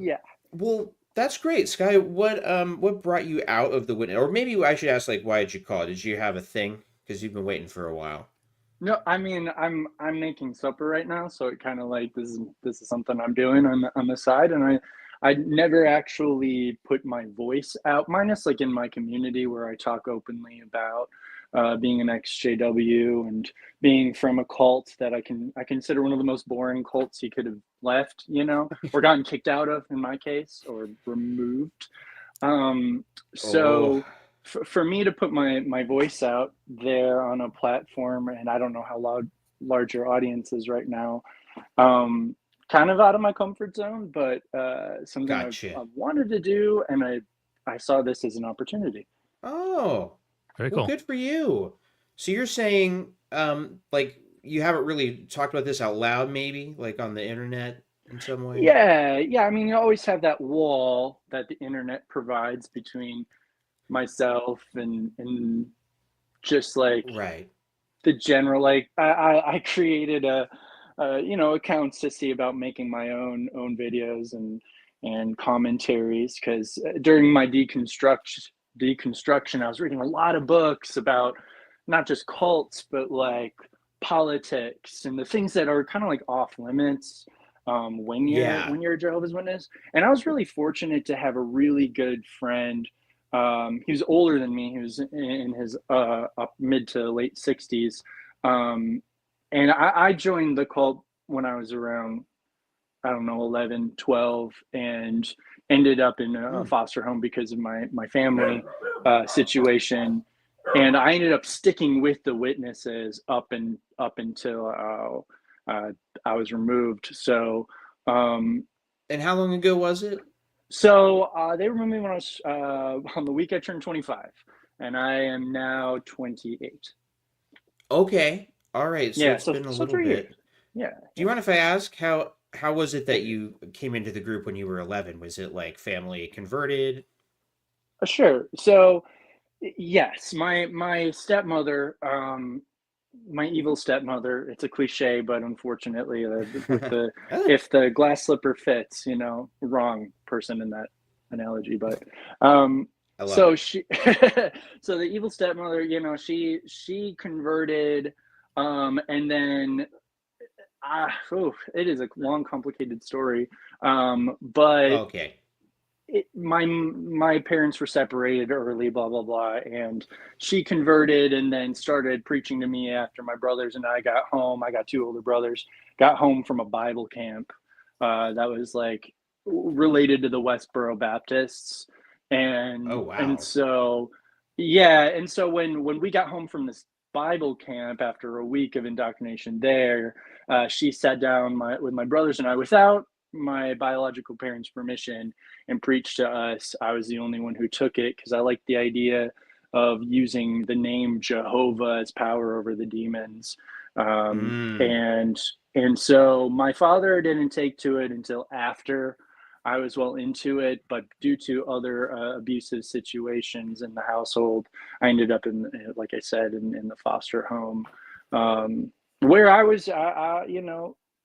Yeah. Well, that's great, Sky. What brought you out of the witness? Or maybe I should ask, like, why did you call? Did you have a thing? Because you've been waiting for a while. No, I mean, I'm making supper right now, so it kind of like this is something I'm doing on the side, and I never actually put my voice out, minus like in my community where I talk openly about being an ExJW and being from a cult that I consider one of the most boring cults he could have left, or gotten kicked out of, in my case, or removed. For me to put my voice out there on a platform, and I don't know how large your audience is right now, kind of out of my comfort zone, but something I've wanted to do, and I saw this as an opportunity. Oh, very cool. Good for you. So you're saying, like, you haven't really talked about this out loud, maybe, like on the internet in some way? Yeah. I mean, you always have that wall that the internet provides between myself and just like the general, like I created accounts to see about making my own videos and commentaries, because during my deconstruction I was reading a lot of books about not just cults but like politics and the things that are kind of like off limits when you're a Jehovah's Witness. And I was really fortunate to have a really good friend. He was older than me. He was in his mid to late 60s. And I joined the cult when I was around, 11, 12, and ended up in a foster home because of my family situation. And I ended up sticking with the witnesses up until I was removed. So, and how long ago was it? So they removed me when I was on the week I turned 25. and I am now 28. Okay. All right. So Yeah, it's so been a so little 3 bit. years. Yeah. Do you mind if I ask how was it that you came into the group when you were 11? Was it like family converted? Sure. So yes, my stepmother, my evil stepmother. It's a cliche, but unfortunately, with the if the glass slipper fits, wrong person in that analogy. But I love so it. she, so the evil stepmother, she converted, and then it is a long, complicated story. But Okay. my parents were separated early, blah blah blah, and she converted and then started preaching to me after my brothers and I got home. I got 2 older brothers, got home from a Bible camp that was like related to the Westboro Baptists, and Oh wow. and so yeah, and so when we got home from this Bible camp after a week of indoctrination there, she sat down with my brothers and I without my biological parents' permission and preached to us. I was the only one who took it because I liked the idea of using the name Jehovah as power over the demons. And so my father didn't take to it until after I was well into it, but due to other abusive situations in the household, I ended up like I said, in the foster home, where I was,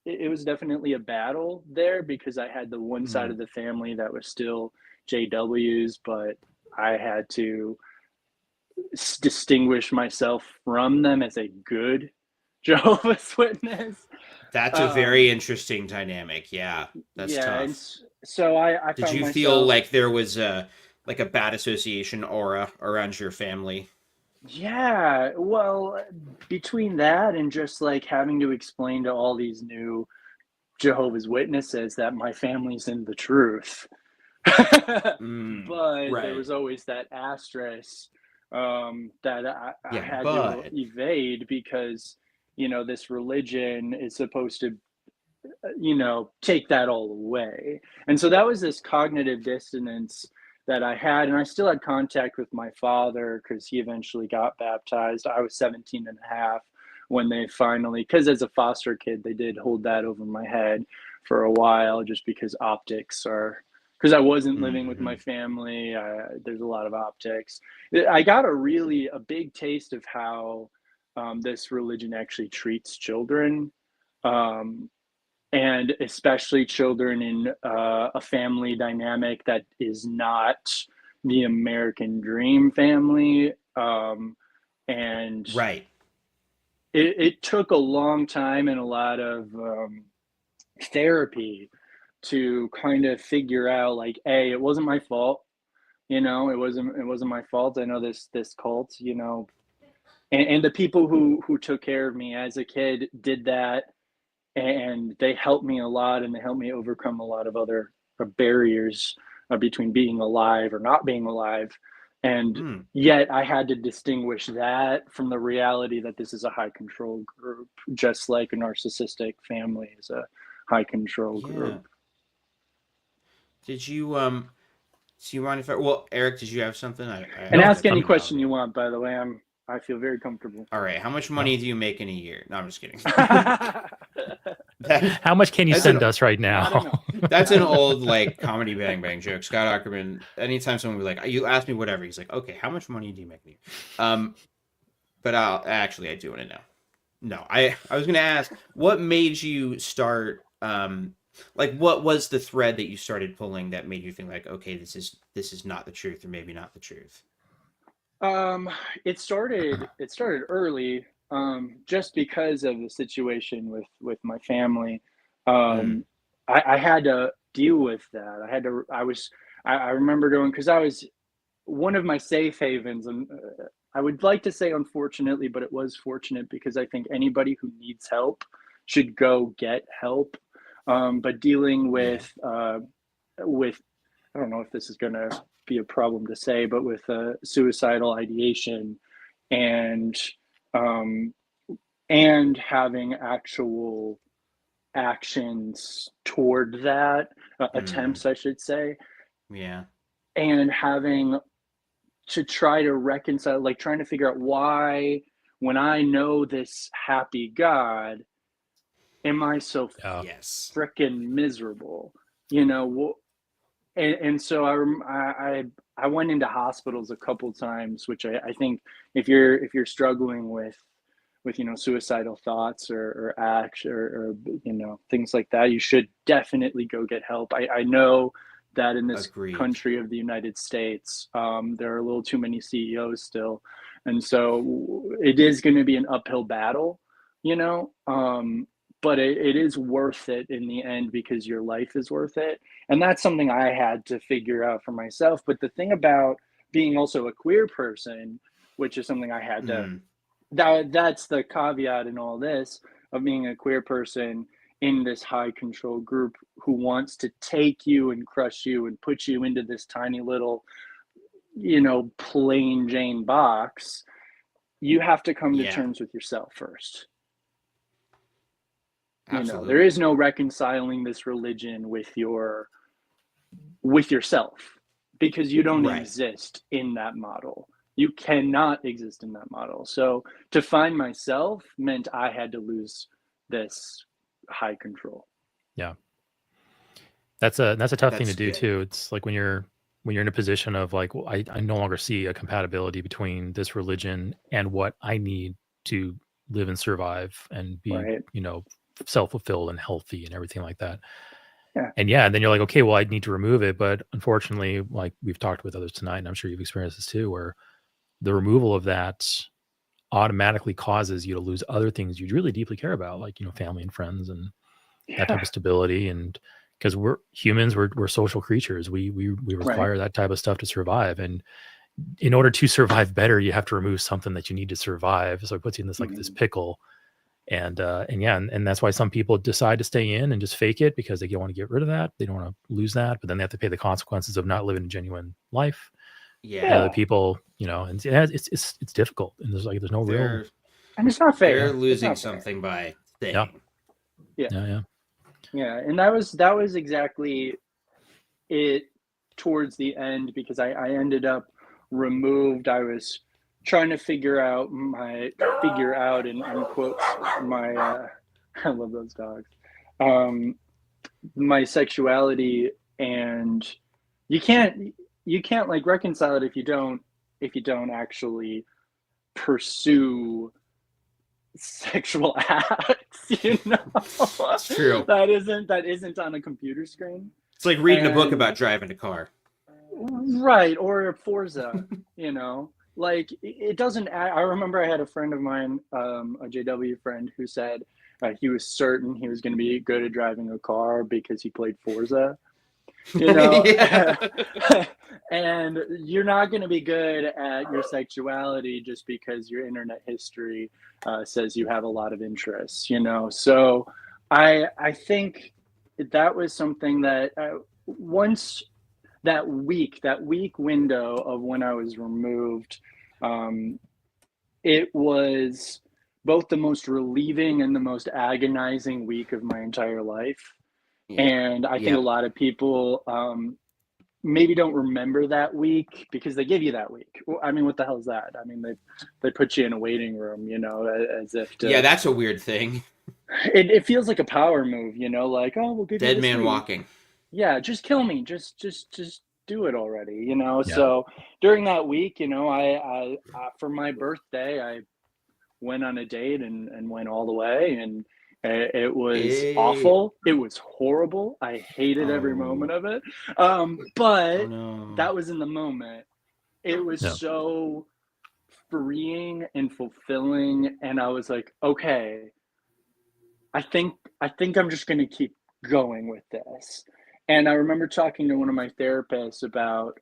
it was definitely a battle there because I had the one side of the family that was still JWs, but I had to distinguish myself from them as a good Jehovah's Witness. That's a very interesting dynamic. Yeah, that's tough. And so I Did found you feel like there was a bad association aura around your family? Yeah, well, between that and just like having to explain to all these new Jehovah's Witnesses that my family's in the truth. But there was always that asterisk that I had to evade because, this religion is supposed to, take that all away. And so that was this cognitive dissonance that I had. And I still had contact with my father because he eventually got baptized. I was 17 and a half when they finally, because as a foster kid, they did hold that over my head for a while just because because I wasn't living with my family. There's a lot of optics. I got a big taste of how this religion actually treats children, and especially children in a family dynamic that is not the American dream family. And right. It took a long time and a lot of therapy to kind of figure out like, hey, it wasn't my fault. It wasn't my fault. I know this cult, and the people who took care of me as a kid did that, and they helped me a lot, and they helped me overcome a lot of other barriers between being alive or not being alive. And yet I had to distinguish that from the reality that this is a high control group, just like a narcissistic family is a high control group. Did you do you mind if Eric, did you have something? And ask any question you want, by the way. I feel very comfortable. All right. How much money do you make in a year? No, I'm just kidding. How much can you send us right now? That's an old like comedy Bang Bang joke. Scott Ackerman, anytime someone would be like, you ask me whatever, he's like, okay, how much money do you make in a year? But I do want to know. No, I was gonna ask, what made you start like what was the thread that you started pulling that made you think like, okay, this is not the truth, or maybe not the truth? It started early, just because of the situation with my family. I had to deal with that. I remember going, because I was one of my safe havens, and I would like to say unfortunately, but it was fortunate because I think anybody who needs help should go get help. But dealing with I don't know if this is going to be a problem to say, but with suicidal ideation and having actual actions toward that, attempts, I should say. Yeah. And having to try to reconcile, like trying to figure out why, when I know this happy God, am I so freaking miserable? You know, and so I went into hospitals a couple times, which I think if you're struggling with suicidal thoughts or acts or things like that, you should definitely go get help. I know that in this country of the United States, there are a little too many CEOs still, and so it is going to be an uphill battle, but it is worth it in the end, because your life is worth it. And that's something I had to figure out for myself. But the thing about being also a queer person, which is something I had to, that's the caveat in all this, of being a queer person in this high control group who wants to take you and crush you and put you into this tiny little, plain Jane box. You have to come to terms with yourself first. Absolutely. There is no reconciling this religion with yourself, because you don't exist in that model. You cannot exist in that model. So to find myself meant I had to lose this high control. Yeah. That's a tough thing to do too. It's like when you're in a position of like, well, I no longer see a compatibility between this religion and what I need to live and survive and be, self-fulfilled and healthy and everything like that. Yeah. And then you're like, okay, well, I need to remove it. But unfortunately, like we've talked with others tonight, and I'm sure you've experienced this too, where the removal of that automatically causes you to lose other things you really deeply care about, like, family and friends and that type of stability. And because we're humans, we're social creatures. We require that type of stuff to survive. And in order to survive better, you have to remove something that you need to survive. So it puts you in this, this pickle. And that's why some people decide to stay in and just fake it, because they don't want to get rid of that. They don't want to lose that, but then they have to pay the consequences of not living a genuine life. Yeah. Other people, and it's difficult, and there's no real, and it's not fair. They're losing something by staying. Yeah. And that was exactly it towards the end, because I ended up removed. I was trying to figure out in quotes my I love those dogs, my sexuality, and you can't like reconcile it if you don't actually pursue sexual acts. It's true. That isn't on a computer screen. It's like reading a book about driving a car, right? Or Forza. Like it doesn't. I remember I had a friend of mine, a JW friend, who said he was certain he was going to be good at driving a car because he played Forza. And you're not going to be good at your sexuality just because your internet history says you have a lot of interests. So I think that was something that once that week window of when I was removed, it was both the most relieving and the most agonizing week of my entire life. And I think a lot of people maybe don't remember that week because they give you that week. I mean, what the hell is that? I mean, they put you in a waiting room, as if to... Yeah, that's a weird thing. It feels like a power move, like, oh, we'll give you dead this man week. walking. Yeah, just kill me. Just do it already, So during that week, I for my birthday, I went on a date and went all the way, and it was awful. It was horrible. I hated every moment of it. But that was in the moment. It was so freeing and fulfilling, and I was like, okay, I think I'm just going to keep going with this. And I remember talking to one of my therapists about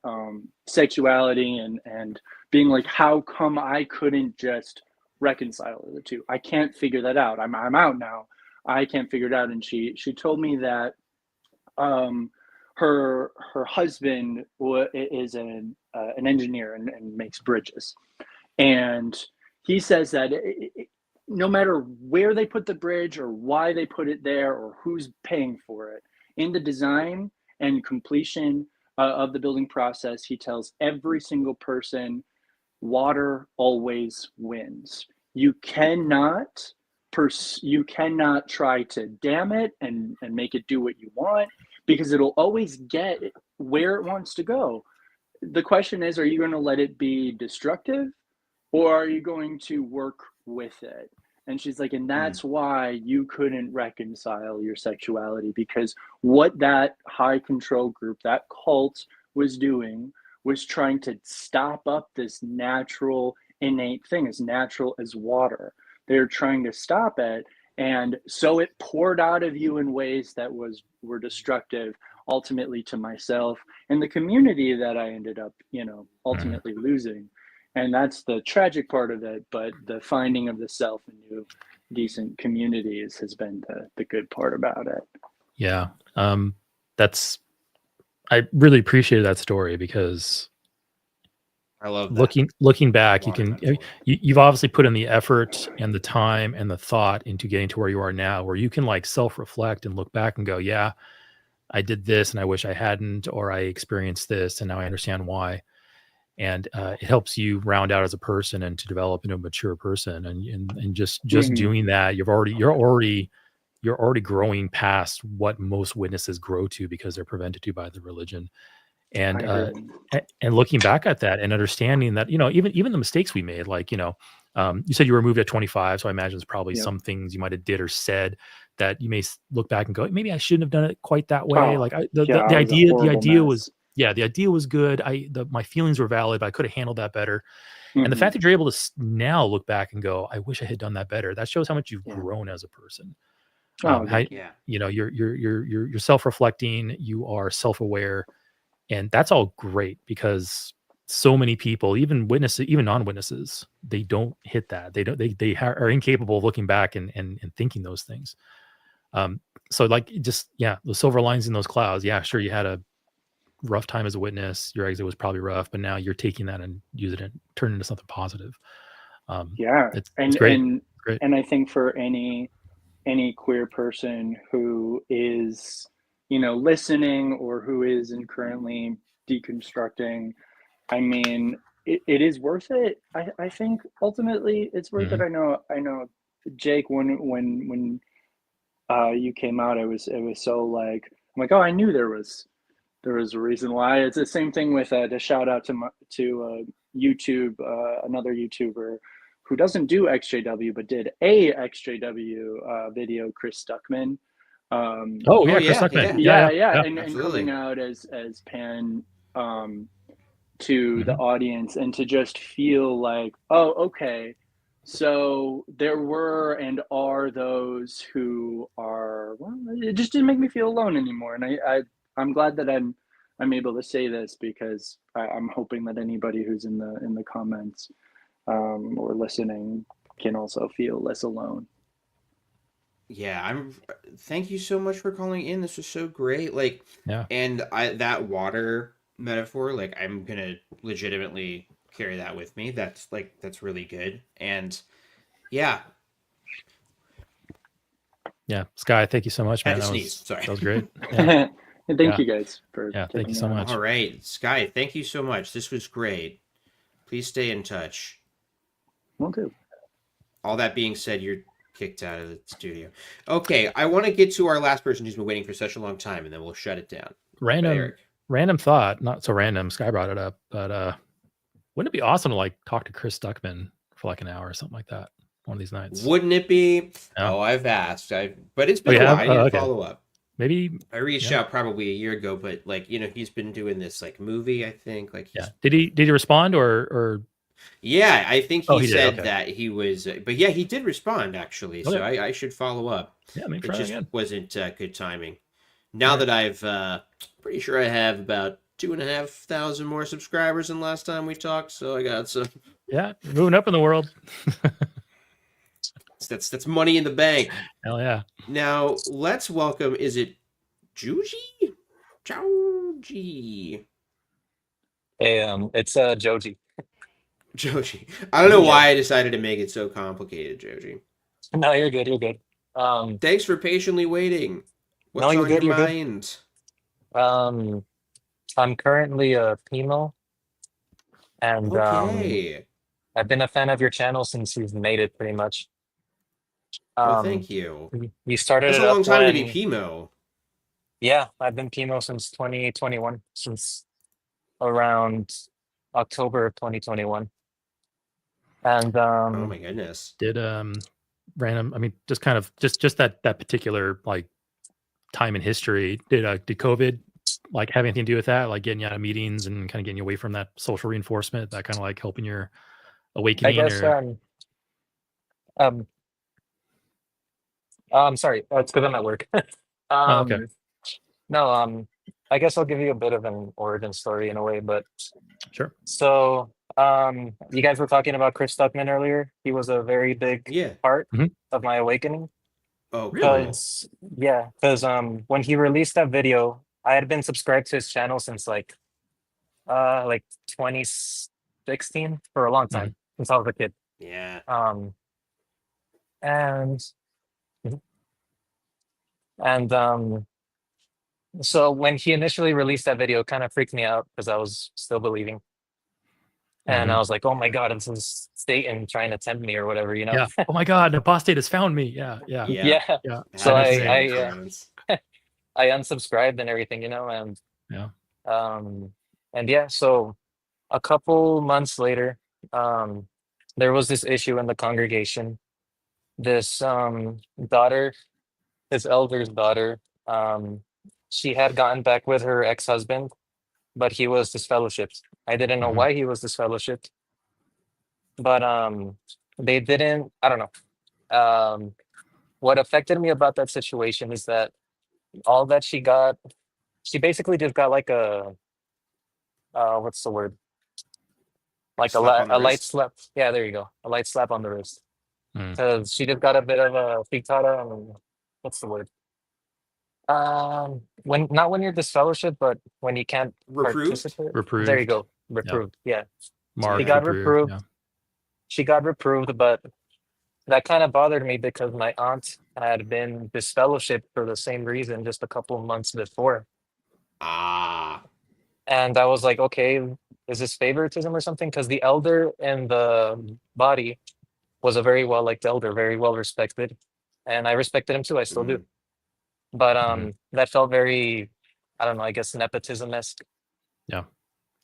sexuality and being like, how come I couldn't just reconcile the two? I can't figure that out. I'm out now. I can't figure it out. And she told me that her husband is an engineer and makes bridges. And he says that no matter where they put the bridge or why they put it there or who's paying for it, in the design and completion of the building process, he tells every single person, water always wins. You cannot try to dam it and make it do what you want, because it'll always get where it wants to go. The question is, are you going to let it be destructive, or are you going to work with it? And she's like, and that's why you couldn't reconcile your sexuality, because what that high control group, that cult, was doing was trying to stop up this natural, innate thing, as natural as water. They're trying to stop it. And so it poured out of you in ways that were destructive, ultimately to myself and the community that I ended up, ultimately losing. And that's the tragic part of it. But the finding of the self in new, decent communities has been the good part about it. Yeah. I really appreciated that story, because I love that. Looking back, you've obviously put in the effort and the time and the thought into getting to where you are now, where you can like self-reflect and look back and go, yeah, I did this and I wish I hadn't, or I experienced this and now I understand why. And it helps you round out as a person and to develop into a mature person. And just doing that, you're already growing past what most witnesses grow to, because they're prevented to by the religion. And looking back at that and understanding that, even the mistakes we made, like, you said you were moved at 25. So I imagine there's probably some things you might've did or said that you may look back and go, maybe I shouldn't have done it quite that way. The idea was good. My feelings were valid, but I could have handled that better. And the fact that you're able to now look back and go, I wish I had done that better, that shows how much you've grown as a person. You're self-reflecting, you are self-aware, and that's all great, because so many people, even witnesses, even non-witnesses, they don't hit that. They are incapable of looking back and thinking those things. So like, the silver lines in those clouds. Yeah, sure, you had a rough time as a witness. Your exit was probably rough, but now you're taking that and using it, turn it into something positive. It's great. And I think for any queer person who is, listening, or who is currently deconstructing, I mean, it is worth it. I think ultimately it's worth it. I know, Jake, when you came out, it was so like, I'm like, oh, I knew there was a reason why. It's the same thing with to shout out to YouTube, another YouTuber who doesn't do ExJW but did a ExJW video, Chris Stuckman. Chris Stuckman. And coming out as Pan to the audience, and to just feel like, oh, okay, so there were and are those who are, well, it just didn't make me feel alone anymore. And I'm glad that I'm able to say this, because I'm hoping that anybody who's in the comments or listening can also feel less alone. Yeah, thank you so much for calling in. This was so great. And that water metaphor, like, I'm gonna legitimately carry that with me. That's really good. And yeah, Sky, thank you so much, man. That was great. And thank you guys for thank you so much. All right, Sky, thank you so much. This was great. Please stay in touch. Will do. All that being said, you're kicked out of the studio. Okay, I want to get to our last person who's been waiting for such a long time, and then we'll shut it down. Random thought, not so random. Sky brought it up, but wouldn't it be awesome to like talk to Chris Stuckman for like an hour or something like that one of these nights? Wouldn't it be? Oh, I've asked. But it's been a while. I need to follow up. Maybe I reached out probably a year ago, but like, he's been doing this like movie, I think. Like, did he respond or? Yeah, I think he said that he was, but yeah, he did respond actually. So I should follow up. Yeah, maybe it just wasn't good timing. Now that I've pretty sure I have about 2,500 more subscribers than last time we talked. So I got some. Yeah, moving up in the world. That's money in the bank. Hell yeah. Now let's welcome. Is it Jouji? Jouji. Hey, it's Jouji. Jouji. I don't know why I decided to make it so complicated, Jouji. No, you're good. You're good. Thanks for patiently waiting. What's on your mind? I'm currently a PIMO, and Okay. I've been a fan of your channel since you've made it, pretty much. Oh, thank you. You started That's it a long up time to be when, PIMO. yeah, I've been PIMO since 2021, since around October of 2021. And Oh my goodness. Did random, I mean, just kind of just that particular like time in history, did COVID like have anything to do with that, like getting you out of meetings and kind of getting you away from that social reinforcement, that kind of like helping your I awakening? guess Or I'm sorry, it's because I'm at work. oh, okay. No, I guess I'll give you a bit of an origin story in a way, but Sure. so you guys were talking about Chris Stuckman earlier. He was a very big part of my awakening. Oh, really? Because when he released that video, I had been subscribed to his channel since like 2016, for a long time, since I was a kid. Yeah. And so when he initially released that video, it kind of freaked me out because I was still believing. And I was like, oh my God, this is Satan trying to tempt me or whatever, you know? Yeah. Oh my God, the apostate has found me. Yeah. Yeah. So I unsubscribed and everything, you know, and so a couple months later, there was this issue in the congregation. This daughter, his elder's daughter, she had gotten back with her ex-husband, but he was disfellowshipped. I didn't know why he was disfellowshipped, but they didn't, I don't know. What affected me about that situation is that all that she got, she basically just got like a what's the word? Like a light slap. Yeah, there you go. A light slap on the wrist. Because she just got a bit of a fritada and what's the word? When not when you're disfellowshipped, but when you can't participate. Reproved. There you go. Reproved. Yeah. Marked, she got reproved, reproved. yeah. She got reproved, but that kind of bothered me because my aunt had been disfellowshipped for the same reason just a couple of months before. And I was like, okay, is this favoritism or something? Because the elder in the body was a very well liked elder, very well respected, and I respected him too. I still do. But that felt very, I don't know, I guess nepotism-esque. Yeah.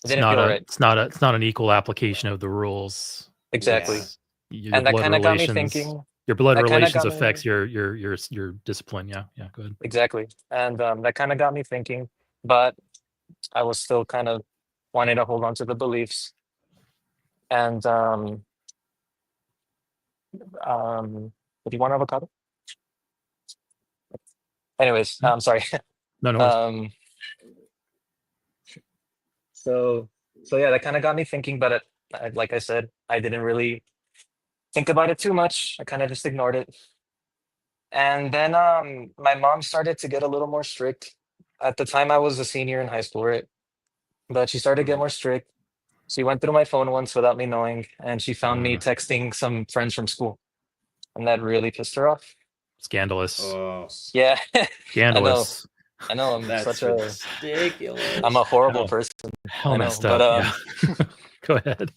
It didn't feel right. It's not an equal application of the rules. Exactly. Your And that blood kind of got me relations- thinking. Your blood that kinda relations got me- affects your discipline. Yeah. Go ahead. Exactly. And that kind of got me thinking, but I was still kind of wanting to hold on to the beliefs. And do you want avocado? Anyways, I'm sorry. No worries. So yeah, that kind of got me thinking, but like I said, I didn't really think about it too much. I kind of just ignored it. And then my mom started to get a little more strict. At the time, I was a senior in high school, right? But she started to get more strict. She went through my phone once without me knowing, and she found me texting some friends from school. And that really pissed her off. Scandalous. Yeah. Scandalous. I know. I'm That's such a ridiculous. I'm a horrible person. Hell I know, messed but up. Yeah. Go ahead.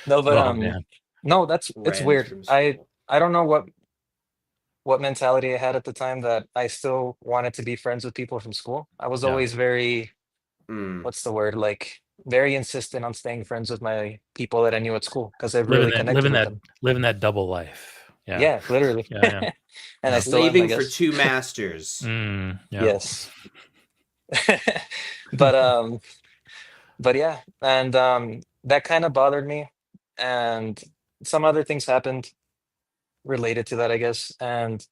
no, but Oh, man. no, it's Friends weird. from I don't know what mentality I had at the time that I still wanted to be friends with people from school. I was always very what's the word? Like very insistent on staying friends with my people that I knew at school because I really connected with them. Living that double life. Yeah. Yeah, literally. Yeah. And I still am, I Slaving for guess. two masters. Yeah. Yes. but yeah, and that kind of bothered me, and some other things happened related to that, I guess, and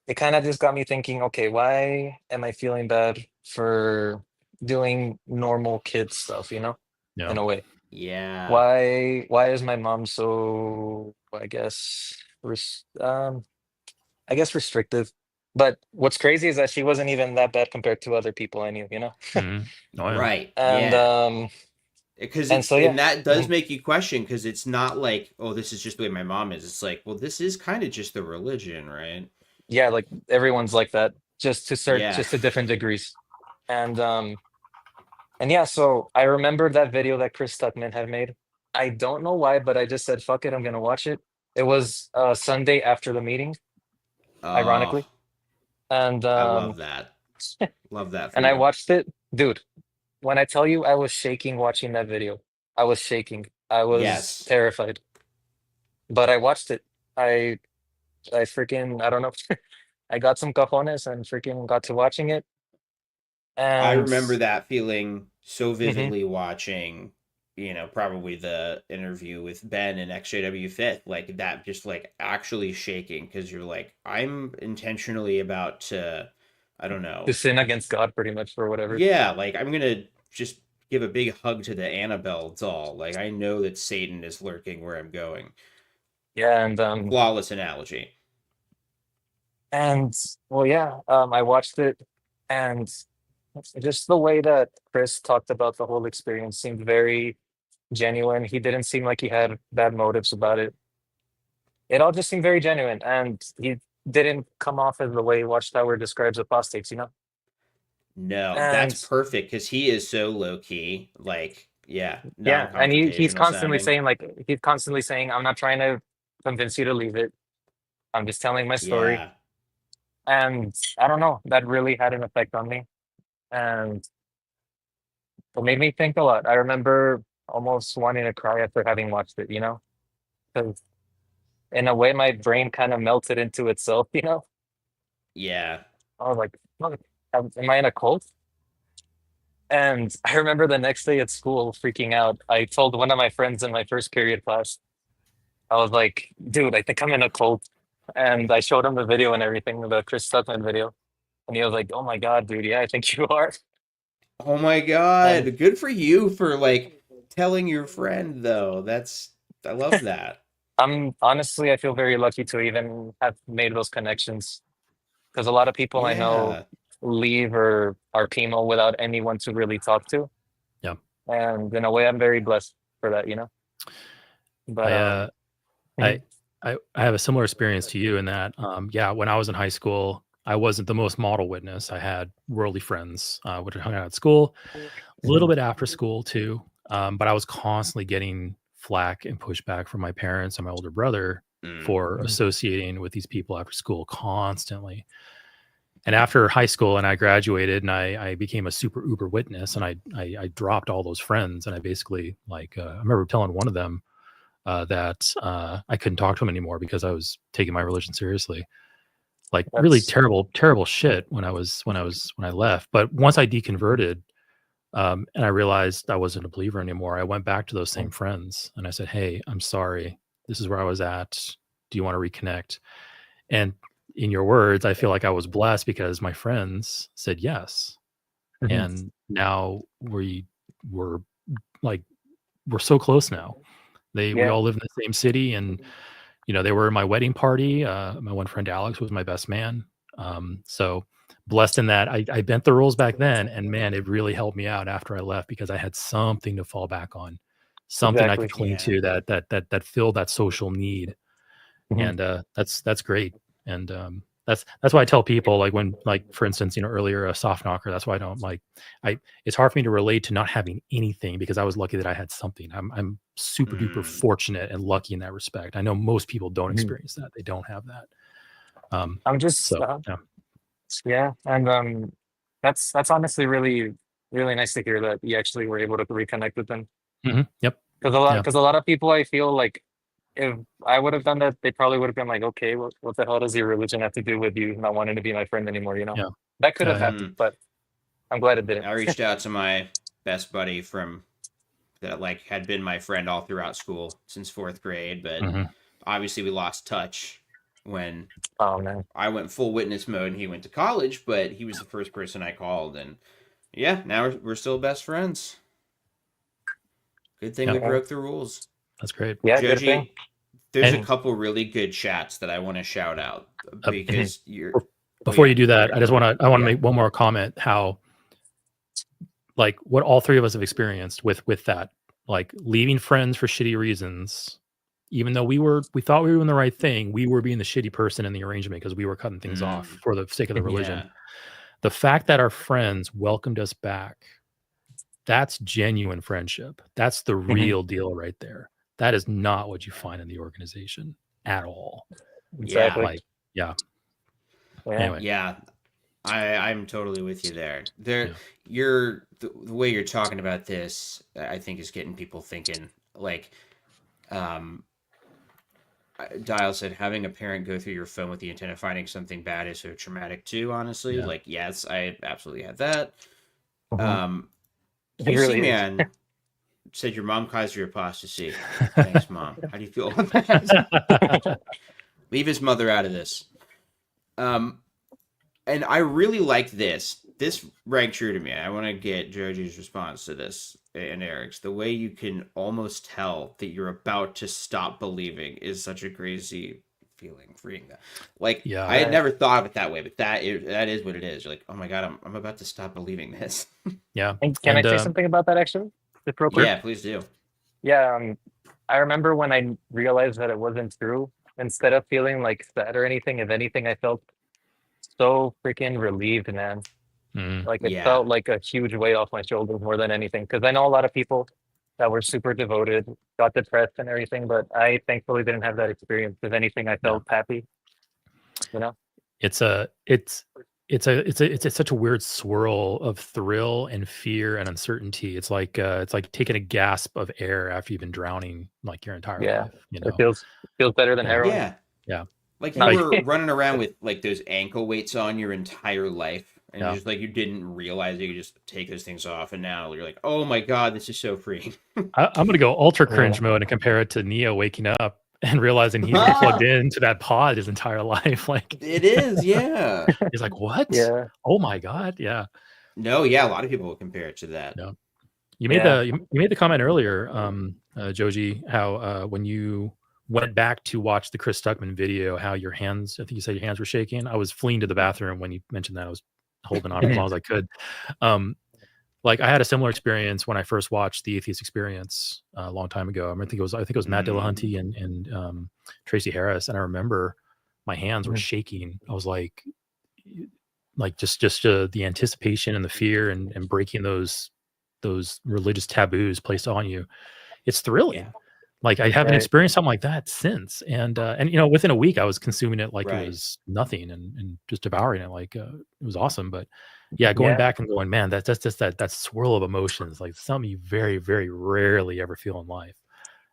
it kind of just got me thinking, okay, why am I feeling bad for doing normal kid stuff, you know? Yeah. In a way. Yeah. Why is my mom so, I guess restrictive? But what's crazy is that she wasn't even that bad compared to other people I knew, you know? Oh, yeah. Right. And because and so, yeah. and that does make you question, because it's not like, oh, this is just the way my mom is. It's like, well, this is kind of just the religion, right? Yeah, like everyone's like that, just to Yeah. just to different degrees. And And yeah, so I remember that video that Chris Stuckman had made. I don't know why, but I just said, fuck it, I'm gonna watch it. It was Sunday after the meeting, Oh, ironically. And I love that. Love that for and I you. watched it. Dude, when I tell you I was shaking watching that video, I was shaking. I was Yes. terrified. But I watched it. I freaking, I don't know. I got some cojones and freaking got to watching it. I And remember that feeling so Mhm. vividly watching, probably the interview with Ben and ExJW Fifth, like that, just like actually shaking because you're like, I'm intentionally about to, I don't To know. sin against God, pretty much, or whatever. Yeah, like I'm gonna just give a big hug to the Annabelle doll. Like I know that Satan is lurking where I'm going. Yeah, and Flawless analogy. And well, yeah, I watched it, and just the way that Chris talked about the whole experience seemed very genuine. He didn't seem like he had bad motives about it. It all just seemed very genuine, and he didn't come off as the way Watchtower describes apostates, you know? No, that's And perfect because he is so low key. Like, yeah, yeah, and he's non-confrontational constantly sounding. saying he's constantly saying, I'm not trying to convince you to leave it. I'm just telling my story. Yeah. And I don't know, that really had an effect on me. And it made me think a lot. I remember almost wanting to cry after having watched it, you know? Because in a way, my brain kind of melted into itself, you know? Yeah. I was like, "Fuck, am I in a cult?" And I remember the next day at school freaking out. I told one of my friends in my first period class, I was like, dude, I think I'm in a cult. And I showed him the video and everything, the Chris Stuckman video. And he was like, oh my God, dude, yeah, I think you are. Oh my And God. Good for you for like telling your friend though. I love that. I feel very lucky to even have made those connections because a lot of people I know Yeah. leave or are PIMO without anyone to really talk to. Yeah. And in a way, I'm very blessed for that, you know? But I mhm. I have a similar experience to you in that, yeah, when I was in high school, I wasn't the most model witness. I had worldly friends, which I hung out at school, a little Mhm. bit after school too. But I was constantly getting flack and pushback from my parents and my older brother Mm. for Mhm. associating with these people after school constantly. And after high school and I graduated and I became a super uber witness and I dropped all those friends and I basically I remember telling one of them that I couldn't talk to him anymore because I was taking my religion seriously. Like really That's terrible shit when I left. But once I deconverted, and I realized I wasn't a believer anymore, I went back to those same friends and I said, "Hey, I'm sorry. This is where I was at. Do you want to reconnect?" And in your words, I feel like I was blessed because my friends said yes. Mhm. And now we're like we're so close now. We Yeah. all live in the same city and they were in my wedding party. My one friend Alex was my best man. So blessed in that I bent the rules back then, and man, it really helped me out after I left because I had something to fall back on, something I could Exactly. cling Yeah. to that filled that social need, Mhm. and that's great. And that's why I tell people like when for instance earlier a soft knocker. That's why I don't it's hard for me to relate to not having anything because I was lucky that I had something. I'm super duper Mm. fortunate and lucky in that respect. I know most people don't Mhm. experience that. They don't have that. I'm just So yeah. yeah, and that's honestly really really nice to hear that you actually were able to reconnect with them. Yep. Because Yeah. a lot of people I feel like if I would have done that, they probably would have been like, okay, what the hell does your religion have to do with you not wanting to be my friend anymore? You know, Yeah. that could have Yeah. happened, Mm. but I'm glad it didn't. I reached out to my best buddy that had been my friend all throughout school since fourth grade, but Mhm. obviously we lost touch when Oh man. I went full witness mode and he went to college, but he was the first person I called. And yeah, now we're still best friends. Good thing Yeah. we Yeah, broke the rules. That's great. yeah, good thing. Joji, there's a And couple really good chats that I want to shout out Mhm. because you're. Oh, before yeah. you do that, I want to Yeah. make one more comment. How what all three of us have experienced with that, like leaving friends for shitty reasons, even though we thought we were doing the right thing, we were being the shitty person in the arrangement because we were cutting things off Mm. for the sake of the religion. Yeah. The fact that our friends welcomed us back, That's genuine friendship. That's the real deal right there. That is not what you find in the organization at all. Exactly. Like, yeah. Yeah. Anyway. Yeah. I'm totally with you there. The way you're talking about this, I think, is getting people thinking. Like, Dial said, having a parent go through your phone with the intent of finding something bad is so traumatic too. Honestly, like, yes, I absolutely had that. It really Man said your mom caused your apostasy. Thanks, Mom. How do you feel about that? Leave his mother out of this. And I really like this. This rang true to me. I want to get Jouji's response to this and Eric's. The way you can almost tell that you're about to stop believing is such a crazy feeling. Reading that, like, I had never thought of it that way, but that is what it is. You're like, oh my god, I'm about to stop believing this. Yeah. And can I say something about that actually? Just real quick? Yeah, please do. Yeah. I remember when I realized that it wasn't true. Instead of feeling like sad or anything, if anything, I felt so freaking relieved, man. Like it felt like a huge weight off my shoulders more than anything. Because I know a lot of people that were super devoted, got depressed and everything, but I thankfully didn't have that experience. If anything, I felt happy. You know, it's such a weird swirl of thrill and fear and uncertainty. It's like taking a gasp of air after you've been drowning like your entire life. You know, it feels better than heroin. Yeah. Like you were running around with like those ankle weights on your entire life, and just like you didn't realize you could just take those things off, and now you're like, oh my god, this is so freeing. I'm gonna go ultra cringe mode and compare it to Neo waking up and realizing he's been plugged into that pod his entire life. Like it is, yeah. He's like, what? Yeah. Oh my god, yeah. No, yeah, a lot of people will compare it to that. No. You made you made the comment earlier, Jouji, how when you went back to watch the Chris Stuckman video, how your hands, I think you said your hands were shaking. I was fleeing to the bathroom when you mentioned that. I was holding on as long as I could. Like I had a similar experience when I first watched the Atheist Experience a long time ago. I think it was Matt Dillahunty and Tracy Harris, and I remember my hands were shaking. I was like just the anticipation and the fear and breaking those religious taboos placed on you. It's thrilling. Yeah. Like I haven't experienced something like that since, and you know, within a week I was consuming it like it was nothing and just devouring it like it was awesome. But yeah, going back and going, man, that's just that swirl of emotions, like something you very, very rarely ever feel in life.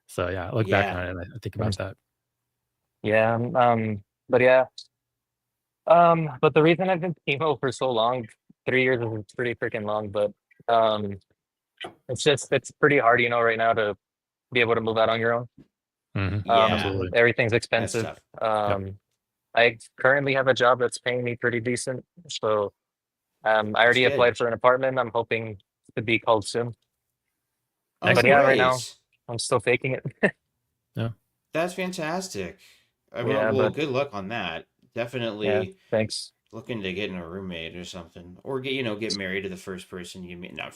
So yeah, I look back on it and I think about that. Yeah, but the reason I've been PIMO for so long, 3 years is pretty freaking long, but it's pretty hard, you know, right now to be able to move out on your own. Absolutely. Everything's expensive. I currently have a job that's paying me pretty decent, so I already applied for an apartment. I'm hoping to be called soon. But yeah, right now I'm still faking it. Yeah, that's fantastic. I mean, well, good luck on that. Definitely. Thanks. Looking to get in a roommate or something, or get married to the first person you meet. No,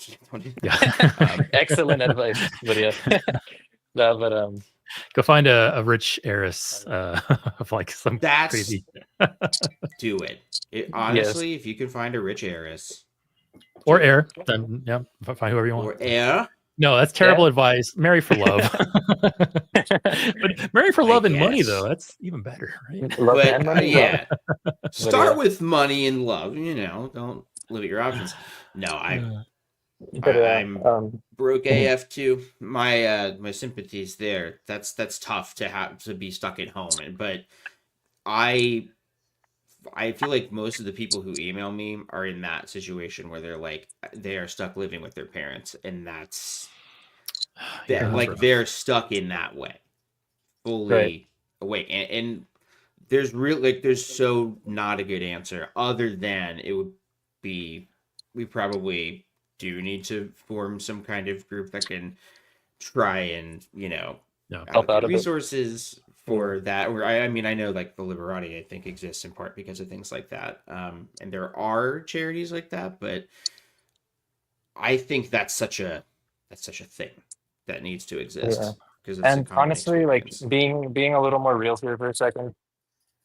excellent advice, but no, but go find a rich heiress of like some crazy. Do it. Honestly, if you can find a rich heiress or heir, then find whoever you want. Or heir. No, that's terrible advice. Marry for love. But marry for love and money, though. That's even better, right? Love and money, Start with money and love. You know, don't limit your options. No, I'm broke AF too. My sympathies there. That's tough to have to be stuck at home. But I feel like most of the people who email me are in that situation where they are stuck living with their parents, and that's they're stuck in that way, fully awake. And there's so not a good answer other than it would be, we probably do need to form some kind of group that can try and help out resources for that. Or I mean, I know like the Liberati, I think, exists in part because of things like that. And there are charities like that, but I think that's such a thing that needs to exist. And honestly, like being a little more real here for a second.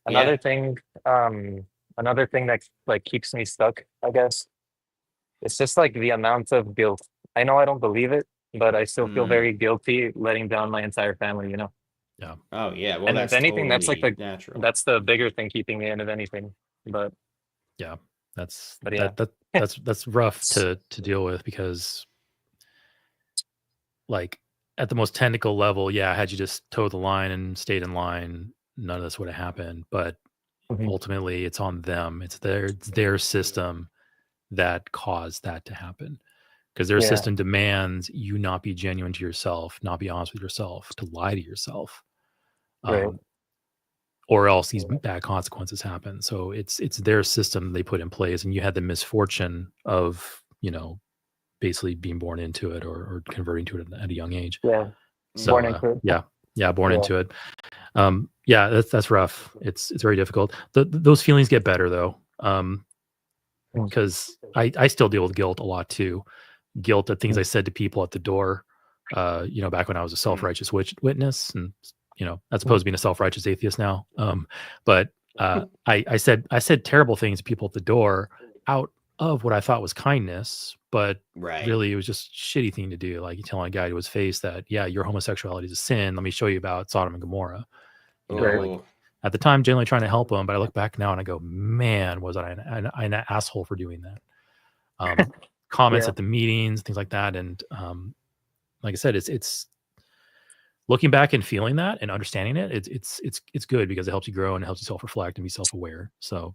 Another thing that like keeps me stuck, I guess, it's just like the amount of guilt I know I don't believe it, but I still feel very guilty letting down my entire family, you know? Yeah. Oh yeah. Well, And that's if anything, that's like totally natural. that's the bigger thing keeping me in, if anything. But yeah, that's yeah. that's rough to deal with, because like at the most technical level, yeah, had you just towed the line and stayed in line, none of this would have happened. But ultimately, it's on them. It's their system that caused that to happen, because their system demands you not be genuine to yourself, not be honest with yourself, to lie to yourself, or else these bad consequences happen. So it's their system they put in place, and you had the misfortune of, you know, basically being born into it, or converting to it at a young age. Yeah. So Born into it. Born into it. Yeah, that's rough. It's very difficult. Those feelings get better though, because I still deal with guilt a lot too. Guilt at things I said to people at the door. You know, back when I was a self-righteous witness, and you know, as opposed to being a self-righteous atheist now. But I said terrible things to people at the door out of what I thought was kindness, but really it was just a shitty thing to do. Like, you telling a guy to his face that, yeah, your homosexuality is a sin. Let me show you about Sodom and Gomorrah. You know, like at the time, generally trying to help him, but I look back now and I go, man, was I an asshole for doing that? Comments at the meetings, things like that, and like I said, it's looking back and feeling that and understanding it. It's good, because it helps you grow and it helps you self-reflect and be self-aware. So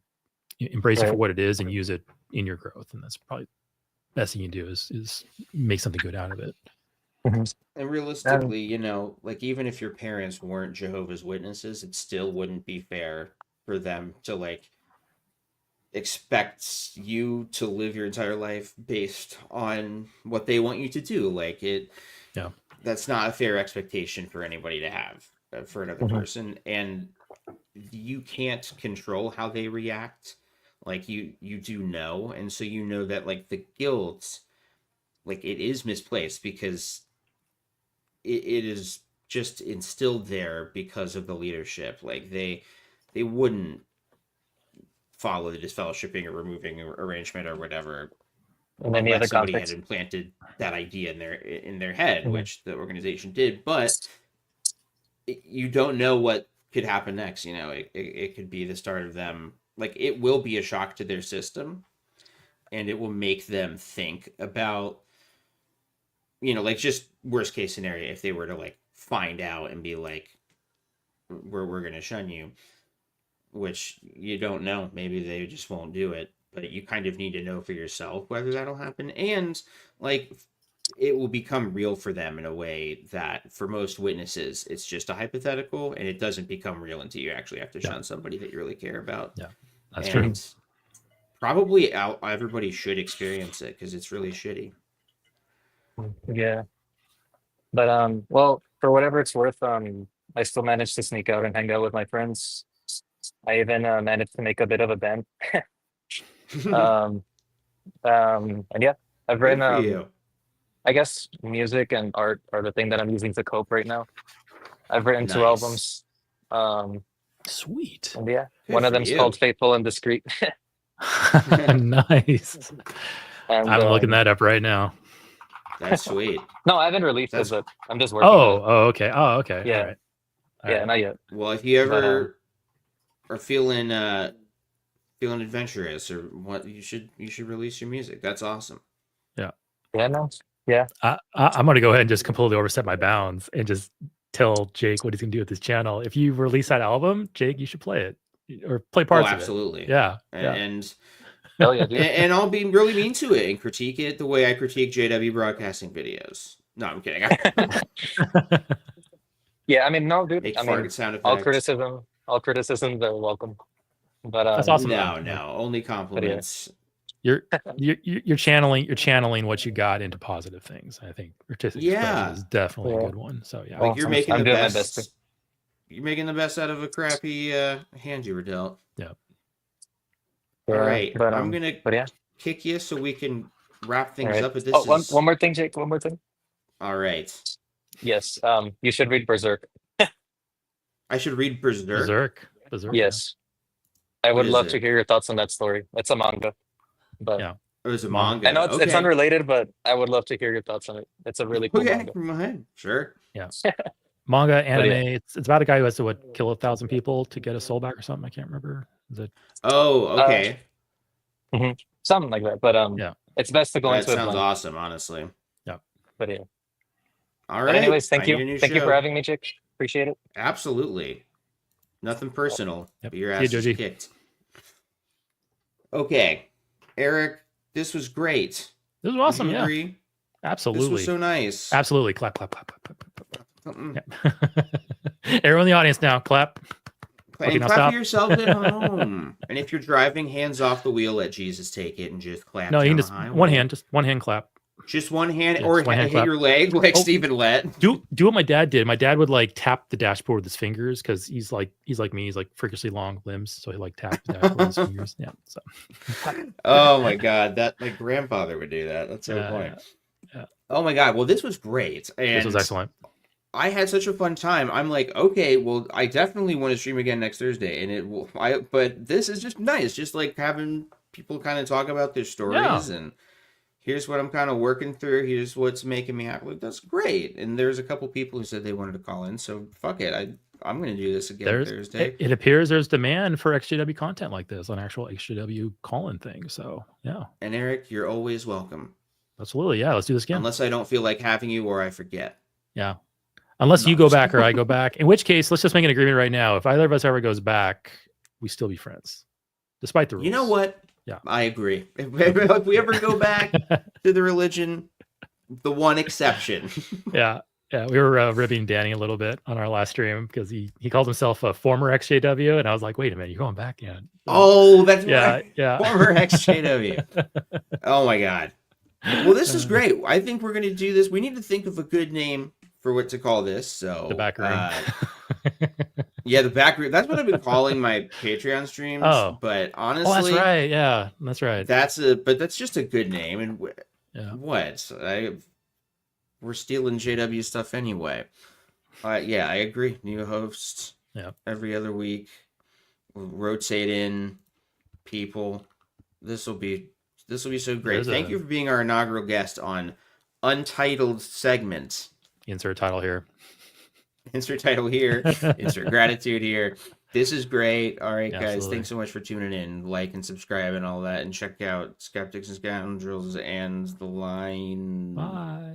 embrace it for what it is and use it in your growth. And that's probably the best thing you do is make something good out of it. And realistically, you know, like, even if your parents weren't Jehovah's Witnesses, it still wouldn't be fair for them to like expect you to live your entire life based on what they want you to do. Like, that's not a fair expectation for anybody to have for another person, and you can't control how they react. Like, you do know, and so you know that like the guilt, like, it is misplaced, because it is just instilled there because of the leadership. Like, they wouldn't follow the disfellowshipping or removing arrangement or whatever, and then the other somebody context had implanted that idea in their head, which the organization did. But you don't know what could happen next. You know, it could be the start of them. Like, it will be a shock to their system, and it will make them think about, you know, like, just worst case scenario, if they were to like find out and be like, we're going to shun you, which you don't know. Maybe they just won't do it, but you kind of need to know for yourself whether that'll happen. And like, it will become real for them in a way that for most witnesses, it's just a hypothetical, and it doesn't become real until you actually have to shun somebody that you really care about. Yeah, that's true. Probably everybody should experience it, because it's really shitty. Yeah. But well, for whatever it's worth, I still managed to sneak out and hang out with my friends. I even managed to make a bit of a band. And yeah, I've written I guess music and art are the thing that I'm using to cope right now. I've written 2 albums. Sweet. And yeah, one of them's called Faithful and Discreet. Nice. And, I'm looking that up right now. That's sweet. No, I haven't released it, but I'm just working on it. Okay. Oh, okay. Yeah. All right. Yeah, not yet. Well, if you ever are feeling adventurous or what, you should release your music. That's awesome. Yeah. Yeah, no. Yeah. I'm going to go ahead and just completely overstep my bounds and just tell Jake what he's going to do with his channel. If you release that album, Jake, you should play it or play parts of it. Absolutely. Yeah. And hell yeah, dude. And I'll be really mean to it and critique it the way I critique JW broadcasting videos. No, I'm kidding. Yeah, I mean, no, dude. Make I mean, sound all effects. criticisms are welcome. But that's awesome. No, only compliments. You're channeling what you got into positive things. I think artistic expression is definitely a good one. So yeah, like, you're making the best. You're making the best out of a crappy hand you were dealt. Yeah. All right, but I'm gonna kick you so we can wrap things up. But this one more thing, Jake. One more thing. All right. Yes. You should read Berserk. I should read Berserk. Yes. I would love to hear your thoughts on that story. It's a manga. But It was a manga. I know it's Okay. unrelated, but I would love to hear your thoughts on it. It's a really cool manga. Go ahead. Sure. Yeah. Manga, anime. yeah. It's about a guy who has to kill 1,000 people to get a soul back or something. I can't remember. Is it? Oh, okay. Something like that. But yeah, it's best to go that into it. Sounds blind. awesome, honestly. Yeah. But yeah. All right. But anyways, thank I need a you. new Thank you show. for having me, Chick. Appreciate it. Absolutely. Nothing personal. Yep. But your See you, ass is Jouji. kicked. Okay. Eric, this was great. This was awesome. Would you Yeah. agree? Absolutely. This was so nice. Absolutely. Clap, clap, clap, clap, clap, clap, clap. Yeah. Everyone in the audience now, clap. And Okay, now clap stop. for yourselves at home. And if you're driving, hands off the wheel, let Jesus take it, and just clap. No, you down can the just highway. Just one hand clap. Just one hand, Yeah, or just one hand hit clap. your leg like Oh. Stephen Lett. Do what my dad did. My dad would like tap the dashboard with his fingers because he's like me. He's like freakishly long limbs, so he like tapped the dashboard with his fingers. Yeah. So. Oh my God, that my grandfather would do that. That's so funny. Yeah. Oh my God, well this was great. And This was excellent. I had such a fun time. I'm like, okay, well, I definitely want to stream again next Thursday, and it will. But this is just nice, just like having people kind of talk about their stories and. Here's what I'm kind of working through. Here's what's making me happy. Like, that's great. And there's a couple people who said they wanted to call in. So fuck it. I'm going to do this again Thursday. It appears there's demand for XJW content like this on actual XJW call-in thing. So yeah. And Eric, you're always welcome. Absolutely. Yeah. Let's do this again. Unless I don't feel like having you or I forget. Yeah. Unless you go back or I go back. In which case, let's just make an agreement right now. If either of us ever goes back, we still be friends, despite the rules. You know what? Yeah, I agree. If we ever go back to the religion, the one exception. Yeah. We were ribbing Danny a little bit on our last stream because he called himself a former XJW, and I was like, wait a minute, you're going back? Yeah. Oh, that's right. Yeah. Former XJW. Oh my God. Well, this is great. I think we're going to do this. We need to think of a good name for what to call this. So the back room. Yeah, the back room. That's what I've been calling my Patreon streams. Oh, but honestly, that's right. Yeah, that's right. But that's just a good name. And yeah. What? We're stealing JW stuff anyway. Yeah, I agree. New host. Yeah. Every other week. We'll rotate in people. This will be so great. Thank you for being our inaugural guest on Untitled Segment. Insert title here. Insert title here. Insert gratitude here. This is great. All right, guys. Absolutely. Thanks so much for tuning in. Like and subscribe and all that. And check out Skeptics and Scoundrels and The Line. Bye.